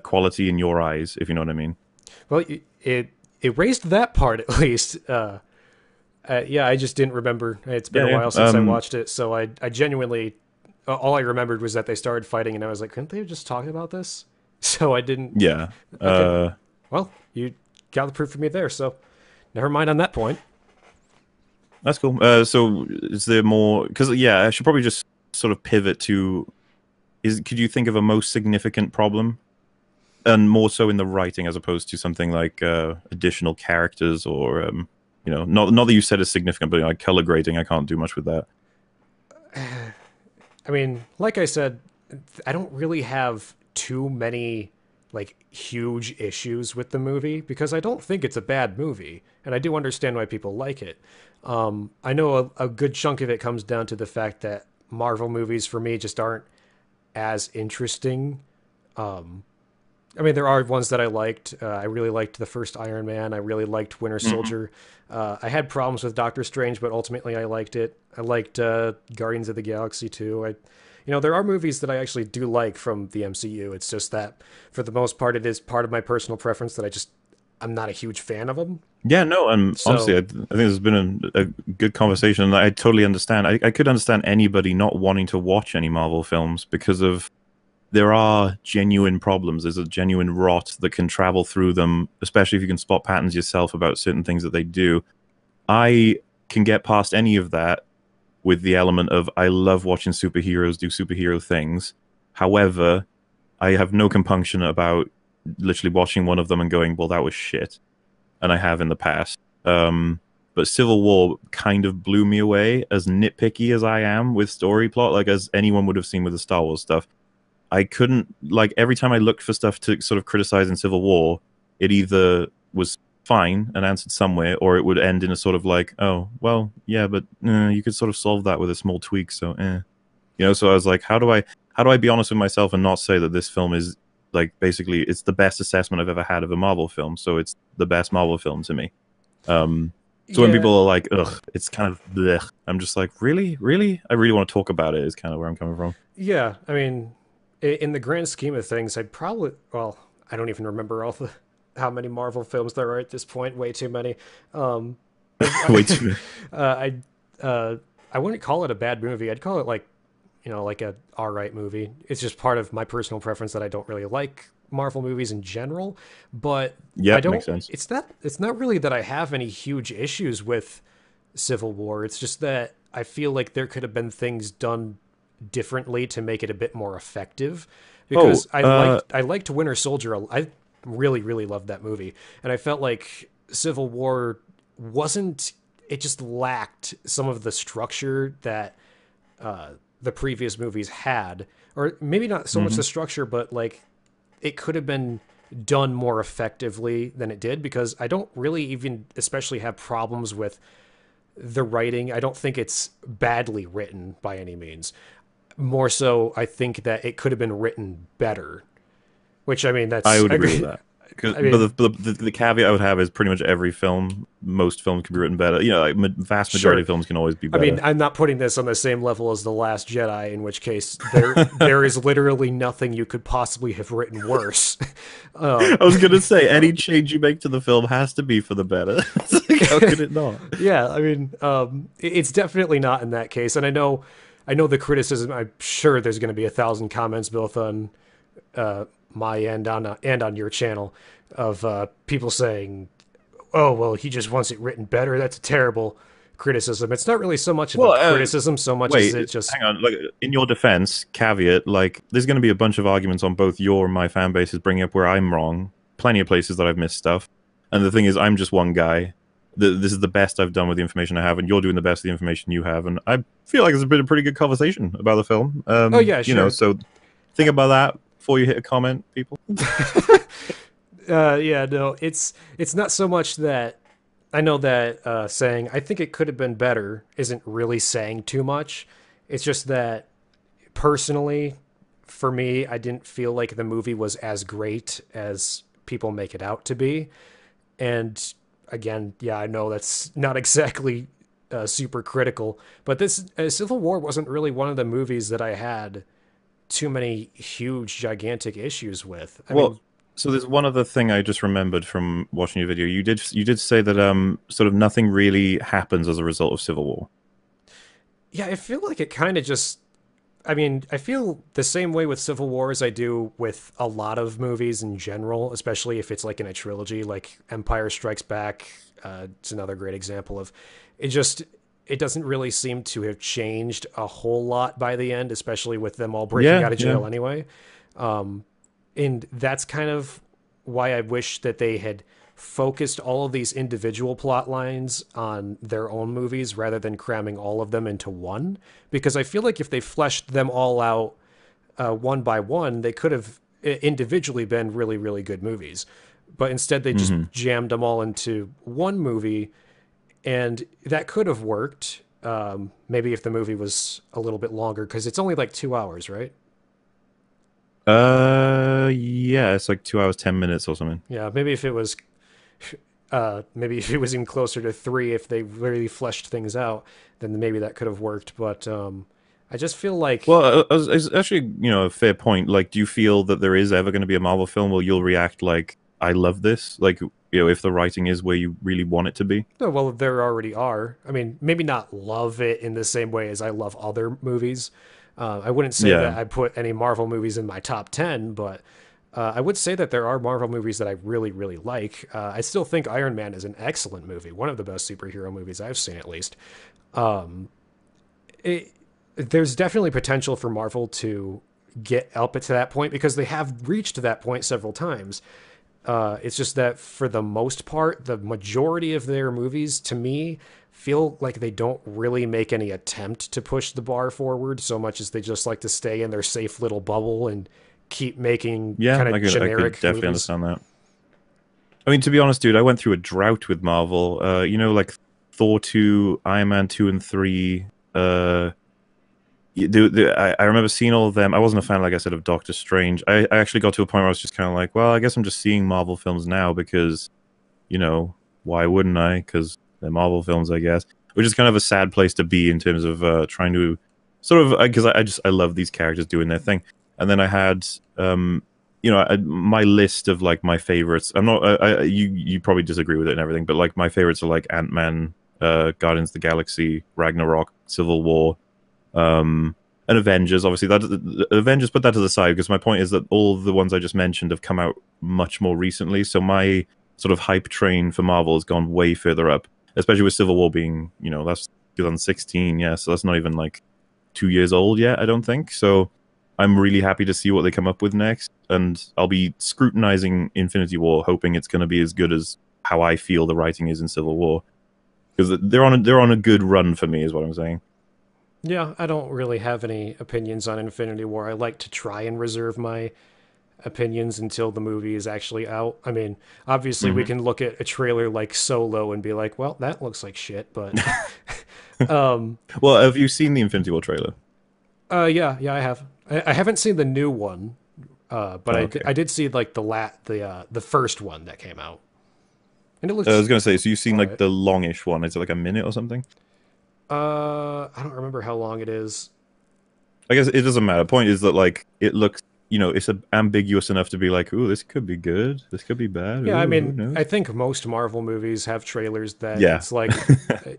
quality in your eyes, if you know what I mean. Well, it raised that part at least. Yeah, I just didn't remember. It's been Yeah, a yeah. while since I watched it, so I genuinely all I remembered was that they started fighting, and I was like, couldn't they have just talked about this? So I didn't. Yeah. Okay, well, you got the proof for me there, so never mind on that point. That's cool. So is there more? Because yeah, I should probably just sort of pivot to. Could you think of a most significant problem, and more so in the writing as opposed to something like additional characters or not that you said is significant, but like color grading, I can't do much with that. I mean, like I said, I don't really have too many like huge issues with the movie because I don't think it's a bad movie, and I do understand why people like it. I know a good chunk of it comes down to the fact that Marvel movies for me just aren't as interesting. I mean, there are ones that I liked. I really liked the first Iron Man. I really liked Winter Hmm. Soldier. I had problems with Doctor Strange, but ultimately I liked it. I liked Guardians of the Galaxy too. There are movies that I actually do like from the MCU. It's just that for the most part, it is part of my personal preference that I'm not a huge fan of them. Yeah, no, and honestly, So I think this has been a good conversation. And I totally understand. I could understand anybody not wanting to watch any Marvel films because of there are genuine problems. There's a genuine rot that can travel through them, especially if you can spot patterns yourself about certain things that they do. I can get past any of that with the element of I love watching superheroes do superhero things. However, I have no compunction about literally watching one of them and going, well, that was shit. And I have in the past. But Civil War kind of blew me away, as nitpicky as I am with story plot, like as anyone would have seen with the Star Wars stuff. I couldn't like every time I looked for stuff to sort of criticize in Civil War, it either was fine and answered somewhere, or it would end in a sort of like, oh, well, yeah, but you could sort of solve that with a small tweak. So, So I was like, how do I be honest with myself and not say that this film is like basically it's the best assessment I've ever had of a Marvel film, so it's the best Marvel film to me. Um, so when yeah, people are like, ugh, it's kind of blech, I'm just like, really, really, I really want to talk about it. Is kind of where I'm coming from. yeah. I mean, in the grand scheme of things, I'd probably well, I don't even remember all the how many Marvel films there are at this point. Way too many. Um, Wait, too. I I wouldn't call it a bad movie. I'd call it like like a all right movie. It's just part of my personal preference that I don't really like Marvel movies in general, but I Yep, makes don't. sense. It's not really that I have any huge issues with Civil War. It's just that I feel like there could have been things done differently to make it a bit more effective. Oh, Because I liked Winter Soldier. I really loved that movie, and I felt like Civil War wasn't. It just lacked some of the structure that the previous movies had, or maybe not so much hmm the structure, but like it could have been done more effectively than it did. Because I don't really even especially have problems with the writing. I don't think it's badly written by any means. More so, I think that it could have been written better. Which I mean, I that's would agree with that. I But mean, the caveat I would have is pretty much every film, most films can be written better. You know, like vast majority sure. of films can always be I mean, better. I'm not putting this on the same level as The Last Jedi, in which case there is literally nothing you could possibly have written worse. I was gonna say any change you make to the film has to be for the better. It's like, how could it not? Yeah, I mean, it's definitely not in that case. And I know the criticism. I'm sure there's going to be 1,000 comments both on my end and on your channel of people saying, "Oh, well, he just wants it written better." That's a terrible criticism. It's not really so much of a Well, criticism, so much as wait, it just hang on. Like, in your defense, caveat, like, there's going to be a bunch of arguments on both your and my fan bases bringing up where I'm wrong. Plenty of places that I've missed stuff. And the thing is, I'm just one guy. This is the best I've done with the information I have, and you're doing the best with the information you have. And I feel like it's been a pretty good conversation about the film. oh yeah, You know, sure. so think about that before you hit a comment, people. Yeah, no, it's not so much that I know that saying I think it could have been better isn't really saying too much. It's just that personally, for me, I didn't feel like the movie was as great as people make it out to be. And again, yeah, I know that's not exactly super critical, but this Civil War wasn't really one of the movies that I had too many huge, gigantic issues with. I mean, Well, so there's one other thing I just remembered from watching your video. You did say that sort of nothing really happens as a result of Civil War. yeah, I feel like it kind of just. I mean, I feel the same way with Civil War as I do with a lot of movies in general, especially if it's like in a trilogy, like Empire Strikes Back. It's another great example of it. Just it doesn't really seem to have changed a whole lot by the end, especially with them all breaking Yeah, out of yeah. jail anyway. And that's kind of why I wish that they had focused all of these individual plot lines on their own movies rather than cramming all of them into one. Because I feel like if they fleshed them all out one by one, they could have individually been really, really good movies. But instead, they just Hmm. jammed them all into one movie, and that could have worked. Maybe if the movie was a little bit longer, because it's only like 2 hours, right? Yeah, it's like 2 hours, 10 minutes or something. Yeah, maybe if it was even closer to three, if they really fleshed things out, then maybe that could have worked. But I just feel like, Well, it's actually, a fair point. Like, do you feel that there is ever going to be a Marvel film where you'll react like, "I love this"? Like, if the writing is where you really want it to be. oh, well, there already are. I mean, maybe not love it in the same way as I love other movies. I wouldn't say that Yeah. I put any Marvel movies in my top 10, but I would say that there are Marvel movies that I really, really like. I still think Iron Man is an excellent movie, one of the best superhero movies I've seen, at least. It, there's definitely potential for Marvel to get up to that point because they have reached that point several times. It's just that for the most part, the majority of their movies, to me, feel like they don't really make any attempt to push the bar forward so much as they just like to stay in their safe little bubble and keep making Yeah, kind I of could, I could generic definitely movies. understand that. I mean, to be honest, dude, I went through a drought with Marvel. Like Thor 2, Iron Man 2 and 3. I remember seeing all of them. I wasn't a fan, like I said, of Doctor Strange. I actually got to a point where I was just kind of like, well, I guess I'm just seeing Marvel films now because, why wouldn't I? Because they're Marvel films, I guess. Which is kind of a sad place to be in terms of trying to sort of, because I love these characters doing their thing. And then I had, my list of like my favorites. I'm not, you probably disagree with it and everything, but like my favorites are like Ant-Man, Guardians of the Galaxy, Ragnarok, Civil War, and Avengers. Obviously, Avengers, put that to the side because my point is that all of the ones I just mentioned have come out much more recently. So my sort of hype train for Marvel has gone way further up, especially with Civil War being, that's 2016. Yeah, so that's not even like 2 years old yet, I don't think. So I'm really happy to see what they come up with next, and I'll be scrutinizing Infinity War, hoping it's going to be as good as how I feel the writing is in Civil War, because they're on a good run for me, is what I'm saying. Yeah, I don't really have any opinions on Infinity War. I like to try and reserve my opinions until the movie is actually out. I mean, obviously we Hmm. can look at a trailer like Solo and be like, well, that looks like shit, but um Well, have you seen the Infinity War trailer? Yeah, I have. I haven't seen the new one, but Oh, I okay. did see like the first one that came out, and it I looks was gonna say, so you've seen all like right. the longish one? Is it like a minute or something? I don't remember how long it is. I guess it doesn't matter. Point is that like it looks, it's ambiguous enough to be like, ooh, this could be good, this could be bad. Yeah, I Ooh, who mean, I knows? think most Marvel movies have trailers that Yeah. it's like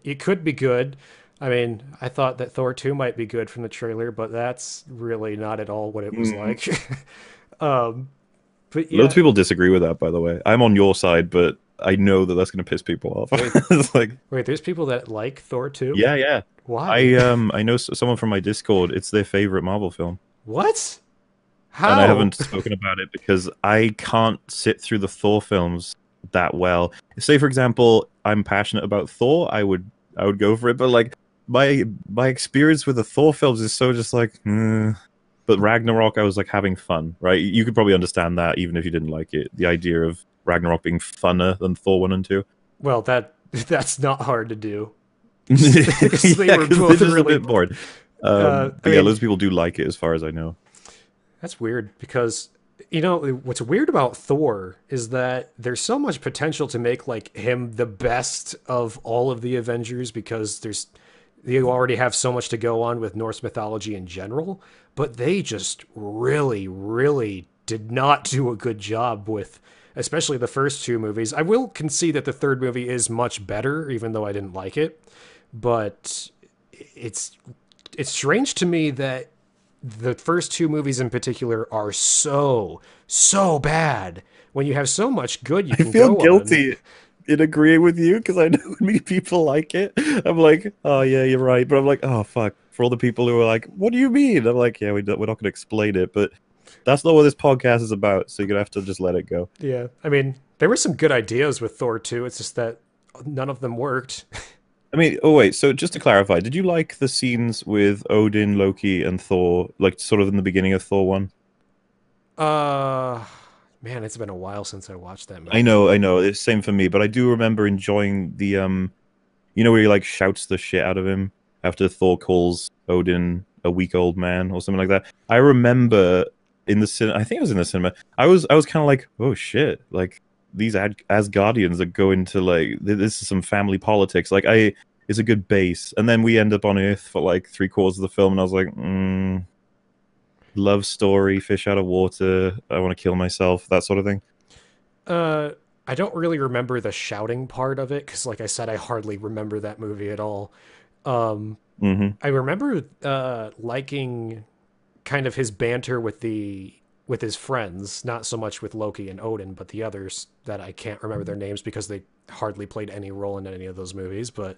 it could be good. I mean, I thought that Thor 2 might be good from the trailer, but that's really not at all what it was Mm. like. um, but Loads of yeah, people disagree with that, by the way. I'm on your side, but I know that that's gonna piss people off. wait, It's like, there's people that like Thor 2? yeah, yeah. Why? I know someone from my Discord. It's their favorite Marvel film. What? And I How? haven't spoken about it because I can't sit through the Thor films that well. Say, for example, I'm passionate about Thor, I would go for it, but like my experience with the Thor films is so just like, but Ragnarok, I was like having fun, right? You could probably understand that even if you didn't like it. The idea of Ragnarok being funner than Thor 1 and 2. Well, that's not hard to do because they Yeah, were because they're both just a really. bit bored. I But yeah, mean, loads of people do like it as far as I know. that's weird because what's weird about Thor is that there's so much potential to make like him the best of all of the Avengers because you already have so much to go on with Norse mythology in general, but they just really, really did not do a good job with especially the first two movies. I will concede that the third movie is much better, even though I didn't like it. But it's it's strange to me that the first two movies in particular are so bad when you have so much good you I can feel go on. guilty in agreeing with you because I know many people like it. I'm like, oh yeah, you're right, but I'm like, oh fuck. For all the people who are like, what do you mean? I'm like, yeah, we're not going to explain it, but that's not what this podcast is about. So you're gonna have to just let it go. Yeah, I mean, there were some good ideas with Thor 2. It's just that none of them worked. I mean, oh wait. So just to clarify, did you like the scenes with Odin, Loki, and Thor, like sort of in the beginning of Thor 1? Uh, Man, it's been a while since I watched that I movie. know, I know. It's same for me, but I do remember enjoying the where he like shouts the shit out of him after Thor calls Odin a weak old man or something like that. I remember in the cinema. I think it was in the cinema. I was kind of like, oh shit, like these Asgardians are going to like this is some family politics. Like it's a good base, and then we end up on Earth for like three-quarters of the film, and I was like, love story, fish out of water. I want to kill myself, that sort of thing. Uh, I don't really remember the shouting part of it because, like I said, I hardly remember that movie at all. Um, Hmm. I remember liking kind of his banter with his friends, not so much with Loki and Odin, but the others that I can't remember their names because they hardly played any role in any of those movies. But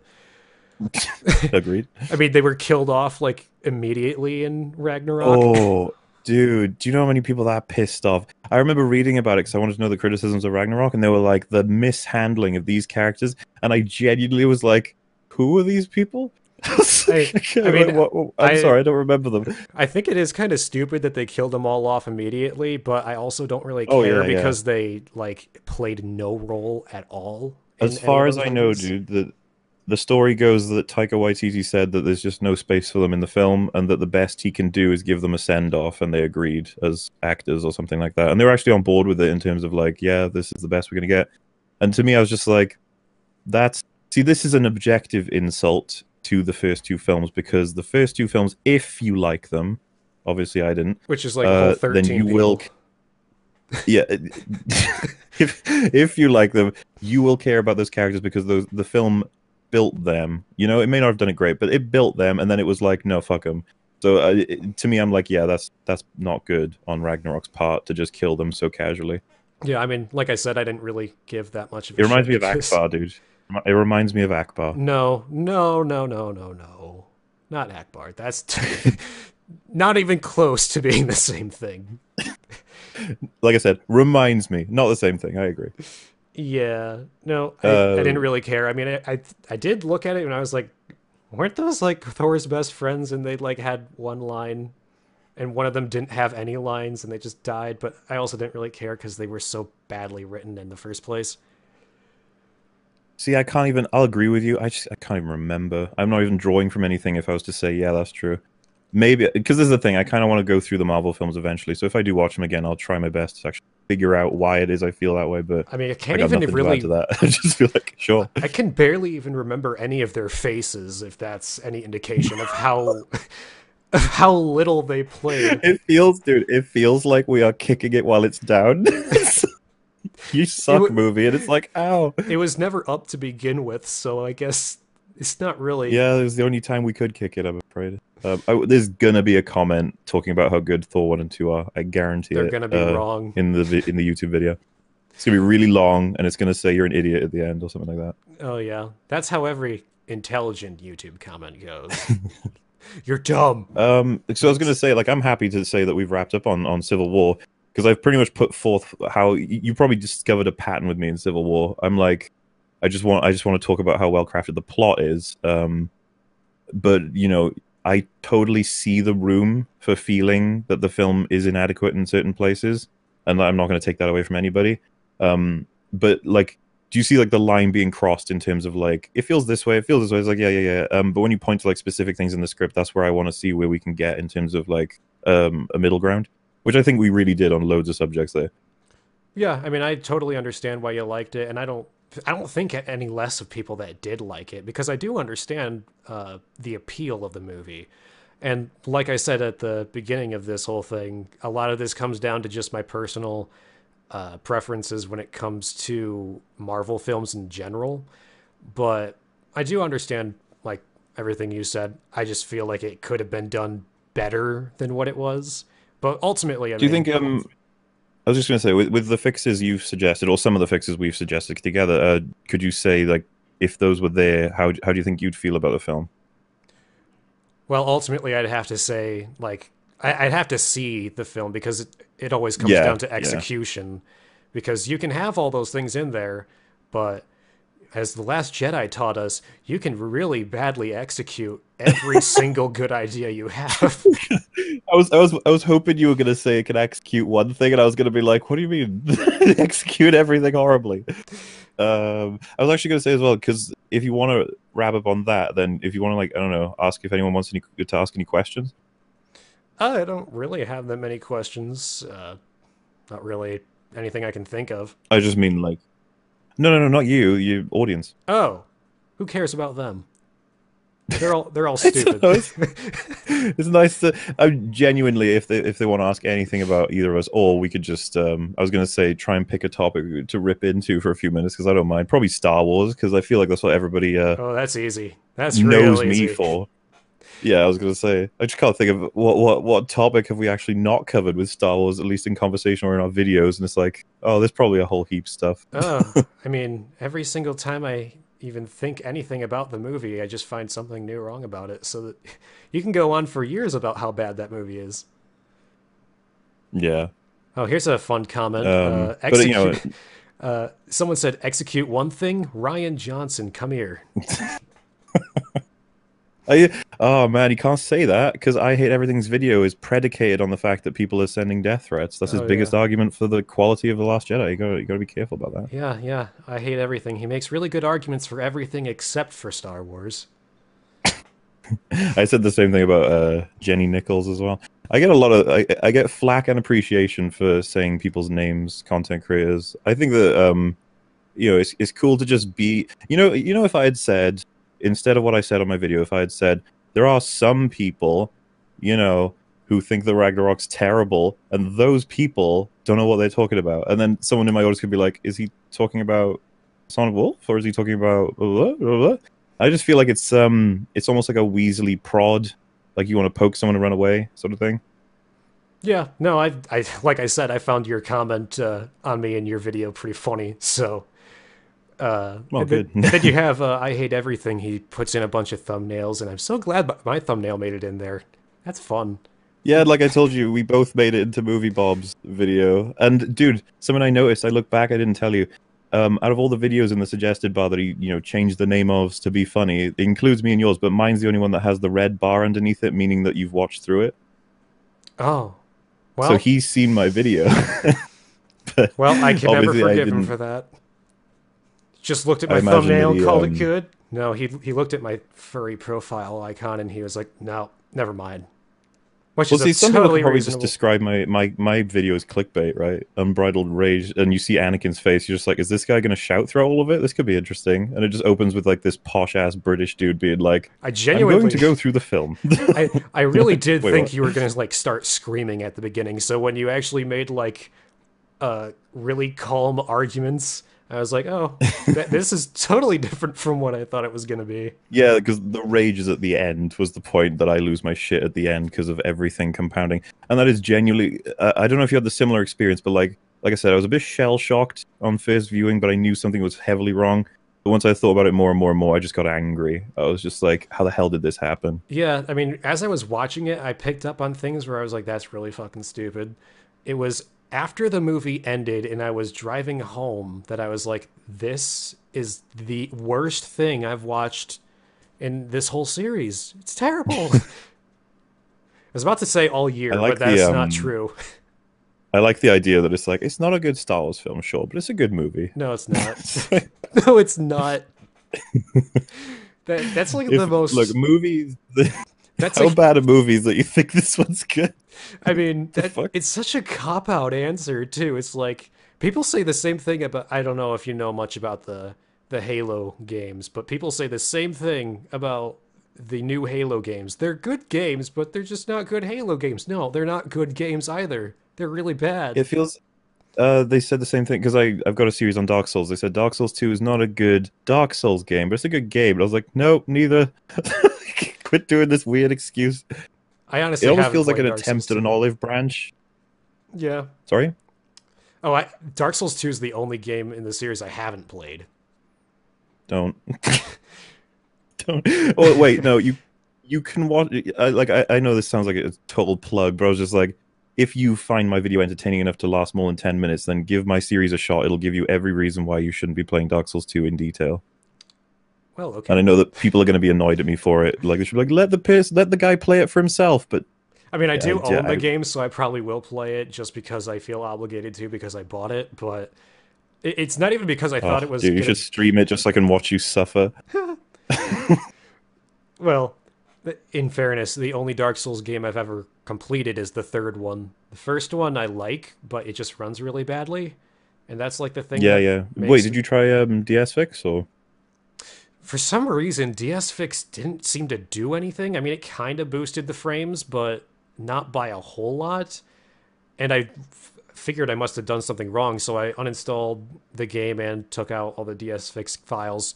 Agreed. I mean, they were killed off like immediately in Ragnarok. Oh, dude, do you know how many people that pissed off? I remember reading about it because I wanted to know the criticisms of Ragnarok, and they were like the mishandling of these characters, and I genuinely was like, "Who are these people?" I was I like, I mean, I'm I sorry, I don't remember them. I think it is kind of stupid that they killed them all off immediately, but I also don't really Oh care yeah, yeah. because they like played no role at all in As any of far as those I know, movies. dude, the story goes that Taika Waititi said that there's just no space for them in the film, and that the best he can do is give them a send off, and they agreed as actors or something like that. And they were actually on board with it in terms of like, yeah, this is the best we're gonna get. And to me, I was just like, that's see, this is an objective insult to the first two films because the first two films, if you like them, obviously I didn't, Which is like a whole then 13 you will, people. yeah, if you like them, you will care about those characters because the film built them. It may not have done it great, but it built them, and then it was like, no, fuck them. So to me, I'm like, yeah, that's not good on Ragnarok's part to just kill them so casually. Yeah, I mean, like I said, I didn't really give that much of It a reminds shit me of because Akbar, dude. It reminds me of Akbar. no. Not Akbar. That's not even close to being the same thing. Like I said, reminds me. Not the same thing. I agree. Yeah, no, I Uh, didn't really care. I mean, I did look at it and I was like, weren't those like Thor's best friends and they like had one line and one of them didn't have any lines and they just died, but I also didn't really care because they were so badly written in the first place. See, I can't even. I'll agree with you. I can't even remember. I'm not even drawing from anything. If I was to say, yeah, that's true. maybe because this is the thing. I kind of want to go through the Marvel films eventually. So if I do watch them again, I'll try my best to actually figure out why it is I feel that way. But I mean, I I can't got even nothing to really. add to that. I just feel like sure. I can barely even remember any of their faces, if that's any indication of how of how little they played. It feels, dude. It feels like we are kicking it while it's down. You It, suck, movie, and it's like, ow. it was never up to begin with, so I guess it's not really. Yeah, it was the only time we could kick it. I'm afraid. There's gonna be a comment talking about how good Thor 1 and 2 are. I guarantee They're it. gonna be wrong. In the YouTube video. It's gonna be really long, and it's gonna say you're an idiot at the end or something like that. Oh yeah, that's how every intelligent YouTube comment goes. You're dumb. So I was gonna say, like, I'm happy to say that we've wrapped up on Civil War because I've pretty much put forth how you probably discovered a pattern with me in Civil War. I'm like, I just want to talk about how well crafted the plot is. But you know, I totally see the room for feeling that the film is inadequate in certain places, and I'm not going to take that away from anybody. But like, do you see like the line being crossed in terms of like it feels this way, it feels this way? It's like yeah. But when you point to like specific things in the script, that's where I want to see where we can get in terms of like a middle ground, which I think we really did on loads of subjects there. Yeah, I mean, I totally understand why you liked it, and I don't think any less of people that did like it because I do understand the appeal of the movie. And like I said at the beginning of this whole thing, a lot of this comes down to just my personal preferences when it comes to Marvel films in general. But I do understand like everything you said. I just feel like it could have been done better than what it was. But ultimately, I Do you mean, think I was just going to say, with the fixes you've suggested, or some of the fixes we've suggested together, could you say, like, if those were there, how do you think you'd feel about the film? well, ultimately, I'd have to say, like, I'd have to see the film because it always comes Yeah, down to yeah. execution. Because you can have all those things in there, but as The Last Jedi taught us, you can really badly execute every single good idea you have. I was hoping you were going to say it can execute one thing, and I was going to be like, what do you mean? Execute everything horribly. I was actually going to say as well, because if you want to wrap up on that, then if you want to, like, I don't know, ask if anyone wants to ask any questions. I don't really have that many questions. Not really anything I can think of. I just mean, like, no, not you, you audience. Oh, who cares about them? They're all It's stupid. nice. It's nice to genuinely, if they want to ask anything about either of us, or we could just I was gonna say try and pick a topic to rip into for a few minutes because I don't mind. Probably Star Wars because I feel like that's what everybody Oh, that's easy. That's knows real me easy. for. Yeah, I was gonna say I just can't think of what topic have we actually not covered with Star Wars, at least in conversation or in our videos, and it's like, oh, there's probably a whole heap of stuff. Oh, I mean, every single time I even think anything about the movie, I just find something new wrong about it. So that you can go on for years about how bad that movie is. Yeah. Oh, here's a fun comment. But you know, Someone said, execute one thing. Ryan Johnson, come here. oh man, you can't say that because I Hate Everything's video is predicated on the fact that people are sending death threats. That's his Oh, biggest yeah. argument for the quality of The Last Jedi. You gotta be careful about that. Yeah. I hate everything. He makes really good arguments for everything except for Star Wars. I said the same thing about Jenny Nichols as well. I get a lot of I get flack and appreciation for saying people's names, content creators. I think that you know it's cool to just be you know if I had said instead of what I said on my video, if I had said there are some people, you know, who think the Ragnarok's terrible, and those people don't know what they're talking about, and then someone in my audience could be like, is he talking about Son of Wolf or is he talking about blah, blah, blah? I just feel like it's almost like a Weasley prod, like you want to poke someone and run away sort of thing. Yeah, no, I like I said, I found your comment on me in your video pretty funny. So, Well, and good. then you have I hate everything. He puts in a bunch of thumbnails, and I'm so glad my thumbnail made it in there. That's fun. Yeah, like I told you, we both made it into Movie Bob's video. And dude, something I noticed, I looked back, I didn't tell you. Out of all the videos in the suggested bar that he, you know, changed the name of to be funny, it includes me and yours, but mine's the only one that has the red bar underneath it, meaning that you've watched through it. Oh, well, So he's seen my video. well, I can never obviously I forgive him didn't- for that. Just looked at I my imagine thumbnail, that he, called it good. No, he looked at my furry profile icon, and he was like, "No, never mind." which Well, is a see, some people totally could probably just reasonable. describe my video as clickbait, right? Unbridled rage, and you see Anakin's face, you're just like, is this guy going to shout through all of it? This could be interesting. And it just opens with like this posh ass British dude being like, I "I'm going to genuinely, go through the film." I really did Wait, think what? you were gonna like start screaming at the beginning. So when you actually made like really calm arguments, I was like, oh, this is totally different from what I thought it was gonna be. Yeah, because the rage is at the end was the point that I lose my shit at the end because of everything compounding, and that is genuinely. I don't know if you had the similar experience, but like I said, I was a bit shell shocked on first viewing, but I knew something was heavily wrong. But once I thought about it more and more and more, I just got angry. I was just like, how the hell did this happen? Yeah, I mean, as I was watching it, I picked up on things where I was like, that's really fucking stupid. It was after the movie ended and I was driving home that I was like, this is the worst thing I've watched in this whole series. It's terrible. I was about to say all I year, but like the that's not true. I like the idea that it's like it's not a good Star Wars film, sure, but it's a good movie. No, it's not. No, it's not. That's like If the most. look movies, That's how like. bad are movies that you think this one's good? I mean, The fuck? it's such a cop out answer too. It's like people say the same thing about. I don't know if you know much about the Halo games, but people say the same thing about the new Halo games. They're good games, but they're just not good Halo games. No, they're not good games either. They're really bad. It feels. They said the same thing because I've got a series on Dark Souls. They said Dark Souls 2 is not a good Dark Souls game, but it's a good game. But I was like, nope, neither. Quit doing this weird excuse. I It honestly almost haven't feels like played an Dark attempt Souls at an 2. olive branch. Yeah. Sorry? Oh, Dark Souls 2 is the only game in the series I haven't played. Don't. Don't. Oh, wait, no, you can watch. I know this sounds like a total plug, but I was just like, if you find my video entertaining enough to last more than 10 minutes, then give my series a shot. It'll give you every reason why you shouldn't be playing Dark Souls 2 in detail. Well, okay. And I know that people are going to be annoyed at me for it. Like they should be like, let the guy play it for himself. But I mean, I yeah, do own the game, so I probably will play it just because I feel obligated to because I bought it. But it's not even because I thought it was dude, you gonna. should stream it just so I can watch you suffer. Well, in fairness, the only Dark Souls game I've ever completed is the third one. The first one I like, but it just runs really badly, and that's like the thing. Yeah, that yeah. makes Wait, did you try DS Fix or? For some reason, DS Fix didn't seem to do anything. I mean, it kind of boosted the frames, but not by a whole lot. And I figured I must have done something wrong, so I uninstalled the game and took out all the DS Fix files,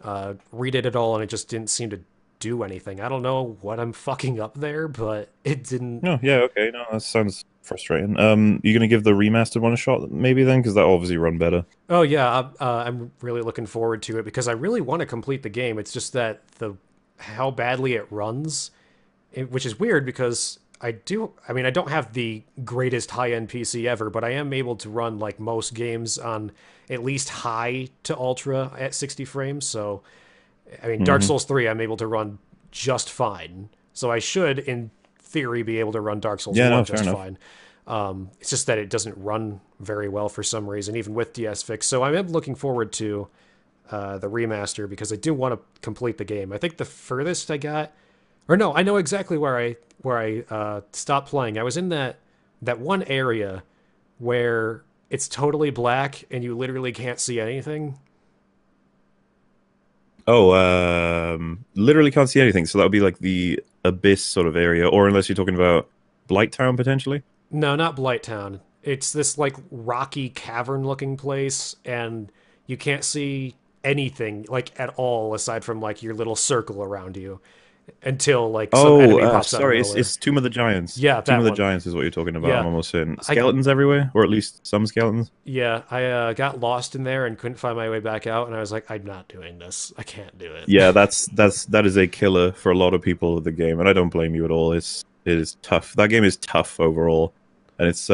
redid it all, and it just didn't seem to do anything. I don't know what I'm fucking up there, but it didn't. No, yeah, okay. No, that sounds frustrating. You gonna give the remastered one a shot, maybe then, because that obviously run better. Oh yeah, I'm really looking forward to it because I really want to complete the game. It's just that how badly it runs, which is weird because I mean, I don't have the greatest high-end PC ever, but I am able to run like most games on at least high to ultra at 60 frames. So, I mean, Dark Souls 3, I'm able to run just fine. So I should, in theory, be able to run Dark Souls 1 just fine. It's just that it doesn't run very well for some reason, even with DS Fix. So I am looking forward to the remaster because I do want to complete the game. I think the furthest I got, or no, I know exactly where I stopped playing. I was in that one area where it's totally black and you literally can't see anything. Oh, literally can't see anything. So that would be like the abyss sort of area, or unless you're talking about Blight Town potentially. No, not Blighttown. It's this like rocky cavern looking place, and you can't see anything like at all aside from like your little circle around you until like some enemy pops out of sorry, nowhere. it's Tomb of the Giants. Yeah, Tomb that of the one. Giants is what you're talking about. Yeah. I'm almost certain. Skeletons everywhere, or at least some skeletons. Yeah, I got lost in there and couldn't find my way back out, and I was like, I'm not doing this. I can't do it. Yeah, that is a killer for a lot of people of the game, and I don't blame you at all. It is tough. That game is tough overall, and it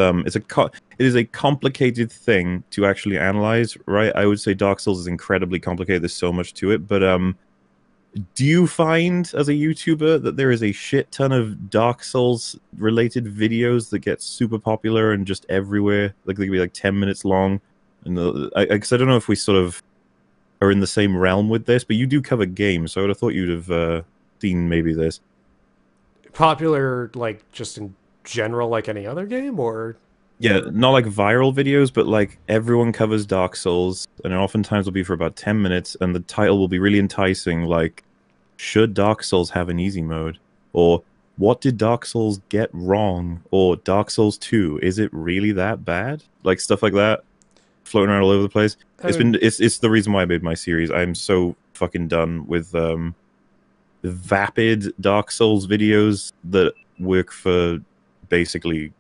is a complicated thing to actually analyze. Right, I would say Dark Souls is incredibly complicated. There's so much to it, but do you find as a YouTuber that there is a shit ton of Dark Souls related videos that get super popular and just everywhere? Like they could be like 10 minutes long, and because I don't know if we sort of are in the same realm with this, but you do cover games, so I would have thought you'd have seen maybe this. Popular, like, just in general, like any other game, or Yeah, not like viral videos, but like everyone covers Dark Souls, and it oftentimes will be for about 10 minutes, and the title will be really enticing, like, should Dark Souls have an easy mode? Or what did Dark Souls get wrong? Or Dark Souls 2, is it really that bad? Like stuff like that, floating around all over the place. I mean, It's the reason why I made my series. I'm so fucking done with vapid Dark Souls videos that work for basically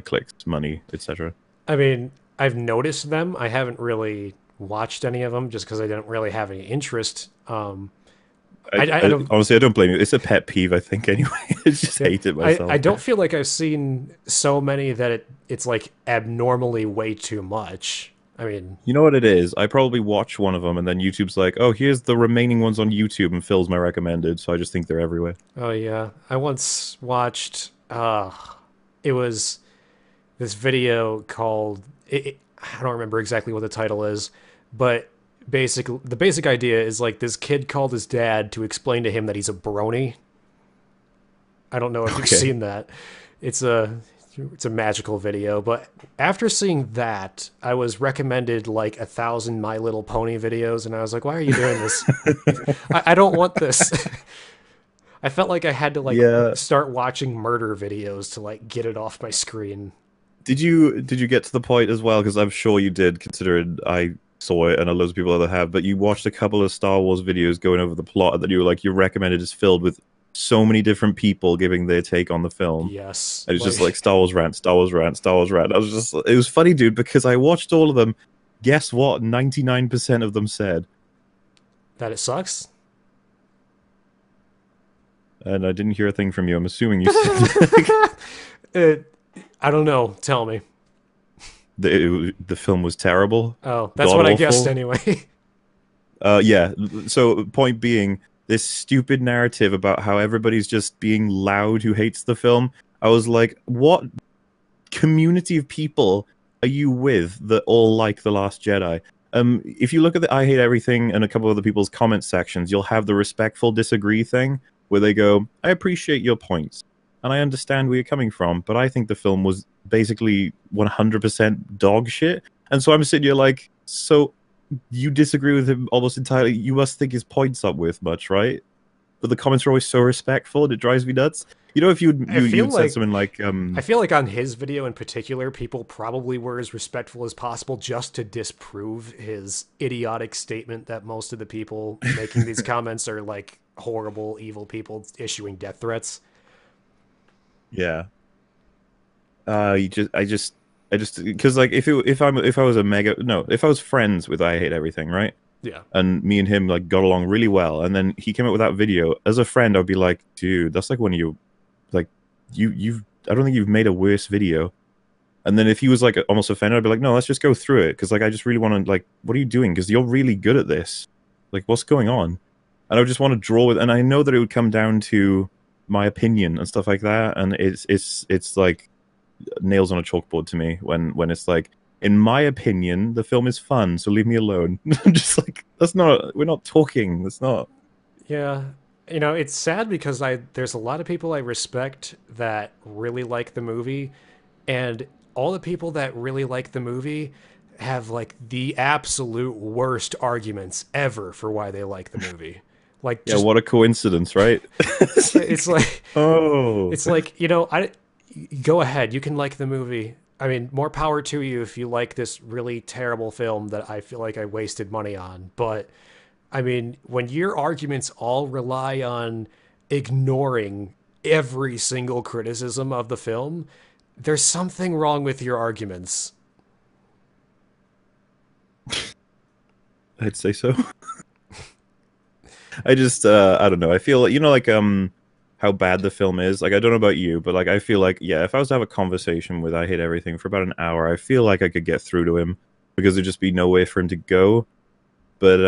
clicks, money, etc. I mean, I've noticed them. I haven't really watched any of them just because I didn't really have any interest. I don't. Honestly, I don't blame you. It's a pet peeve, I think. Anyway, I just hate it myself. I don't feel like I've seen so many that it's like abnormally way too much. I mean, You know what it is? I probably watch one of them, and then YouTube's like, "Oh, here's the remaining ones on YouTube," and fills my recommended. So I just think they're everywhere. oh yeah, I once watched. It was this video called. I don't remember exactly what the title is, but the basic idea is like this kid called his dad to explain to him that he's a brony. I don't know if you've Okay. seen that. It's a magical video, but after seeing that, I was recommended like 1,000 My Little Pony videos, and I was like, "Why are you doing this? I don't want this." I felt like I had to like Yeah. start watching murder videos to like get it off my screen. Did you get to the point as well? Because I'm sure you did, considering I saw it and loads of people that have. But you watched a couple of Star Wars videos going over the plot, and then you were like, your recommended is filled with so many different people giving their take on the film. Yes, And it's just like Star Wars rant, Star Wars rant, Star Wars rant. It was funny, dude, because I watched all of them. Guess what? 99% of them said, that it sucks. and I didn't hear a thing from you. I'm assuming you said I don't know. Tell me. the film was terrible. Oh, that's what I guessed God-awful. anyway. Yeah. So, point being, this stupid narrative about how everybody's just being loud who hates the film. I was like, what community of people are you with that all like The Last Jedi? If you look at the I Hate Everything and a couple of other people's comment sections, you'll have the respectful disagree thing where they go, I appreciate your points and I understand where you're coming from, but I think the film was basically 100% dog shit. And so I'm sitting here like, so you disagree with him almost entirely. You must think his points up with much, right? But the comments are always so respectful, and it drives me nuts. You know, if you'd said something like, I feel like on his video in particular, people probably were as respectful as possible just to disprove his idiotic statement that most of the people making these comments are like horrible, evil people issuing death threats. yeah, I just, because like if I was a mega no, if I was friends with I Hate Everything, right? Yeah. And me and him like got along really well, and then he came up with that video. As a friend, I'd be like, dude, that's like one of you, like you've I don't think you've made a worse video. And then if he was like almost offended, I'd be like, no, let's just go through it, because like I just really want to, like, what are you doing? Because you're really good at this. Like, what's going on? And I would just want to draw with, and I know that it would come down to my opinion and stuff like that. And it's like nails on a chalkboard to me when it's like, in my opinion, the film is fun, so leave me alone. I'm just like, we're not talking. That's not. Yeah. You know, it's sad because there's a lot of people I respect that really like the movie, and all the people that really like the movie have like the absolute worst arguments ever for why they like the movie. Like, Yeah, what a coincidence, right? it's like, Oh. it's like, you know, go ahead, you can like the movie. I mean, more power to you if you like this really terrible film that I feel like I wasted money on. But I mean, when your arguments all rely on ignoring every single criticism of the film, there's something wrong with your arguments. I'd say so. I just I don't know. I feel like, you know, like how bad the film is. Like, I don't know about you, but like I feel like, yeah, if I was to have a conversation with I Hate Everything for about an hour, I feel like I could get through to him, because there'd just be no way for him to go. But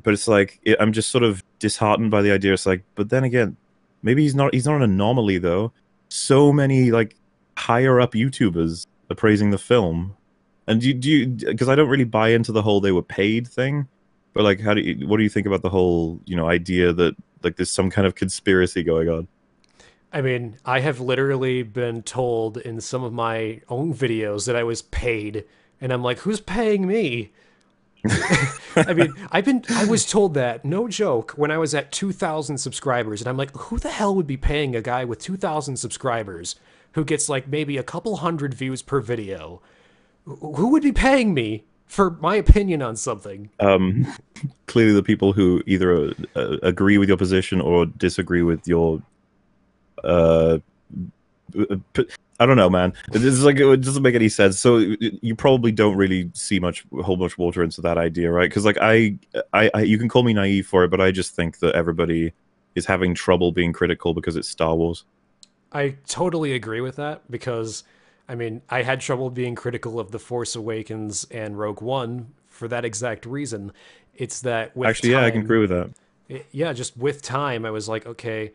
it's like I'm just sort of disheartened by the idea. It's like, but then again, maybe he's not an anomaly though. So many like higher up YouTubers are praising the film. And do you because I don't really buy into the whole they were paid thing. But like, what do you think about the whole, you know, idea that like there's some kind of conspiracy going on? I mean, I have literally been told in some of my own videos that I was paid, and I'm like, who's paying me? I mean, I was told that, no joke, when I was at 2,000 subscribers, and I'm like, who the hell would be paying a guy with 2,000 subscribers who gets like maybe a couple hundred views per video? Who would be paying me for my opinion on something? Um, clearly, the people who either agree with your position or disagree with your uh, I don't know, man. It's like it doesn't make any sense. So you probably don't really see hold much water into that idea, right? Because like you can call me naive for it, but I just think that everybody is having trouble being critical because it's Star Wars. I totally agree with that because, I mean, I had trouble being critical of The Force Awakens and Rogue One for that exact reason. It's that with Actually, yeah, I can time, agree with that. yeah, just with time, I was like, okay,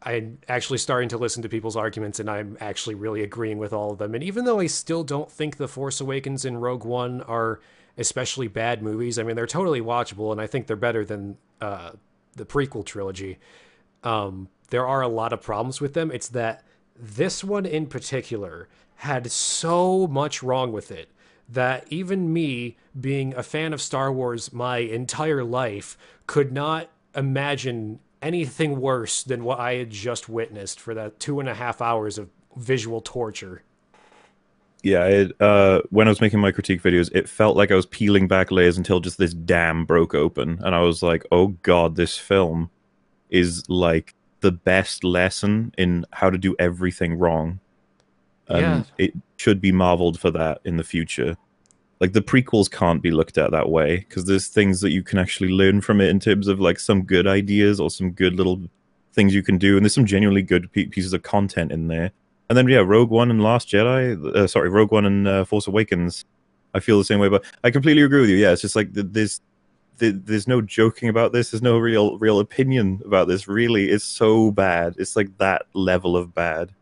I'm actually starting to listen to people's arguments and I'm actually really agreeing with all of them. And even though I still don't think The Force Awakens and Rogue One are especially bad movies, I mean, they're totally watchable and I think they're better than the prequel trilogy. There are a lot of problems with them. It's that this one in particular had so much wrong with it that even me, being a fan of Star Wars my entire life, could not imagine anything worse than what I had just witnessed for that 2.5 hours of visual torture. Yeah, when I was making my critique videos, it felt like I was peeling back layers until just this dam broke open, and I was like, "Oh God, this film is like the best lesson in how to do everything wrong." Yeah, And it should be marveled for that in the future. Like the prequels can't be looked at that way because there's things that you can actually learn from it in terms of like some good ideas or some good little things you can do, and there's some genuinely good pieces of content in there. And then yeah, Rogue One and Rogue One and Force Awakens. I feel the same way, but I completely agree with you. Yeah, it's just like there's no joking about this. There's no real opinion about this. Really, it's so bad. It's like that level of bad.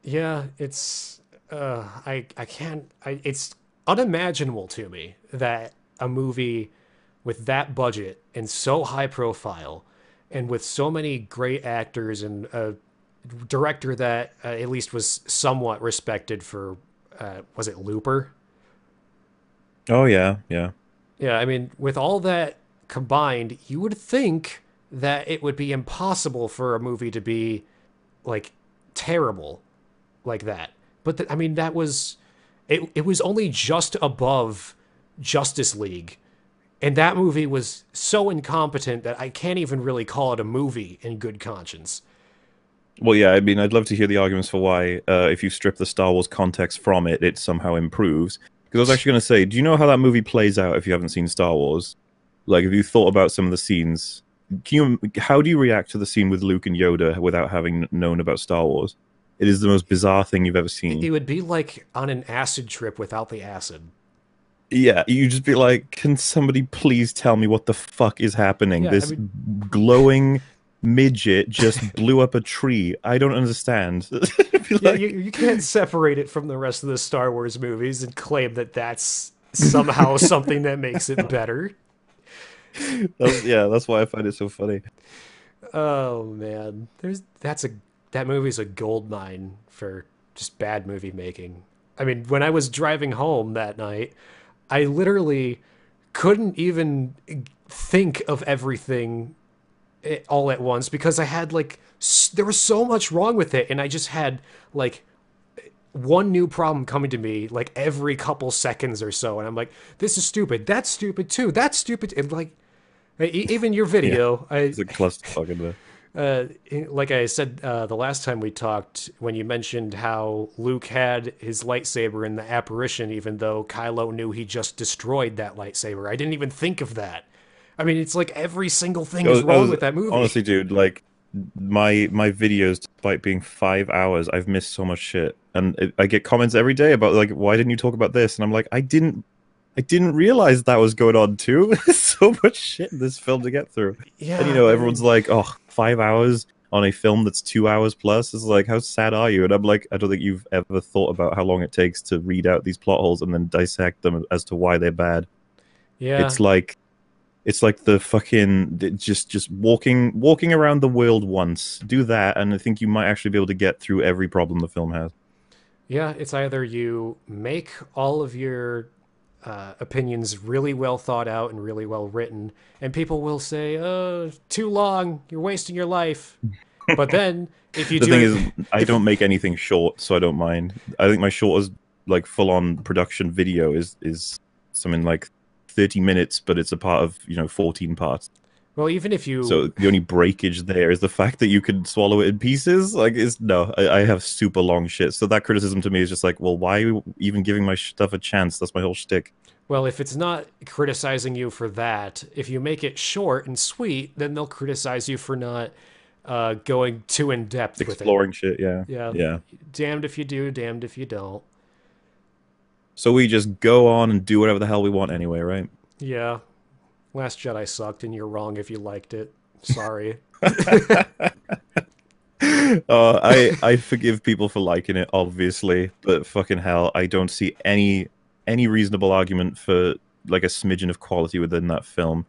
yeah, it's I can't it's unimaginable to me that a movie with that budget and so high profile and with so many great actors and a director that at least was somewhat respected for was it Looper? Oh yeah, yeah. Yeah, I mean, with all that combined, you would think that it would be impossible for a movie to be like terrible like that. But I mean, that was it was only just above Justice League. And that movie was so incompetent that I can't even really call it a movie in good conscience. Well, yeah, I mean, I'd love to hear the arguments for why, if you strip the Star Wars context from it, it somehow improves. Because I was actually going to say, do you know how that movie plays out if you haven't seen Star Wars? Like, if you thought about some of the scenes, how do you react to the scene with Luke and Yoda without having known about Star Wars? It is the most bizarre thing you've ever It seen. would be like on an acid trip without the acid. Yeah, you just be like, can somebody please tell me what the fuck is happening? Yeah, I This mean, glowing midget just blew up a tree. I don't understand. Be yeah, like, you can't separate it from the rest of the Star Wars movies and claim that that's somehow something that makes it better. yeah, that's why I find it so funny. Oh man, that movie's a gold mine for just bad movie making. I mean, when I was driving home that night, I literally couldn't even think of everything all at once because I had like there was so much wrong with it, and I just had like one new problem coming to me like every couple seconds or so, and I'm like, this is stupid. That's stupid too. That's stupid. And like even your Yeah, video, it's a clusterfuck in there. like I said the last time we talked, when you mentioned how Luke had his lightsaber in the apparition, even though Kylo knew he just destroyed that lightsaber. I didn't even think of that. I mean, it's like every single thing is wrong with that movie. Honestly, dude, like my videos, despite being 5 hours, I've missed so much shit, and I get comments every day about like, why didn't you talk about this? And I'm like, I didn't realize that was going on too. There's so much shit in this film to get through. And you Yeah, know, I everyone's mean, like, oh, 5 hours on a film that's 2 hours plus. It's like, how sad are you? And I'm like, I don't think you've ever thought about how long it takes to read out these plot holes and then dissect them as to why they're bad. yeah, It's like It's like the fucking just walking around the world once. Do that, and I think you might actually be able to get through every problem the film has. Yeah, it's either you make all of your opinions really well thought out and really well written, and people will say, "Oh, too long. You're wasting your life." But then, if you The do thing it, is, I if don't make anything short, so I don't mind. I think my shortest like full on production video is something like 30 minutes, but it's a part of 14 parts. well, even if you So the only breakage there is the fact that you can swallow it in pieces. Like, is no, I have super long shit. So that criticism to me is just like, well, why are you even giving my stuff a chance? That's my whole shtick. well, if it's not criticizing you for that, if you make it short and sweet, then they'll criticize you for not going too in depth with it. Exploring shit, yeah, Yeah, yeah. damned if you do, damned if you don't. So we just go on and do whatever the hell we want anyway, right? Yeah, Last Jedi sucked, and you're wrong if you liked it. Sorry. I forgive people for liking it, obviously, but fucking hell, I don't see any reasonable argument for like a smidgen of quality within that film.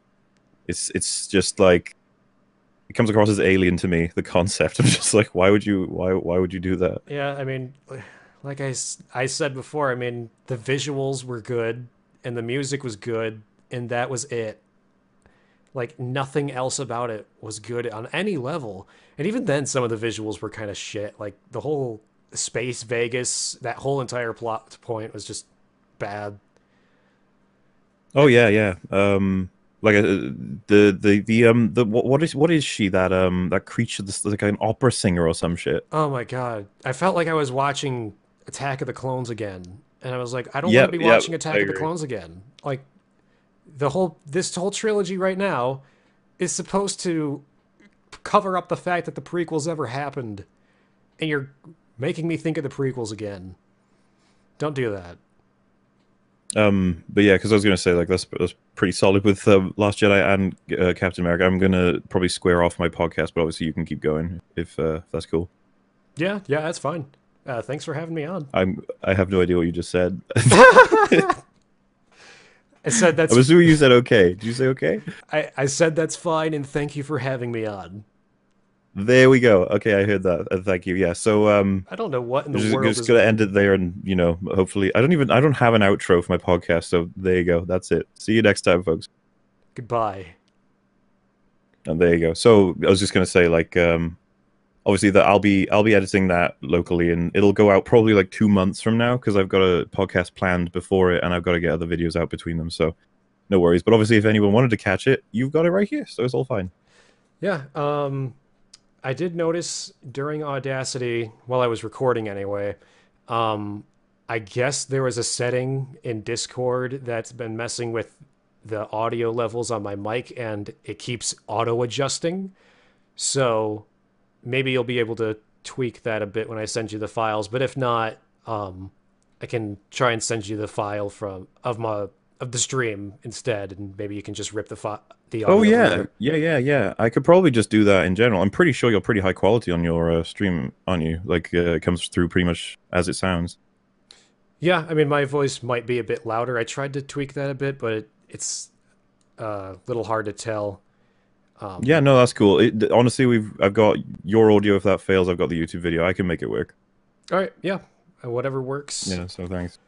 It's just like it comes across as alien to me. The concept. I'm just like, why would you do that? Yeah, I mean, like I said before, I mean, the visuals were good and the music was good, and that was it. Like, nothing else about it was good on any level. And even then, some of the visuals were kind of shit. Like, the whole space Vegas, that whole entire plot point was just bad. Oh yeah, yeah. Like the what is she that creature that's like an opera singer or some shit? Oh my god. I felt like I was watching Attack of the Clones again. And I was like, I don't want to Yep, be yep. watching I Attack of the agree. Clones again. Like, this whole trilogy right now is supposed to cover up the fact that the prequels ever happened, and you're making me think of the prequels again. Don't do that. But yeah, because I was gonna say like that's pretty solid with Last Jedi and Captain America. I'm gonna probably square off my podcast, but obviously you can keep going if that's cool. Yeah, yeah, that's fine. Thanks for having me on. I have no idea what you just said. I said I'm that's assuming you said okay. Did you say okay? I said that's fine, and thank you for having me on. There we go. Okay, I heard that. Thank you. Yeah. So I don't know what in we're the just, world just is. gonna end it there, and hopefully, I don't have an outro for my podcast, so there you go. That's it. See you next time, folks. Goodbye. And there you go. So I was just gonna say, like, obviously that I'll be editing that locally, and it'll go out probably like 2 months from now because I've got a podcast planned before it, and I've got to get other videos out between them. So no worries. But obviously, if anyone wanted to catch it, you've got it right here, so it's all fine. Yeah. I did notice during Audacity, while I was recording anyway, um, I guess there was a setting in Discord that's been messing with the audio levels on my mic, and it keeps auto adjusting. So maybe you'll be able to tweak that a bit when I send you the files. But if not, I can try and send you the file of the stream instead, and maybe you can just rip the Oh audio from yeah, there. yeah. I could probably just do that in general. I'm pretty sure you're pretty high quality on your stream, aren't you? Like it comes through pretty much as it sounds. Yeah, I mean, my voice might be a bit louder. I tried to tweak that a bit, but it's a little hard to tell. Yeah, no, that's cool. Honestly, I've got your audio. If that fails, I've got the YouTube video. I can make it work. All right, yeah, whatever works. Yeah, so thanks.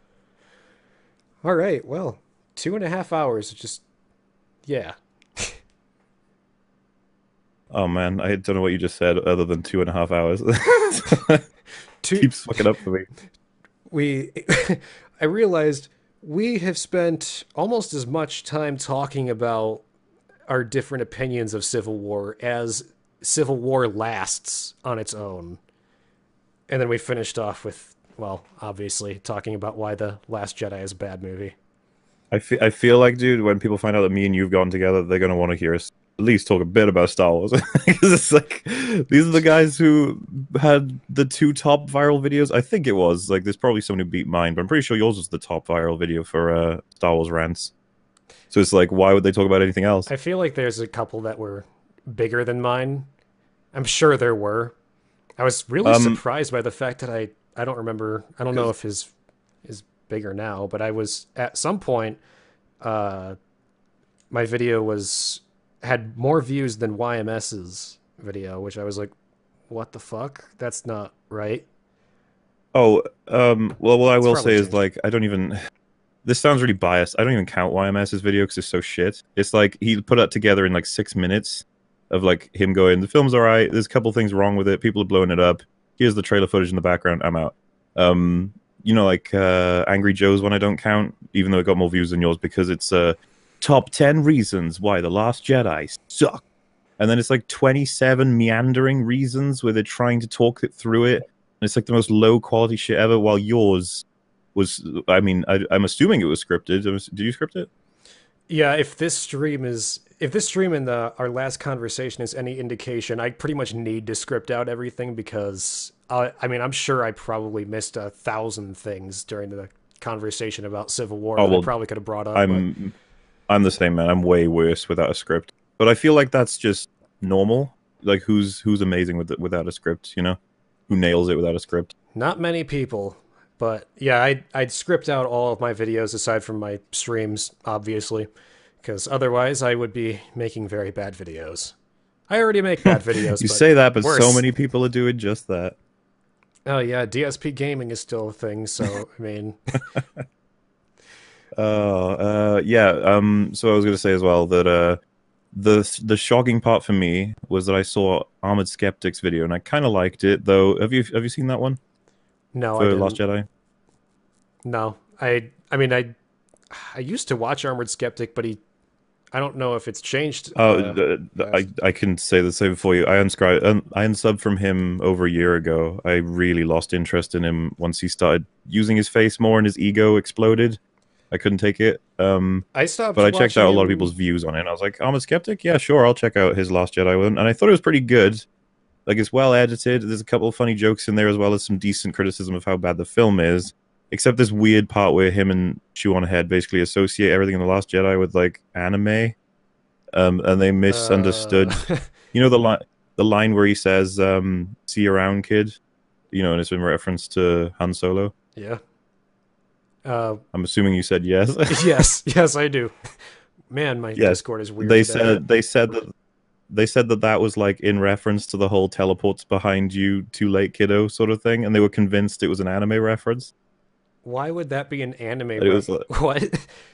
All right, well, 2.5 hours. Just yeah. Oh man, I don't know what you just said other than 2.5 hours. Two, Keeps fucking up for me. we, I realized we have spent almost as much time talking about our different opinions of Civil War as Civil War lasts on its own. And then we finished off with, well, obviously, talking about why The Last Jedi is a bad movie. I feel like, dude, when people find out that me and you've gotten together, they're gonna want to hear us at least talk a bit about Star Wars because it's like these are the guys who had the two top viral videos. I think it was like there's probably someone who beat mine, but I'm pretty sure yours was the top viral video for Star Wars rants. So it's like, why would they talk about anything else? I feel like there's a couple that were bigger than mine. I'm sure there were. I was really Um, surprised by the fact that I don't remember. I don't know because if his is bigger now, but I was at some point uh my video had more views than YMS's video, which I was like, what the fuck? That's not right. Oh, well, what I It's will probably say is, changed. like, I don't even. This sounds really biased. I don't even count YMS's video because it's so shit. It's like he put that together in like 6 minutes of like him going, the film's alright, there's a couple things wrong with it, people are blowing it up. Here's the trailer footage in the background, I'm out. Like Angry Joe's one I don't count, even though it got more views than yours because it's top 10 reasons why The Last Jedi suck. And then it's like 27 meandering reasons where they're trying to talk it through it. And it's like the most low quality shit ever, while yours was, I mean, I'm assuming it was scripted. Did you script it? Yeah, if this stream and our last conversation is any indication, I pretty much need to script out everything because I mean, I'm sure I probably missed 1,000 things during the conversation about Civil War Oh that I well, probably could have brought up. But I'm I'm the same man. I'm way worse without a script. But I feel like that's just normal. Like who's amazing without a script, you know? Who nails it without a script? not many people. But yeah, I'd script out all of my videos aside from my streams, obviously, because otherwise I would be making very bad videos. I already make bad videos, You but say that, but so worse. many people are doing just that. Oh yeah, DSP gaming is still a thing, so I mean, Yeah. So I was gonna say as well that the shocking part for me was that I saw Armored Skeptic's video and I kind of liked it. Though, have you seen that one no, I for Last didn't. Jedi? No, I used to watch Armored Skeptic, but I don't know if it's changed. Last. I can say the same for you. I unsubbed from him over a year ago. I really lost interest in him once he started using his face more and his ego exploded. I couldn't take it. I But stopped I checked watching out a lot of people's him. views on it. And I was like, I'm a skeptic. Yeah, sure, I'll check out his Last Jedi one. And I thought it was pretty good. Like it's well edited. There's a couple of funny jokes in there as well as some decent criticism of how bad the film is. Except this weird part where him and Chew on Head basically associate everything in the Last Jedi with like anime. And they Uh, misunderstood. You know the line where he says, "See you around, kid." You know, and it's in reference to Han Solo. yeah. Uh, I'm assuming you said yes. yes, yes, I do. Man, my Yes, Discord is weird they today. said that was like in reference to the whole teleports behind you, too late, kiddo, sort of thing, and they were convinced it was an anime reference. Why would that be an anime And it was ref? like, What?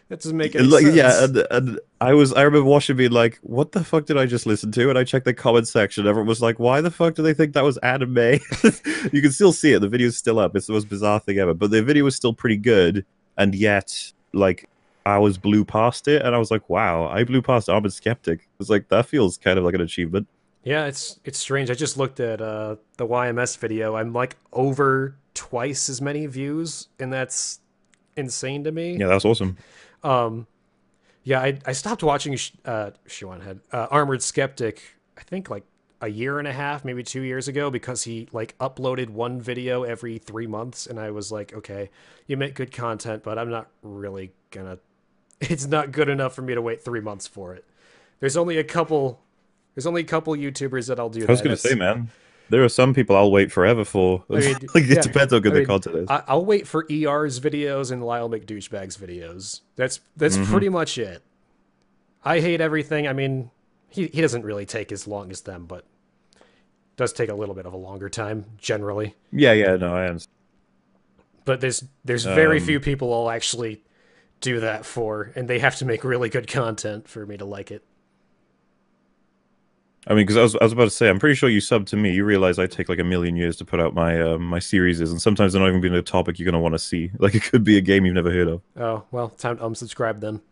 That doesn't make any yeah, sense. and I remember watching being like, what the fuck did I just listen to? And I checked the comment section. Everyone was like, why the fuck do they think that was anime? You can still see it. The video's still up. It's the most bizarre thing ever. But the video was still pretty good, and yet like hours blew past it, and I was like, wow, I blew past Armored Skeptic. It's like that feels kind of like an achievement. Yeah, it's strange. I just looked at the YMS video. I'm like over twice as many views, and that's insane to me. Yeah, that's awesome. Um, yeah, I stopped watching Shiwan Head Armored Skeptic. I think like a year and a half, maybe 2 years ago, because he like uploaded one video every 3 months, and I was like, okay, you make good content, but I'm not really gonna. It's not good enough for me to wait 3 months for it. There's only a couple. There's only a couple YouTubers that I'll do I was that. gonna say, That's man, there are some people I'll wait forever for. I mean, Like it yeah. depends how I good the mean, content is. I'll wait for ER's videos and Lyle McDouchebag's videos. That's Hmm. pretty much it. I hate everything. I mean, he doesn't really take as long as them, but does take a little bit of a longer time generally. Yeah, yeah, no, I understand. But there's very few Um, people I'll actually do that for, and they have to make really good content for me to like it. I mean, because I was about to say, I'm pretty sure you subbed to me. You realize I take like a million years to put out my series, and sometimes they're not even being a topic you're gonna want to see. Like it could be a game you've never heard of. Oh well, time to unsubscribe then.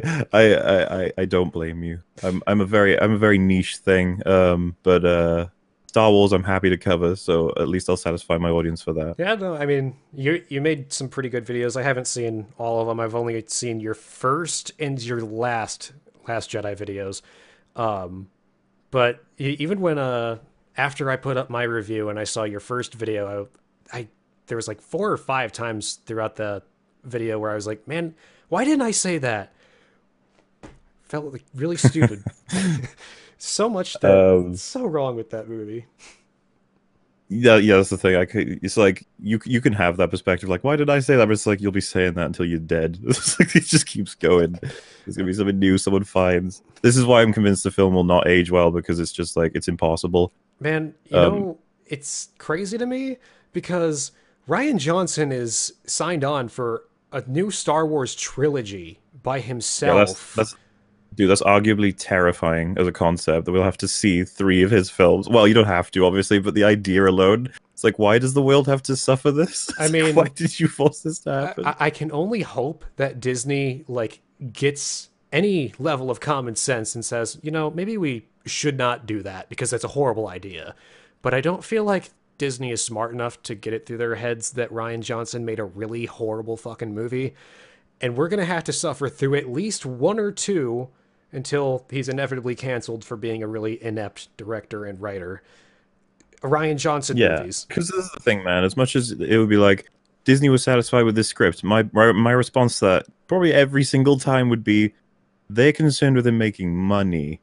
I don't blame you. I'm a very niche thing. But Star Wars I'm happy to cover, so at least I'll satisfy my audience for that. Yeah, no, I mean, you made some pretty good videos. I haven't seen all of them. I've only seen your first and your last Jedi videos. But even when after I put up my review and I saw your first video, I there was like 4 or 5 times throughout the video where I was like, man, why didn't I say that? Felt like really stupid. So much that Um, so wrong with that movie. Yeah, yeah, that's the thing. It's like you can have that perspective. Like, why did I say that? But it's like you'll be saying that until you're dead. It's like it just keeps going. There's gonna be something new someone finds. This is why I'm convinced the film will not age well because it's just like it's impossible. Man, Um, it's crazy to me because Ryan Johnson is signed on for a new Star Wars trilogy by yeah, himself. dude, that's arguably terrifying as a concept that we'll have to see three of his films. Well, you don't have to, obviously, but the idea alone, it's like, why does the world have to suffer this? I It's like, why mean, did you force this to happen? I can only hope that Disney like gets any level of common sense and says, maybe we should not do that because that's a horrible idea. But I don't feel like Disney is smart enough to get it through their heads that Ryan Johnson made a really horrible fucking movie. And we're going to have to suffer through at least one or two until he's inevitably canceled for being a really inept director and writer. Ryan Johnson Yeah, movies. because this is the thing, man. As much as it would be like Disney was satisfied with this script, my response to that probably every single time would be they're concerned with him making money,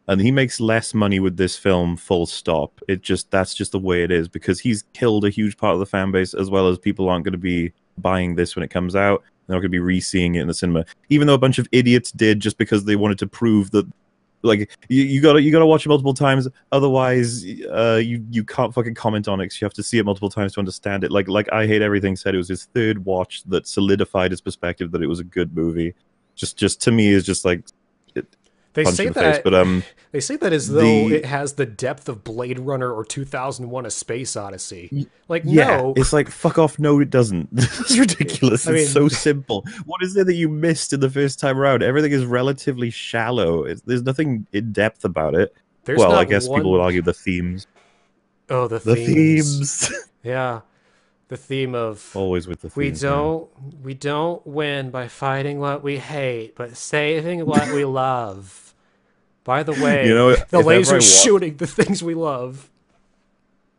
and he makes less money with this film. Full stop. That's just the way it is because he's killed a huge part of the fan base, as well as people aren't going to be buying this when it comes out. They're not going to be re-seeing it in the cinema, even though a bunch of idiots did just because they wanted to prove that like you gotta watch it multiple times, otherwise you can't fucking comment on it 'cause you have to see it multiple times to understand it. Like I Hate Everything said it was his third watch that solidified his perspective that it was a good movie. Just to me is just like They punch say in the face. that But they say that as though the it has the depth of Blade Runner or 2001: A Space Odyssey. Like, yeah, no. it's like fuck off. No, it doesn't. It's ridiculous. I It's mean, so simple. What is there that you missed in the first time around? Everything is relatively shallow. There's nothing in depth about it. there's Well, I not guess people would one. argue the themes. Oh, the The themes. themes. Yeah, the theme of Always with the we themes, man. don't we don't win by fighting what we hate, but saving what we love. By the You way, know, the laser's shooting the things we love.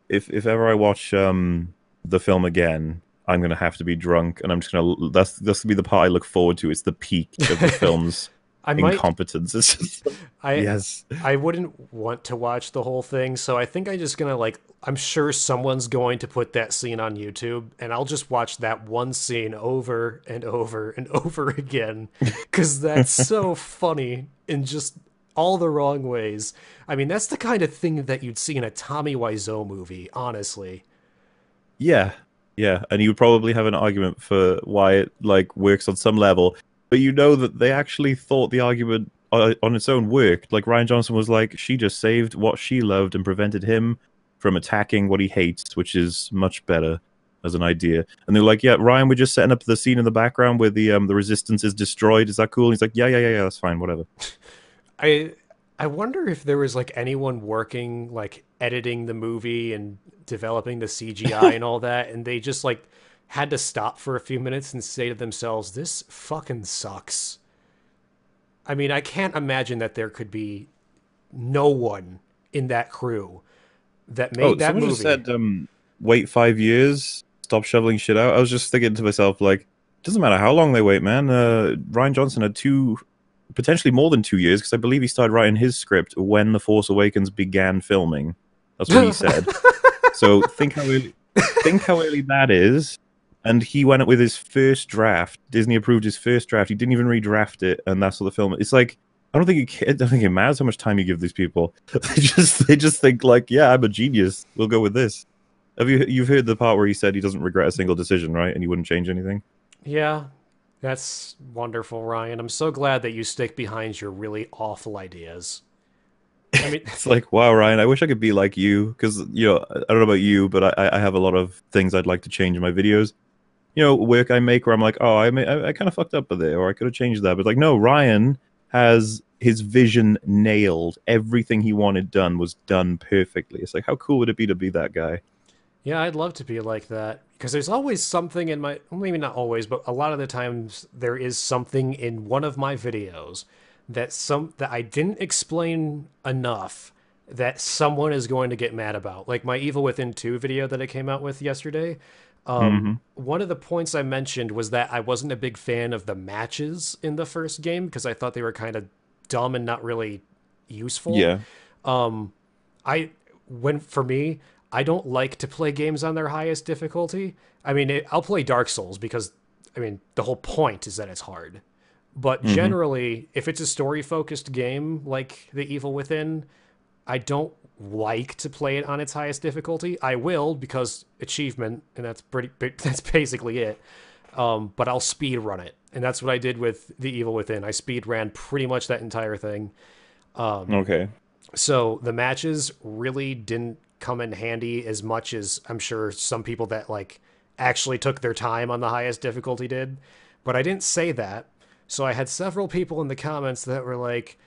if ever I watch the film again, I'm gonna have to be drunk, and I'm just gonna that's gonna be the part I look forward to. It's the peak of the film's I might incompetence. It's just like, I yes, I wouldn't want to watch the whole thing, so I think I'm just gonna like I'm sure someone's going to put that scene on YouTube, and I'll just watch that one scene over and over and over again because that's so funny in just all the wrong ways. I mean, that's the kind of thing that you'd see in a Tommy Wiseau movie, honestly. yeah, yeah, and you would probably have an argument for why it like works on some level, but you know that they actually thought the argument on its own worked. Like Ryan Johnson was like, she just saved what she loved and prevented him from attacking what he hates, which is much better as an idea. And they're like, yeah, Ryan, we're just setting up the scene in the background where the resistance is destroyed. Is that cool? And he's like, yeah, that's fine, whatever. I I wonder if there was like anyone working like editing the movie and developing the CGI and all that, and they just like had to stop for a few minutes and say to themselves, "This fucking sucks." I mean, I can't imagine that there could be no one in that crew that Oh, made that someone just movie. said, wait 5 years, stop shoveling shit out. I was just thinking to myself, like, doesn't matter how long they wait, man. Ryan Johnson had potentially more than 2 years, because I believe he started writing his script when The Force Awakens began filming. That's what he said. So think how early that is. And he went up with his first draft. Disney approved his first draft. He didn't even redraft it, and that's what the film. It's like I don't think it matters how much time you give these people. They just think like, yeah, I'm a genius. We'll go with this. You've heard the part where he said he doesn't regret a single decision, right? And he wouldn't change anything. Yeah, that's wonderful, Ryan. I'm so glad that you stick behind your really awful ideas. I mean, It's like, wow, Ryan, I wish I could be like you, because I don't know about you, but I have a lot of things I'd like to change in my videos. Work I make where I'm like, oh, I kind of fucked up there, or I could have changed that. But like, no, Ryan has his vision nailed. Everything he wanted done was done perfectly. It's like, how cool would it be to be that guy? yeah, I'd love to be like that because there's always something in my, well, maybe not always, but a lot of the times there is something in one of my videos that I didn't explain enough that someone is going to get mad about. Like my Evil Within 2 video that I came out with yesterday. Hmm. One of the points I mentioned was that I wasn't a big fan of the matches in the first game because I thought they were kind of dumb and not really useful. Yeah. I when for me, I don't like to play games on their highest difficulty. I mean, I'll play Dark Souls because, I mean, the whole point is that it's hard. But Hmm. generally, if it's a story-focused game like The Evil Within, I don't like to play it on its highest difficulty. I will because achievement, and that's pretty. That's basically it. But I'll speed run it, and that's what I did with The Evil Within. I speed ran pretty much that entire thing. Okay. So the matches really didn't come in handy as much as I'm sure some people that like actually took their time on the highest difficulty did. But I didn't say that. So I had several people in the comments that were like,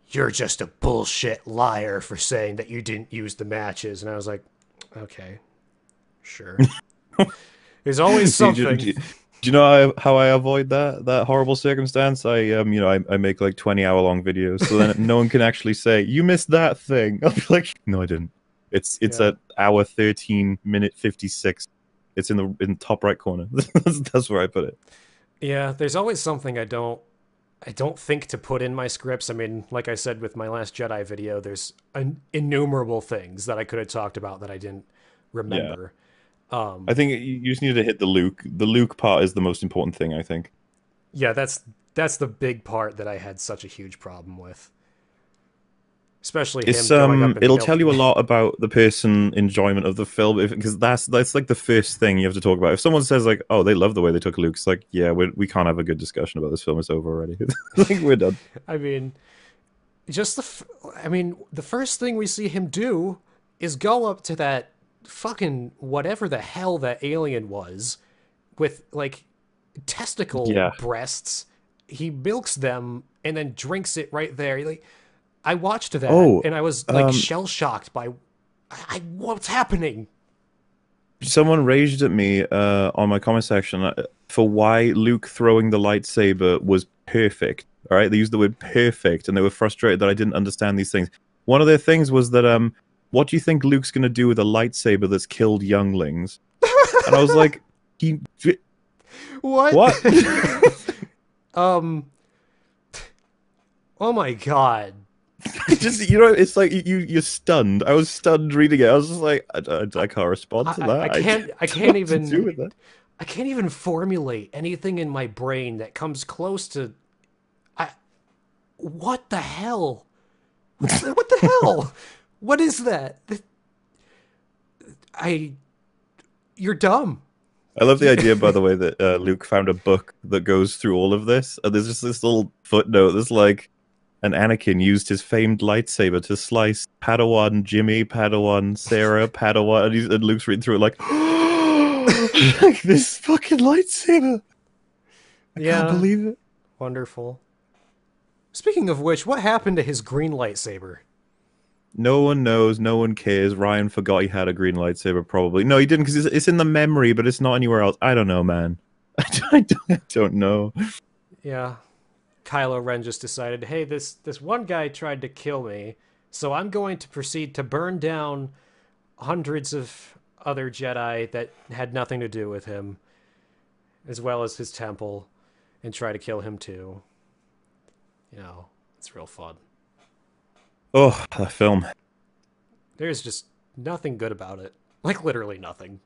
"You're just a bullshit liar for saying that you didn't use the matches." And I was like, "Okay, sure." There's always something. Do you know how I avoid that horrible circumstance? I make like 20-hour-long videos, so then no one can actually say you missed that thing. I'll be like, no, I didn't. It's Yeah. at hour 13 minute 56. It's in the top right corner. That's where I put it. Yeah, there's always something I don't think to put in my scripts. I mean, like I said with my last Jedi video, there's innumerable things that I could have talked about that I didn't Yeah, remember. I think you just needed to hit the Luke. The Luke part is the most important thing, I think. Yeah, that's the big part that I had such a huge problem with, especially him It's going up and it'll tell you a killing. lot about the person enjoyment of the film because that's like the first thing you have to talk about. If someone says like, "Oh, they love the way they took Luke," it's like, yeah, we can't have a good discussion about this film. It's over already. Like we're done. I mean, just I mean, the first thing we see him do is go up to that fucking whatever the hell that alien was with like testicle Yeah. breasts. He milks them and then drinks it right there. Like I watched that Oh, and I was like um, shell shocked by what's happening. someone raged at me on my comment section for why Luke throwing the lightsaber was perfect. All right, they used the word perfect, and they were frustrated that I didn't understand these things. One of their things was that what do you think Luke's gonna do with a lightsaber that's killed younglings? And I was like, he What? what? um. Oh my god. Just it's like you're stunned. I was stunned reading it. I was just like, I can't respond to that. I I can't. I don't know can't what to do even. with that. I can't even formulate anything in my brain that comes close to. I. What the hell? What the hell? What is that? I. You're dumb. I love the idea, by the way, that Luke found a book that goes through all of this, and there's just this little footnote that's like, and Anakin used his famed lightsaber to slice Padawan Jimmy, Padawan Sarah, Padawan, and Luke's reading through it like, like this fucking lightsaber. I can't Yeah. believe it. Wonderful. Speaking of which, what happened to his green lightsaber? No one knows. No one cares. Ryan forgot he had a green lightsaber. Probably no, he didn't because it's in the memory, but it's not anywhere else. I don't know, man. I don't know. Yeah. Kylo Ren just decided, hey, this one guy tried to kill me, so I'm going to proceed to burn down hundreds of other Jedi that had nothing to do with him, as well as his temple, and try to kill him too. You know, it's real fun. Oh, that film. There's just nothing good about it. Like literally nothing.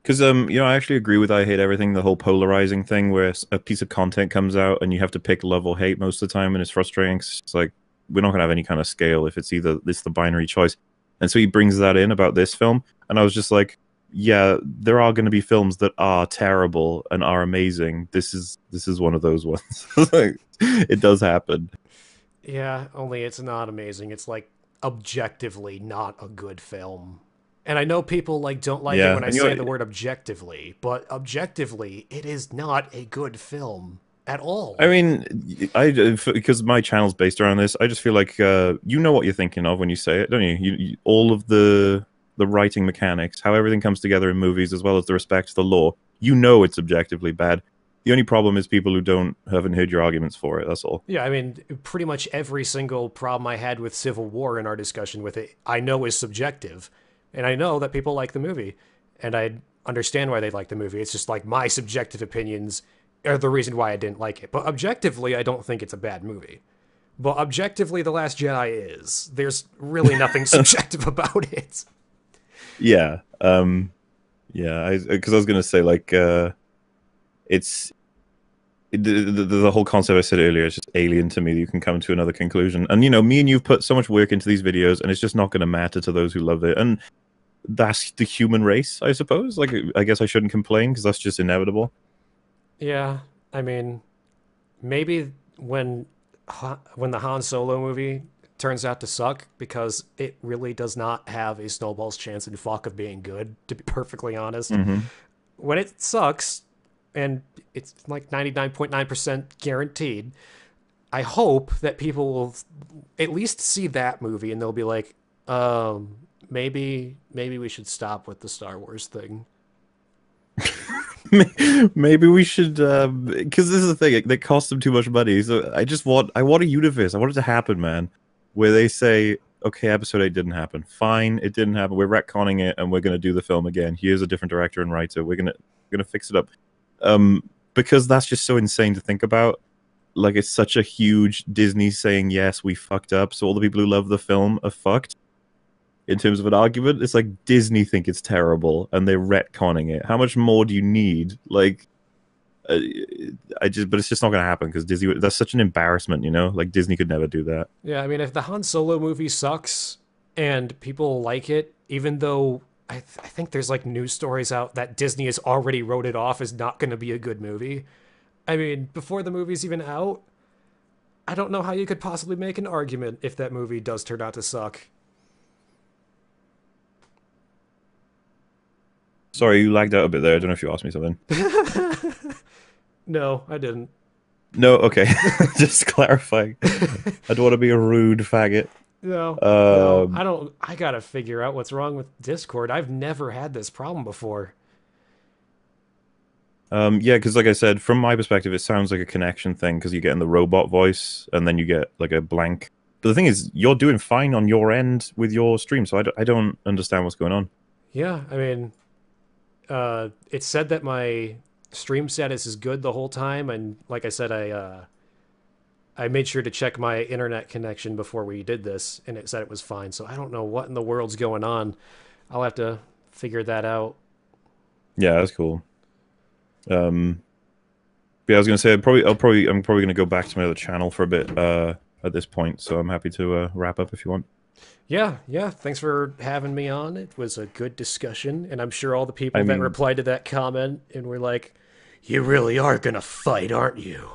Because I actually agree with I hate everything. The whole polarizing thing, where a piece of content comes out and you have to pick love or hate most of the time, and it's frustrating. 'Cause it's like we're not gonna have any kind of scale if it's either this the binary choice. And so he brings that in about this film, and I was just like, yeah, there are going to be films that are terrible and are amazing. This is one of those ones. Like, it does happen. Yeah, only it's not amazing. It's like objectively not a good film. And I know people like don't like it Yeah, when I and say the word objectively, but objectively it is not a good film at I all. mean, because my channel's based around this, I just feel like you know what you're thinking of when you say it, don't you? All of the writing mechanics, how everything comes together in movies, as well as the respect to the law. You know it's objectively bad. The only problem is people who haven't heard your arguments for it. That's all. Yeah, I mean, pretty much every single problem I had with Civil War in our discussion with it, I know is subjective. And I know that people like the movie. And I understand why they like the movie. It's just like my subjective opinions are the reason why I didn't like it. But objectively, I don't think it's a bad movie. But objectively, The Last Jedi is. There's really nothing subjective about it. Yeah. Yeah. Because I was gonna say like it's the whole concept I said earlier is just alien to me. You can come to another conclusion, and me and you've put so much work into these videos, and it's just not going to matter to those who love it. And that's the human race, I suppose. Like, I guess I shouldn't complain because that's just inevitable. Yeah, I mean, maybe when when the Han Solo movie turns out to suck because it really does not have a snowball's chance in fuck of being good, to be perfectly honest. Hmm. When it sucks and it's like 99.9% guaranteed, I hope that people will at least see that movie and they'll be like, maybe we should stop with the Star Wars thing. Maybe we should, because this is the thing. They cost them too much money. So I want a universe. I want it to happen, man, where they say, okay, episode 8 didn't happen. Fine, it didn't happen. We're retconning it, and we're gonna do the film again. Here's a different director and writer. We're gonna fix it up. Because that's just so insane to think about. Like, it's such a huge Disney saying, yes, we fucked up. So all the people who love the film are fucked. In terms of an argument, it's like Disney think it's terrible and they're retconning it. How much more do you need? Like, uh, but it's just not going to happen because Disney. That's such an embarrassment, Like Disney could never do that. Yeah, I mean, if the Han Solo movie sucks and people like it, even though I think there's like news stories out that Disney has already wrote it off as not going to be a good movie. I mean, before the movie's even out, I don't know how you could possibly make an argument if that movie does turn out to suck. Sorry, you lagged out a bit there. I don't know if you asked me something. No, I didn't. No, okay. Just clarifying. I don't want to be a rude faggot. No, no, Um, I don't. I gotta figure out what's wrong with Discord. I've never had this problem before. yeah, because like I said, from my perspective, it sounds like a connection thing because you get in the robot voice and then you get like a blank. But the thing is, you're doing fine on your end with your stream, so I don't understand what's going on. Yeah, I mean, it said that my stream status is good the whole time, and like I said, I made sure to check my internet connection before we did this, and it said it was fine. So I don't know what in the world's going on. I'll have to figure that out. Yeah, that's cool. Um, yeah, I was gonna say I'm probably gonna go back to my other channel for a bit at this point, so I'm happy to wrap up if you want. Yeah, yeah. Thanks for having me on. It was a good discussion, and I'm sure all the I people that mean, replied to that comment and were like, "You really are gonna fight, aren't you?"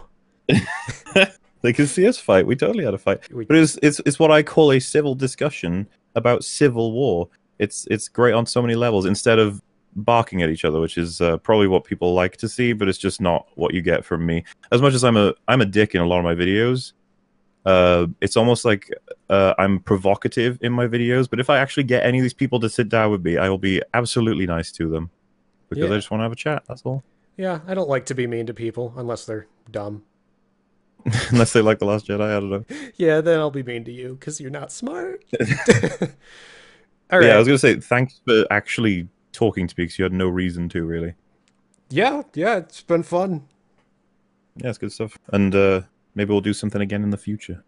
they can see us fight. We totally had a fight, We, but it's what I call a civil discussion about civil war. It's great on so many levels instead of barking at each other, which is probably what people like to see, but it's just not what you get from me. As much as I'm a dick in a lot of my videos, it's almost like I'm provocative in my videos. But if I actually get any of these people to sit down with me, I will be absolutely nice to them because I yeah, just want to have a chat. That's all. yeah. I don't like to be mean to people unless they're dumb. Unless they like the Last Jedi, I don't know. Yeah, then I'll be mean to you because you're not smart. All Yeah, I right. was gonna say thanks for actually talking to me because you had no reason to really. Yeah, yeah. It's been fun. Yeah, it's good stuff. And maybe we'll do something again in the future.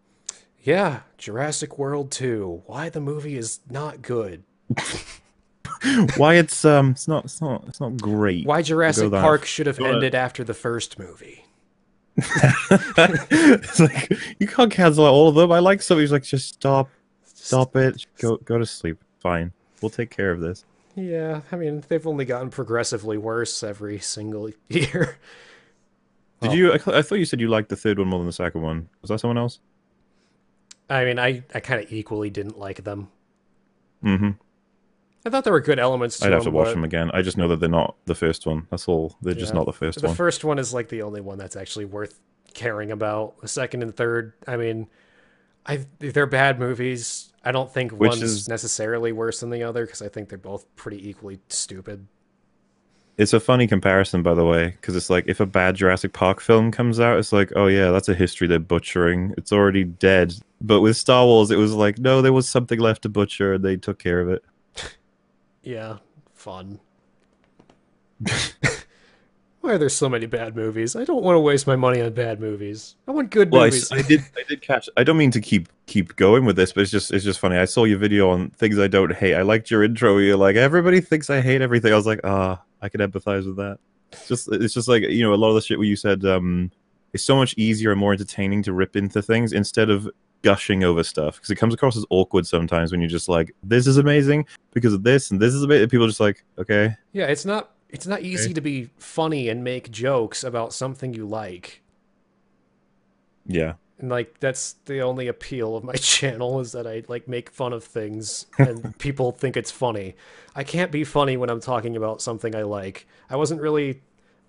Yeah, Jurassic World 2. Why the movie is not good. Why it's not great. Why We'll go Jurassic that. Park should have You wanna- ended after the first movie. it's like you can't cancel out all of them. I like somebody who's like, just stop it, go to sleep. Fine, we'll take care of this. Yeah, I mean, they've only gotten progressively worse every single year. Did Well, you? I thought you said you liked the third one more than the second one. Was that someone else? I mean, I kind of equally didn't like them. Mm-hmm. I thought there were good elements to I'd have to them, watch but them again. I just know that they're not the first one. That's all. They're just yeah, not the first the one. first one is like the only one that's actually worth caring about. The second and third, I mean, they're bad movies. I don't think Which one's is necessarily worse than the other because I think they're both pretty equally stupid. It's a funny comparison, by the way, because it's like if a bad Jurassic Park film comes out, it's like, oh yeah, that's a history they're butchering. It's already dead. But with Star Wars, it was like, no, there was something left to butcher, and they took care of it. Yeah, fun. Why are there so many bad movies? I don't want to waste my money on bad movies. I want good Well, movies. I did catch. I don't mean to keep keep going with this, but it's just funny. I saw your video on things I don't hate. I liked your intro. You're like, everybody thinks I hate everything. I was like, I could empathize with that. It's just like, you know, a lot of the shit where you said it's so much easier and more entertaining to rip into things instead of gushing over stuff, because it comes across as awkward sometimes when you're just like, this is amazing because of this and this is amazing. People are just like, okay. Yeah, it's not easy to be funny and make jokes about something you like. Yeah. And like that's the only appeal of my channel, is that I like make fun of things and people think it's funny. I can't be funny when I'm talking about something I like. I wasn't really,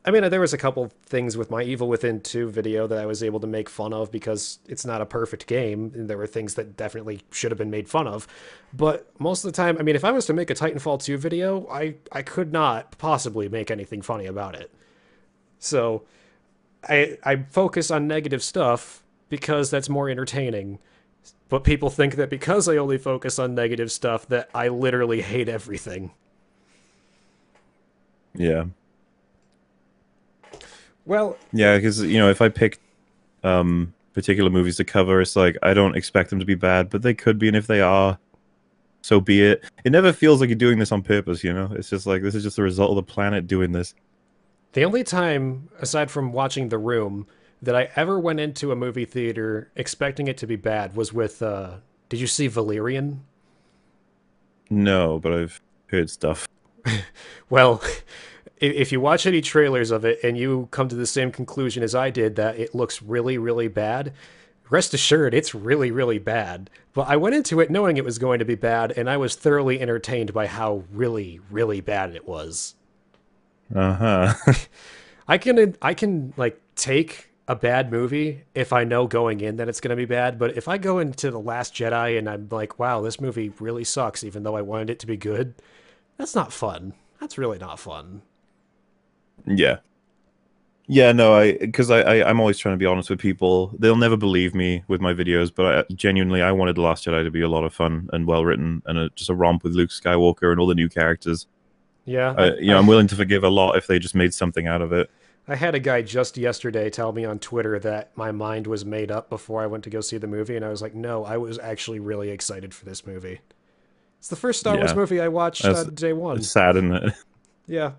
I mean, there was a couple things with my Evil Within 2 video that I was able to make fun of because it's not a perfect game, and there were things that definitely should have been made fun of. But most of the time, I mean, if I was to make a Titanfall 2 video, I could not possibly make anything funny about it. So I focus on negative stuff because that's more entertaining. But people think that because I only focus on negative stuff that I literally hate everything. Yeah. Well, yeah, because, you know, if I pick particular movies to cover, it's like I don't expect them to be bad, but they could be, and if they are, so be it. It never feels like you're doing this on purpose, you know? It's just like, this is just the result of the planet doing this. the only time, aside from watching The Room, that I ever went into a movie theater expecting it to be bad was with, did you see Valerian? No, but I've heard stuff. Well, if you watch any trailers of it and you come to the same conclusion as I did, that it looks really, really bad, rest assured it's really, really bad. But I went into it knowing it was going to be bad, and I was thoroughly entertained by how really, really bad it was. Uh-huh. I can like take a bad movie if I know going in that it's going to be bad, but if I go into The Last Jedi and I'm like, wow, this movie really sucks even though I wanted it to be good, that's not fun. That's really not fun. Yeah. Yeah, no, I'm always trying to be honest with people. They'll never believe me with my videos, but genuinely, I wanted The Last Jedi to be a lot of fun and well written, and just a romp with Luke Skywalker and all the new characters. Yeah, You know, I'm willing to forgive a lot if they just made something out of it. I had a guy just yesterday tell me on Twitter that my mind was made up before I went to go see the movie, and I was like, no, I was actually really excited for this movie. It's the first Star Wars movie I watched on day one. It's sad, isn't it? Yeah.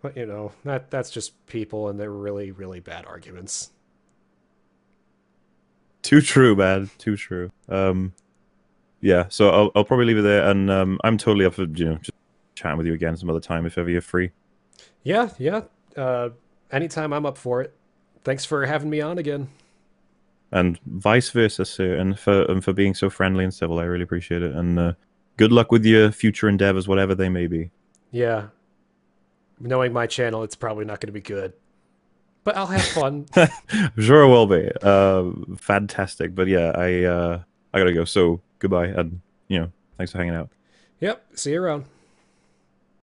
But, you know, that's just people, and they're really, really bad arguments. Too true, man. Too true. Yeah, so I'll probably leave it there, and I'm totally up for, you know, just chatting with you again some other time if ever you're free. Yeah, yeah. Anytime, I'm up for it. Thanks for having me on again. And vice versa, sir, and for being so friendly and civil. I really appreciate it, and good luck with your future endeavors, whatever they may be. Yeah. Knowing my channel, it's probably not going to be good. But I'll have fun. Sure it will be. Fantastic. But yeah, I gotta go. So goodbye, and you know, thanks for hanging out. Yep. See you around.